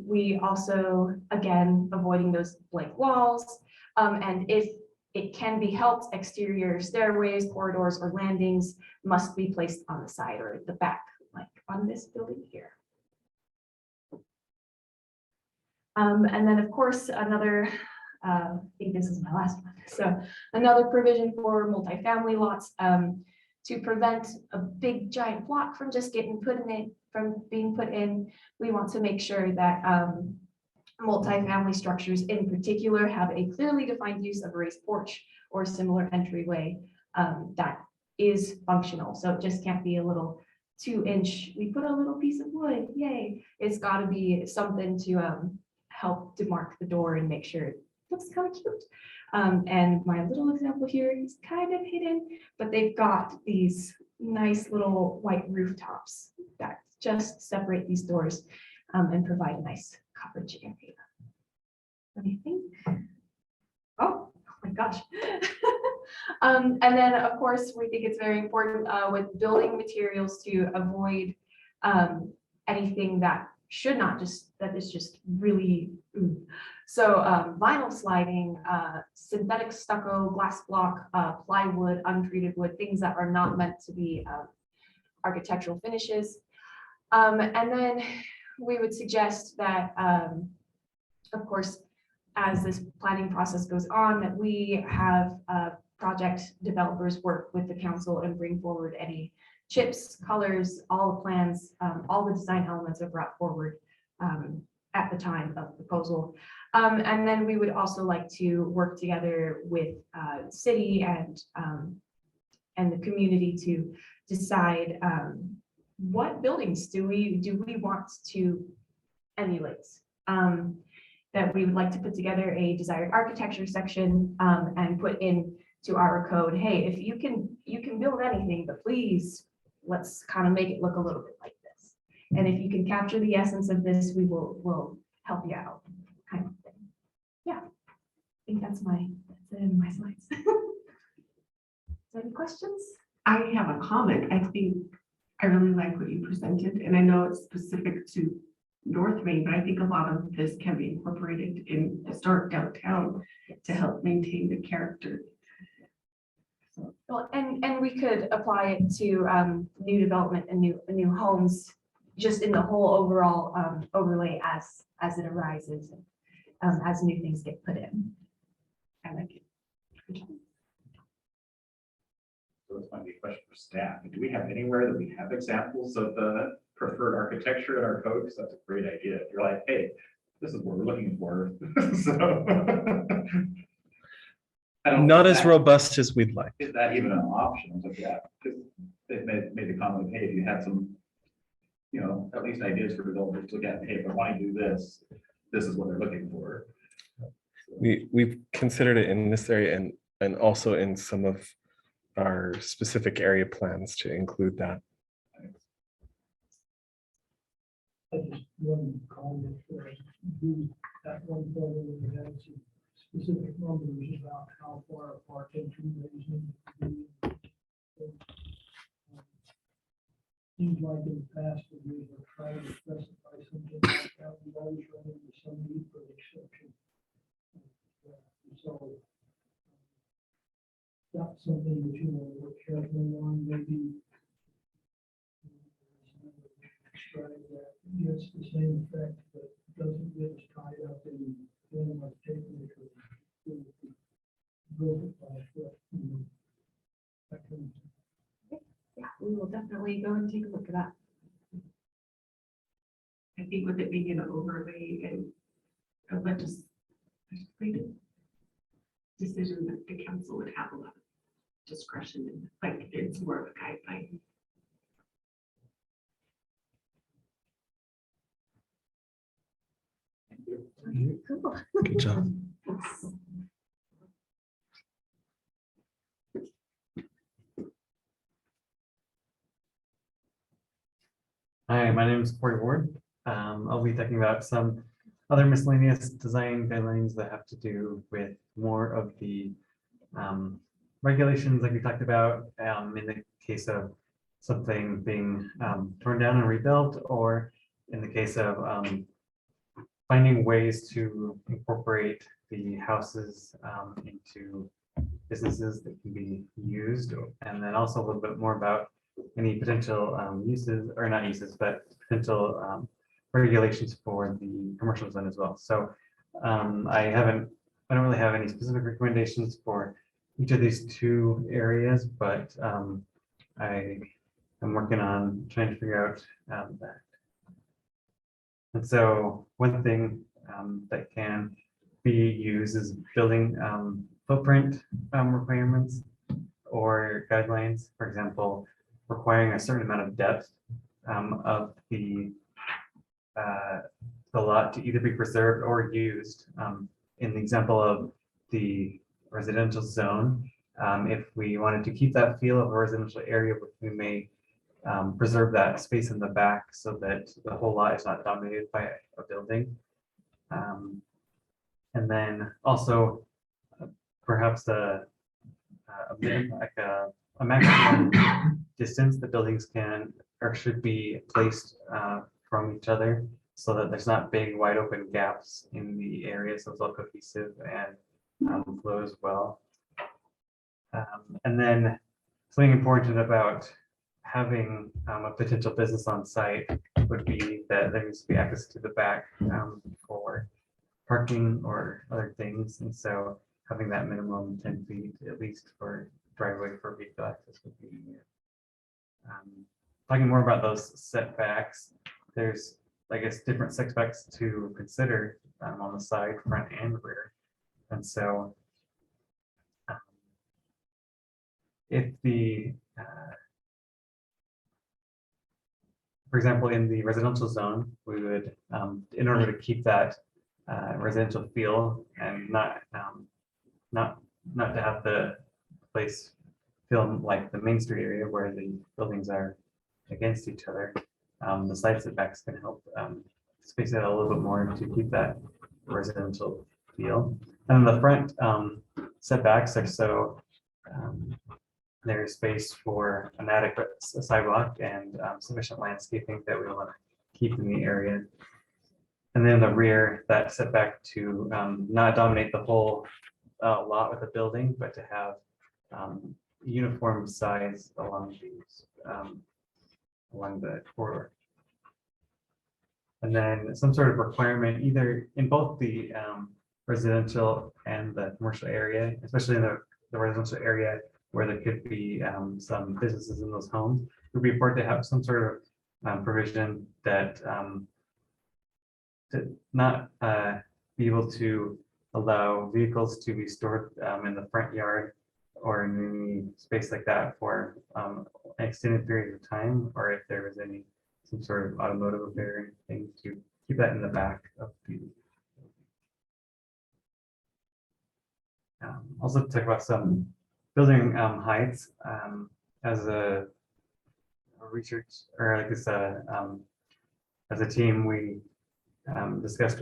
We also, again, avoiding those blank walls. And if it can be helped, exterior stairways, corridors, or landings must be placed on the side or the back, like on this building here. And then, of course, another, I think this is my last one. So another provision for multifamily lots, to prevent a big giant block from just getting put in it, from being put in. We want to make sure that multifamily structures in particular have a clearly defined use of a raised porch or similar entryway that is functional. So it just can't be a little 2-inch, we put a little piece of wood, yay. It's got to be something to help demark the door and make sure it looks kind of cute. And my little example here is kind of hidden, but they've got these nice little white rooftops that just separate these doors and provide a nice coverage area. Let me think. Oh my gosh. And then, of course, we think it's very important with building materials to avoid anything that should not just, that is just really, so vinyl sliding, synthetic stucco, glass block, plywood, untreated wood, things that are not meant to be architectural finishes. And then we would suggest that, of course, as this planning process goes on, that we have project developers work with the council and bring forward any chips, colors, all the plans, all the design elements are brought forward at the time of proposal. And then we would also like to work together with city and the community to decide what buildings do we want to emulate. That we would like to put together a desired architecture section and put into our code, hey, if you can build anything, but please, let's kind of make it look a little bit like this. And if you can capture the essence of this, we'll help you out, kind of thing. Yeah, I think that's the end of my slides. Any questions? I have a comment. I think I really like what you presented, and I know it's specific to North Main, but I think a lot of this can be incorporated in historic downtown to help maintain the character. Well, and we could apply it to new development and new homes, just in the whole overall overlay as it arises, as new things get put in. I like it. Good job. So this might be a question for staff. Do we have anywhere that we have examples of the preferred architecture in our code? Because that's a great idea. If you're like, hey, this is what we're looking for. So I don't Not know, as robust as we'd like. is that even an option? But yeah, because they made the comment, hey, if you had some, at least ideas for developers to look at, hey, if I want to do this, this is what they're looking for. We've considered it in this area and also in some of our specific area plans to include that. I just one comment at one point we had some specific numbers about how far apart entryways need to be. Seems like in the past that we were trying to specify something like that, we always run into some need for exception. So that's something that you want to work carefully on, maybe strike that gets the same effect, but doesn't get us tied up in feeling like taking it to build it by foot. That kind of thing. Yeah, we will definitely go and take a look at that. I think with it being an overlay and a legislative decision, that the council would have a lot of discretion in, like, it's more of a guideline. Cool. Good job. items for your board. I'll be talking about some other miscellaneous design guidelines that have to do with more of the regulations like we talked about in the case of something being torn down and rebuilt, or in the case of finding ways to incorporate the houses into businesses that can be used, and then also a little bit more about any potential uses, or not uses, but potential regulations for the commercial zone as well. So I don't really have any specific recommendations for each of these two areas, but I am working on trying to figure out that. And so one thing that can be used is building footprint requirements or guidelines. For example, requiring a certain amount of depth of the lot to either be preserved or used. In the example of the residential zone, if we wanted to keep that feel of a residential area, we may preserve that space in the back so that the whole lot is not dominated by a building. And then also perhaps a maximum distance that buildings can or should be placed from each other, so that there's not big wide open gaps in the area, so it's all cohesive and flows well. And then something important about having a potential business on site would be that there needs to be access to the back for parking or other things. And so having that minimum 10 feet, at least for driveway for vehicle access, would be talking more about those setbacks. There's, I guess, different setbacks to consider on the side, front, and rear. And so if the for example, in the residential zone, we would, in order to keep that residential feel and not to have the place feel like the Main Street area where the buildings are against each other, the side setbacks can help space it out a little bit more to keep that residential feel. And the front setbacks are so there's space for an adequate sidewalk and sufficient landscaping that we want to keep in the area. And then the rear, that setback to not dominate the whole lot with the building, but to have uniform size along these along the corridor. And then some sort of requirement either in both the residential and the commercial area, especially in the residential area, where there could be some businesses in those homes. It would be important to have some sort of provision that to not be able to allow vehicles to be stored in the front yard or in any space like that for an extended period of time, or if there was some sort of automotive repair or anything, to keep that in the back of the. Also talk about some building heights as a research, or like this as a team, we discussed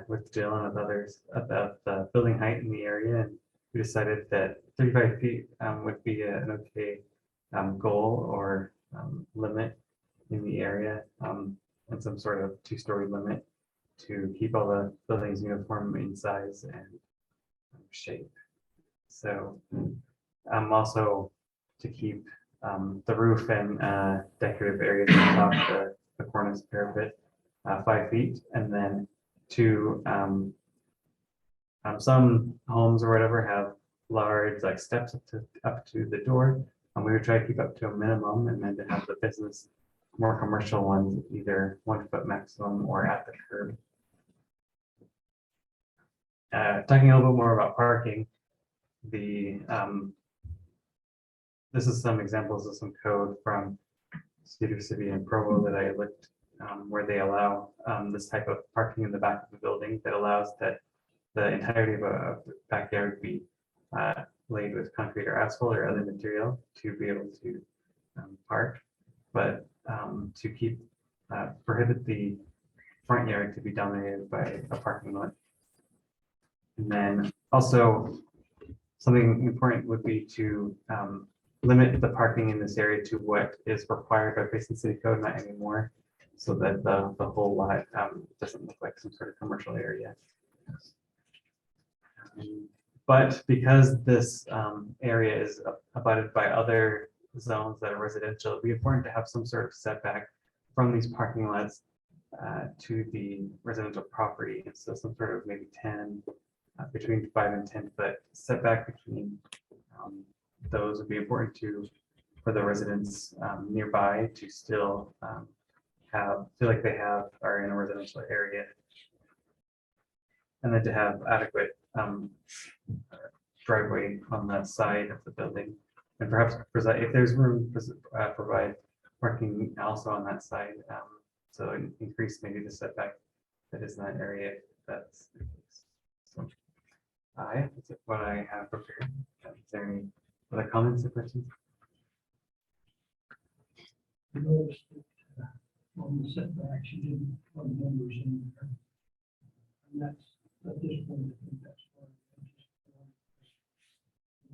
with Jill and with others about the building height in the area, and we decided that 35 feet would be an okay goal or limit in the area, and some sort of 2-story limit to keep all the buildings uniform in size and shape. So also to keep the roof and decorative areas on top, the cornice parapet 5 feet, and then to some homes or whatever have large like steps up to the door, and we would try to keep up to a minimum, and then to have the business more commercial ones either 1 foot maximum or at the curb. Talking a little bit more about parking, this is some examples of some code from Cedar City and Provo that I looked where they allow this type of parking in the back of the building that allows that the entirety of a backyard be laid with concrete or asphalt or other material to be able to park, but to keep prohibit the front yard to be dominated by a parking lot. And then also, something important would be to limit the parking in this area to what is required by Payson City Code, not anymore, so that the whole lot doesn't look like some sort of commercial area. But because this area is abutted by other zones that are residential, it'd be important to have some sort of setback from these parking lots to the residential property. And so some sort of maybe 10, between 5 and 10 foot setback between those would be important for the residents nearby to still feel like they are in a residential area. And then to have adequate driveway on that side of the building. And perhaps if there's room, provide parking also on that side. So increase maybe the setback that is in that area. That's so. That's what I have prepared. Is there any other comments or questions? I noticed that on the setbacks, you didn't put numbers in there. And that's, at this point, I think that's why.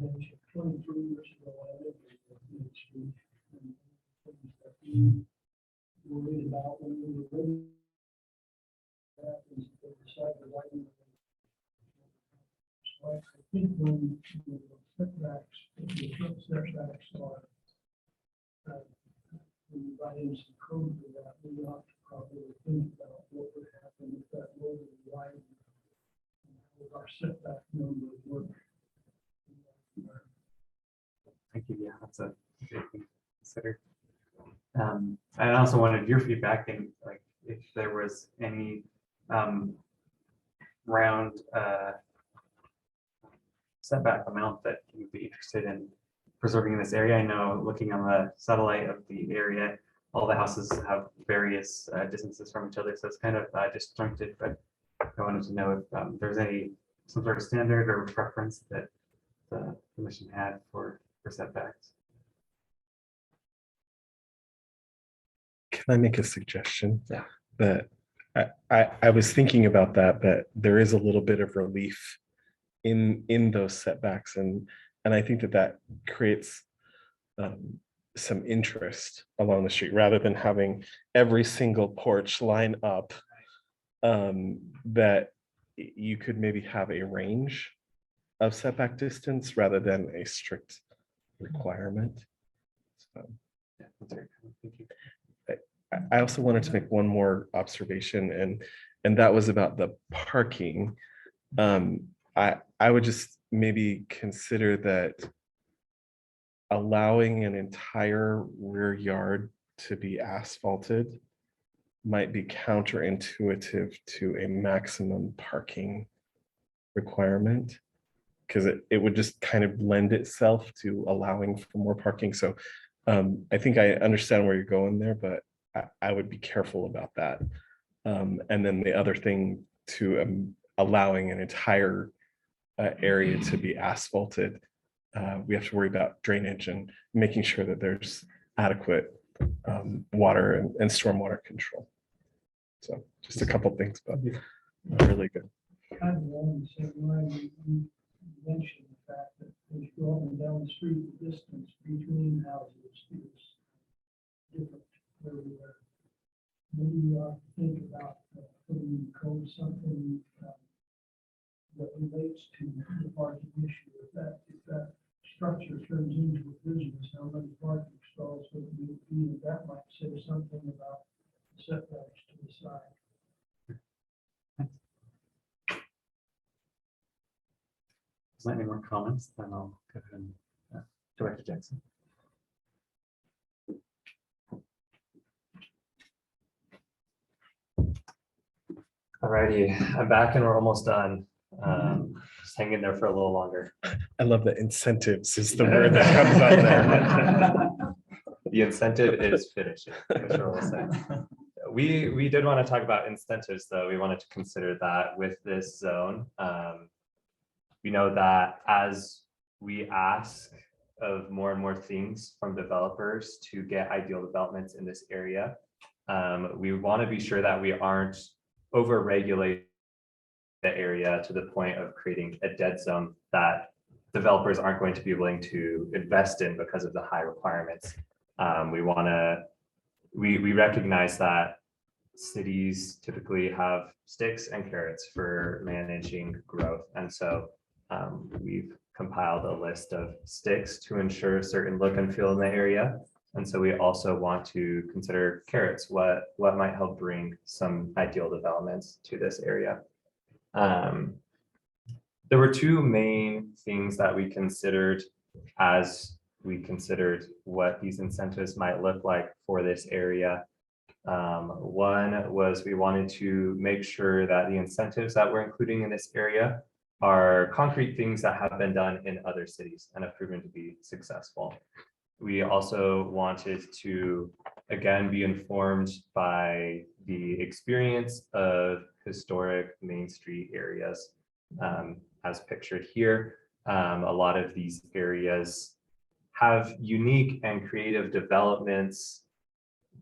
I mentioned 23 years ago, I lived in Main Street. And things that we worried about when we were living. Happens, they decide to widen it. So I think when the setbacks, the front setbacks are, when you write in some code for that, we ought to probably think about what would happen if that road was widened. With our setback number work. Thank you. Yeah, that's a good thing to consider. I also wanted your feedback and like if there was any round setback amount that you'd be interested in preserving in this area. I know looking on the satellite of the area, all the houses have various distances from each other, so it's kind of disjointed, but I wanted to know if there's some sort of standard or preference that the commission had for setbacks. Can I make a suggestion? Yeah. That I was thinking about that there is a little bit of relief in those setbacks, and I think that creates some interest along the street rather than having every single porch line up. That you could maybe have a range of setback distance rather than a strict requirement. So, yeah, that's very cool. Thank you. I also wanted to make one more observation, and that was about the parking. I would just maybe consider that allowing an entire rear yard to be asphalted might be counterintuitive to a maximum parking requirement, because it would just kind of lend itself to allowing for more parking. So I think I understand where you're going there, but I would be careful about that. And then the other thing to allowing an entire area to be asphalted, we have to worry about drainage and making sure that there's adequate water and stormwater control. So just a couple things, but really good. Kind of along the same line, you mentioned the fact that as you go up and down the street, the distance between houses is different everywhere. Maybe you ought to think about putting in code something that relates to the parking issue. If that structure turns into a business, how many parking stalls would it be? That might say something about setbacks to the side. Is there any more comments? Then I'll go ahead and Director Jackson. Alrighty, I'm back and we're almost done. Just hang in there for a little longer. I love that incentives is the word that comes out there. The incentive is finishing. We did want to talk about incentives, though. We wanted to consider that with this zone. We know that as we ask of more and more things from developers to get ideal developments in this area, We want to be sure that we aren't over-regulating the area to the point of creating a dead zone that developers aren't going to be willing to invest in because of the high requirements. We recognize that cities typically have sticks and carrots for managing growth. And so we've compiled a list of sticks to ensure a certain look and feel in the area. And so we also want to consider carrots, what might help bring some ideal developments to this area. There were two main things that we considered as we considered what these incentives might look like for this area. One was we wanted to make sure that the incentives that we're including in this area are concrete things that have been done in other cities and have proven to be successful. We also wanted to, again, be informed by the experience of historic Main Street areas, as pictured here. A lot of these areas have unique and creative developments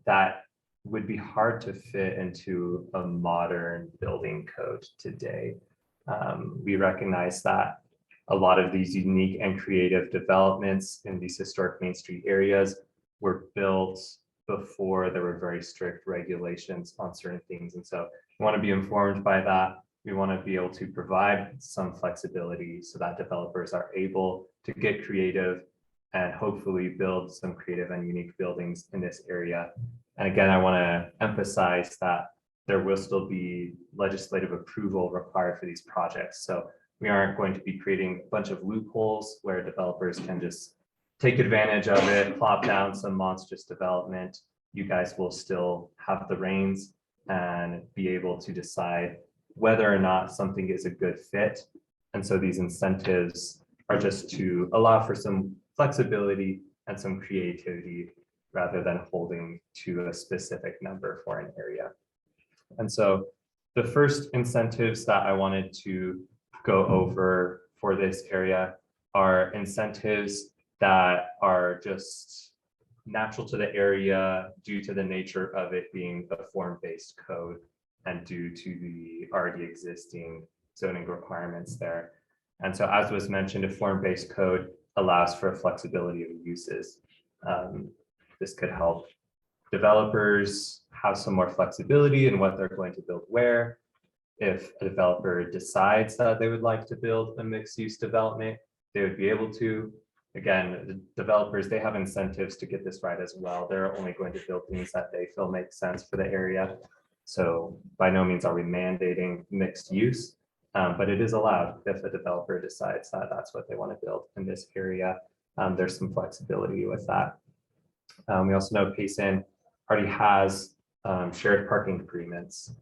that would be hard to fit into a modern building code today. We recognize that a lot of these unique and creative developments in these historic Main Street areas were built before there were very strict regulations on certain things. And so we want to be informed by that. We want to be able to provide some flexibility so that developers are able to get creative and hopefully build some creative and unique buildings in this area. And again, I want to emphasize that there will still be legislative approval required for these projects. So we aren't going to be creating a bunch of loopholes where developers can just take advantage of it, plop down some monstrous development. You guys will still have the reins and be able to decide whether or not something is a good fit. And so these incentives are just to allow for some flexibility and some creativity rather than holding to a specific number for an area. And so the first incentives that I wanted to go over for this area are incentives that are just natural to the area due to the nature of it being a form-based code and due to the already existing zoning requirements there. And so as was mentioned, a form-based code allows for flexibility of uses. This could help developers have some more flexibility in what they're going to build where. If a developer decides that they would like to build a mixed-use development, they would be able to. Again, the developers, they have incentives to get this right as well. They're only going to build things that they feel make sense for the area. So by no means are we mandating mixed use, but it is allowed if a developer decides that that's what they want to build in this area. There's some flexibility with that. We also know Payson already has shared parking agreements,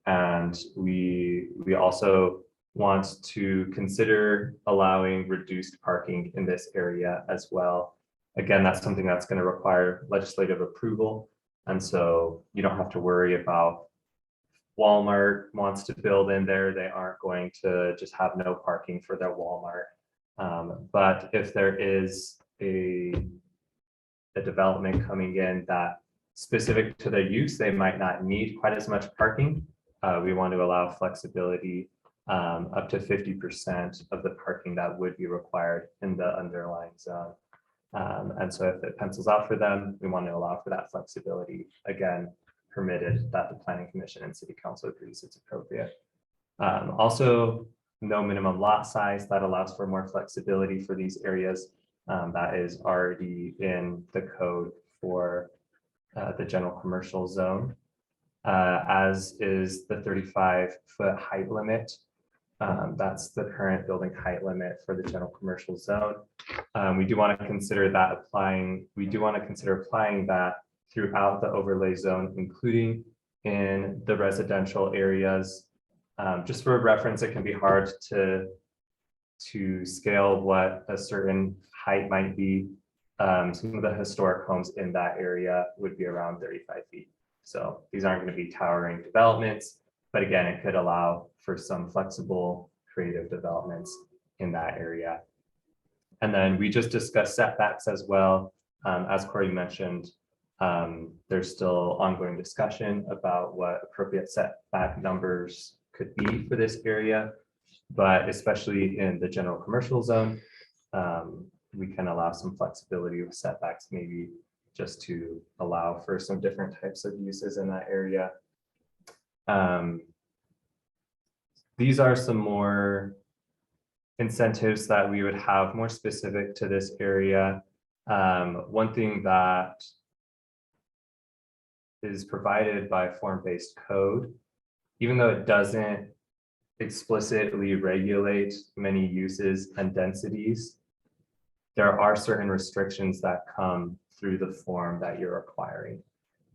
and we also want to consider allowing reduced parking in this area as well. Again, that's something that's going to require legislative approval, and so you don't have to worry about Walmart wants to build in there. They aren't going to just have no parking for their Walmart. But if there is a development coming in that specific to their use, they might not need quite as much parking. We want to allow flexibility up to 50% of the parking that would be required in the underlying zone. And so if it pencils out for them, we want to allow for that flexibility, again, permitted that the Planning Commission and City Council agrees it's appropriate. Also, no minimum lot size. That allows for more flexibility for these areas. That is already in the code for the general commercial zone, as is the 35-foot height limit. That's the current building height limit for the general commercial zone. We do want to consider that applying. We do want to consider applying that throughout the overlay zone, including in the residential areas. Just for reference, it can be hard to scale what a certain height might be. Some of the historic homes in that area would be around 35 feet. So these aren't going to be towering developments, but again, it could allow for some flexible, creative developments in that area. And then we just discussed setbacks as well. As Corey mentioned, There's still ongoing discussion about what appropriate setback numbers could be for this area, but especially in the general commercial zone, we can allow some flexibility with setbacks, maybe just to allow for some different types of uses in that area. These are some more incentives that we would have more specific to this area. One thing that is provided by form-based code, even though it doesn't explicitly regulate many uses and densities, there are certain restrictions that come through the form that you're acquiring.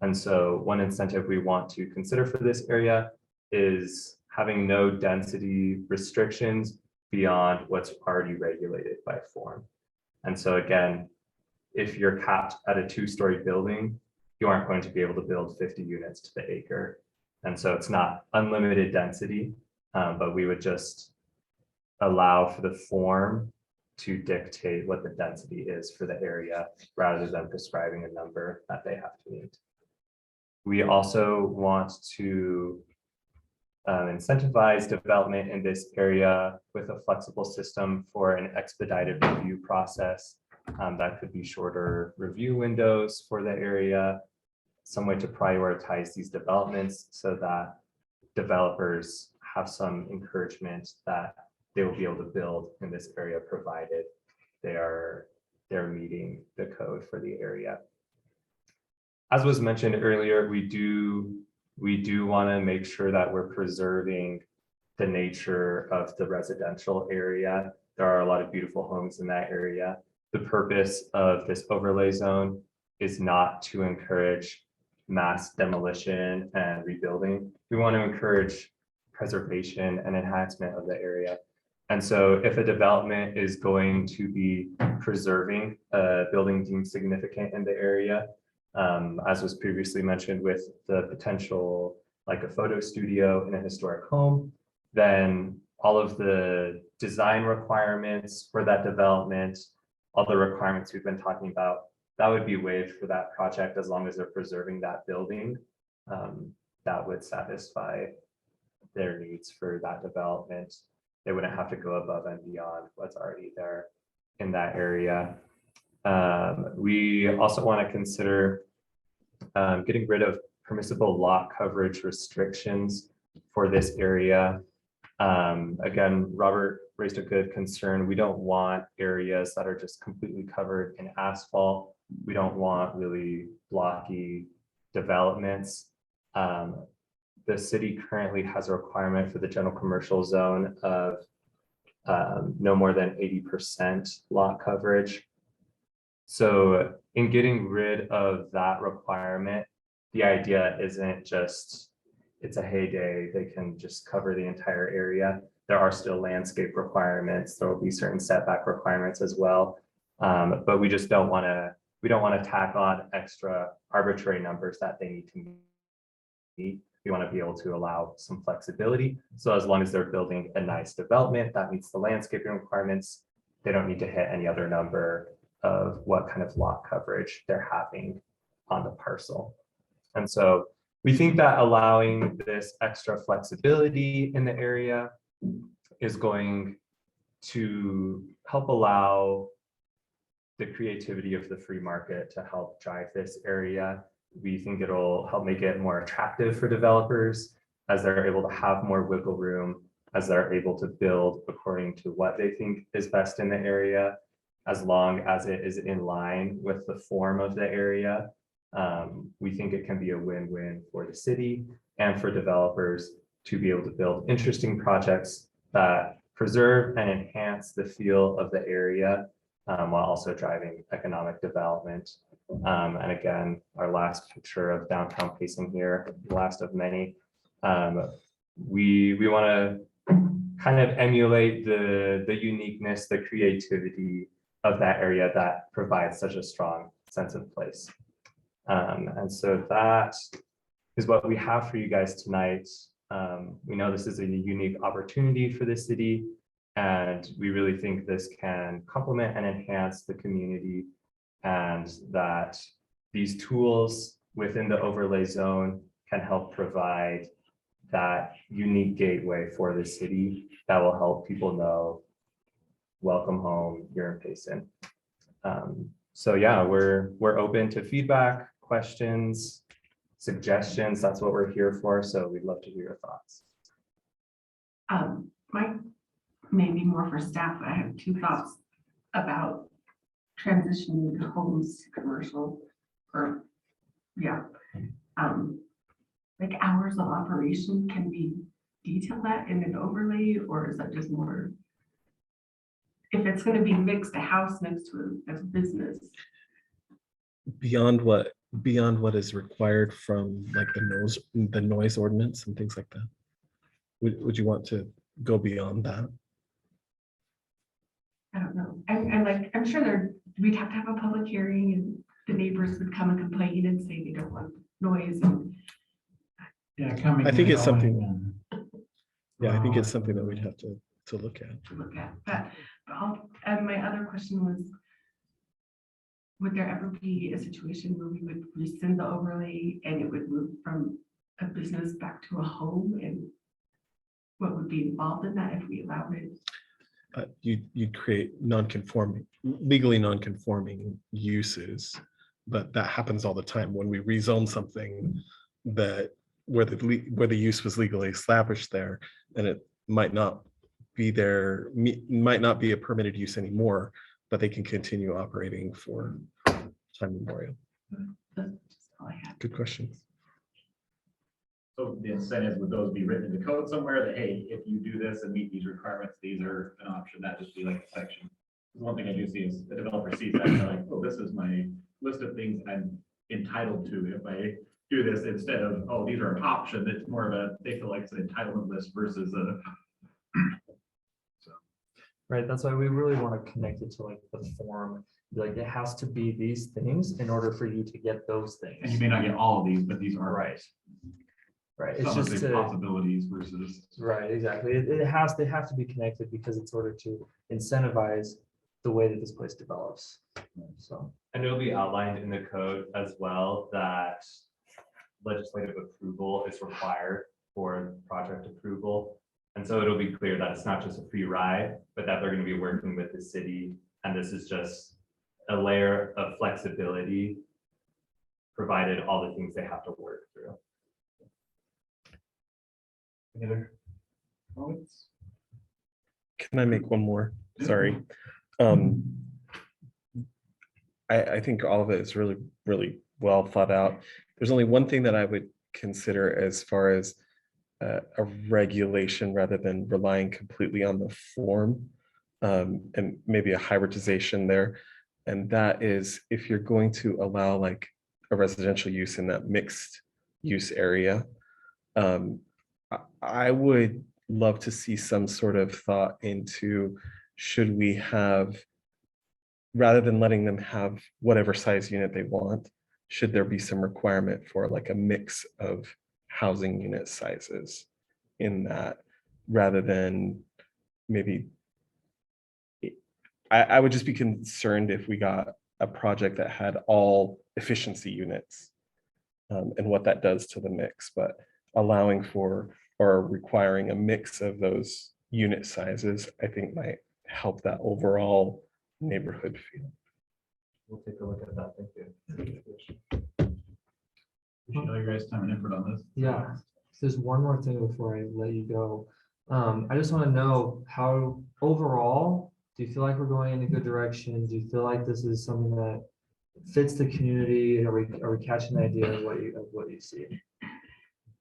And so one incentive we want to consider for this area is having no density restrictions beyond what's already regulated by form. And so again, if you're capped at a 2-story building, you aren't going to be able to build 50 units to the acre. And so it's not unlimited density, but we would just allow for the form to dictate what the density is for the area rather than prescribing a number that they have to meet. We also want to incentivize development in this area with a flexible system for an expedited review process. That could be shorter review windows for the area, some way to prioritize these developments so that developers have some encouragement that they will be able to build in this area, provided they're meeting the code for the area. As was mentioned earlier, we do want to make sure that we're preserving the nature of the residential area. There are a lot of beautiful homes in that area. The purpose of this overlay zone is not to encourage mass demolition and rebuilding. We want to encourage preservation and enhancement of the area. And so if a development is going to be preserving a building deemed significant in the area, as was previously mentioned with the potential like a photo studio in a historic home, then all of the design requirements for that development, all the requirements we've been talking about, that would be waived for that project as long as they're preserving that building. That would satisfy their needs for that development. They wouldn't have to go above and beyond what's already there in that area. We also want to consider getting rid of permissible lot coverage restrictions for this area. Again, Robert raised a good concern. We don't want areas that are just completely covered in asphalt. We don't want really blocky developments. The city currently has a requirement for the general commercial zone of no more than 80% lot coverage. So in getting rid of that requirement, the idea isn't just it's a heyday, they can just cover the entire area. There are still landscape requirements. There will be certain setback requirements as well. But we just don't want to tack on extra arbitrary numbers that they need to meet. We want to be able to allow some flexibility. So as long as they're building a nice development that meets the landscaping requirements, they don't need to hit any other number of what kind of lot coverage they're having on the parcel. And so we think that allowing this extra flexibility in the area is going to help allow the creativity of the free market to help drive this area. We think it'll help make it more attractive for developers as they're able to have more wiggle room, as they're able to build according to what they think is best in the area, as long as it is in line with the form of the area. We think it can be a win-win for the city and for developers to be able to build interesting projects that preserve and enhance the feel of the area while also driving economic development. And again, our last picture of downtown Payson here, the last of many. We want to kind of emulate the uniqueness, the creativity of that area that provides such a strong sense of place. And so that is what we have for you guys tonight. We know this is a unique opportunity for the city, and we really think this can complement and enhance the community, and that these tools within the overlay zone can help provide that unique gateway for the city that will help people know, welcome home here in Payson. So yeah, we're open to feedback, questions, suggestions. That's what we're here for. So we'd love to hear your thoughts. My, maybe more for staff, I have two thoughts about transitioning homes to commercial or, yeah. Like hours of operation, can we detail that in an overlay, or is that just more? If it's gonna be mixed, a house next to a business. Beyond what is required from like the noise ordinance and things like that? Would you want to go beyond that? I don't know. I'm sure we'd have to have a public hearing and the neighbors would come and complain and say they don't want noise. Yeah, coming. I think and it's something. going Yeah, I think it's something that we'd have to look at. And my other question was, would there ever be a situation where we would rescind the overlay and it would move from a business back to a home, and what would be involved in that if we allowed it? You'd create legally non-conforming uses, but that happens all the time when we rezone something that where the use was legally established there, and it might not be there, might not be a permitted use anymore, but they can continue operating for time memorial. That's just all I had. Good question. So the incentives, would those be written into code somewhere that, hey, if you do this and meet these requirements, these are an option? That just be like a section. One thing I do see is the developer sees that and they're like, oh, this is my list of things I'm entitled to if I do this, instead of, oh, these are an option. It's more of a, they feel like it's an entitlement list versus a. Right, that's why we really want to connect it to like the form. Like it has to be these things in order for you to get those things. And you may not get all of these, but these are right. Right, it's some of just the possibilities versus. right, exactly. They have to be connected because it's order to incentivize the way that this place develops. So, And it'll be outlined in the code as well that legislative approval is required for project approval. And so it'll be clear that it's not just a free ride, but that they're going to be working with the city. And this is just a layer of flexibility, provided all the things they have to work through. Any other comments? Can I make one more? Sorry. I think all of it is really, really well thought out. There's only one thing that I would consider as far as a regulation rather than relying completely on the form, and maybe a hybridization there. And that is if you're going to allow like a residential use in that mixed use area, I would love to see some sort of thought into, should we have, rather than letting them have whatever size unit they want, should there be some requirement for like a mix of housing unit sizes in that, rather than maybe, I would just be concerned if we got a project that had all efficiency units, and what that does to the mix, but allowing for or requiring a mix of those unit sizes, I think might help that overall neighborhood feel. We'll take a look at that. Thank you. You should know your guys' time and effort on this. yeah, there's one more thing before I let you go. I just want to know how overall, do you feel like we're going in a good direction? Do you feel like this is something that fits the community? Are we catching the idea of what you see?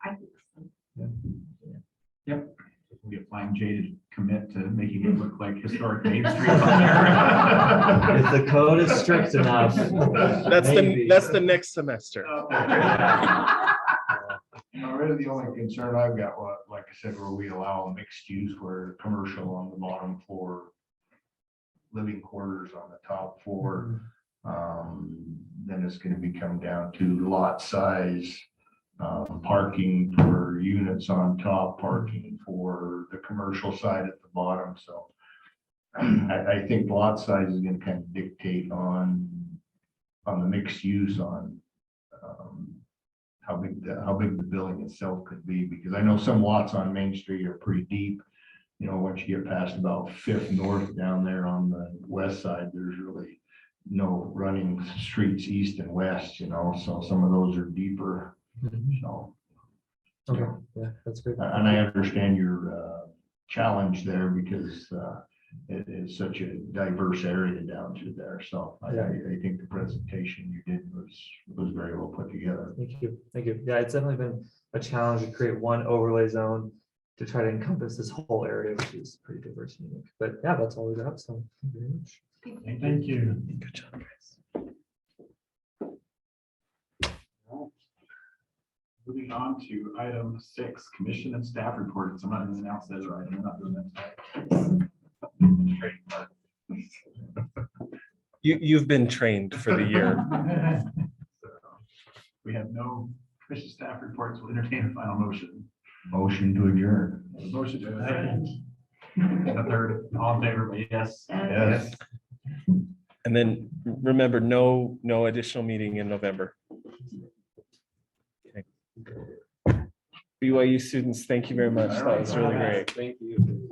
I think so. Yeah. Yep. We applying Jay to commit to making it look like historic Main Street on there. If the code is strict enough. That's maybe. that's the next semester. Really, the only concern I've got, like I said, where we allow mixed use, where commercial on the bottom floor, living quarters on the top floor, then it's going to be come down to lot size, parking for units on top, parking for the commercial side at the bottom. So I think lot size is going to kind of dictate on on the mixed use on how big the building itself could be, because I know some lots on Main Street are pretty deep. You know, once you get past about Fifth North down there on the west side, there's really no running streets east and west, you know, so some of those are deeper, so. Okay, yeah, that's great. And I understand your challenge there because it is such a diverse area down through there. So I think the presentation you did was very well put together. Thank you, thank you. Yeah, it's definitely been a challenge to create one overlay zone to try to encompass this whole area, which is pretty diverse and unique. But yeah, that's all we got, so thank you very much. Thank you. Good job, guys. Moving on to item 6, commission and staff reports. I'm not going to announce that right. I'm not doing that tonight. You've been trained for the year. So, we have no commission staff reports. We'll entertain a final motion. Motion to adjourn. Motion to adjourn. A third, all in favor, but yes. Yes. And then remember, no additional meeting in November. Okay. BYU students, thank you very much. That was really great. Thank you.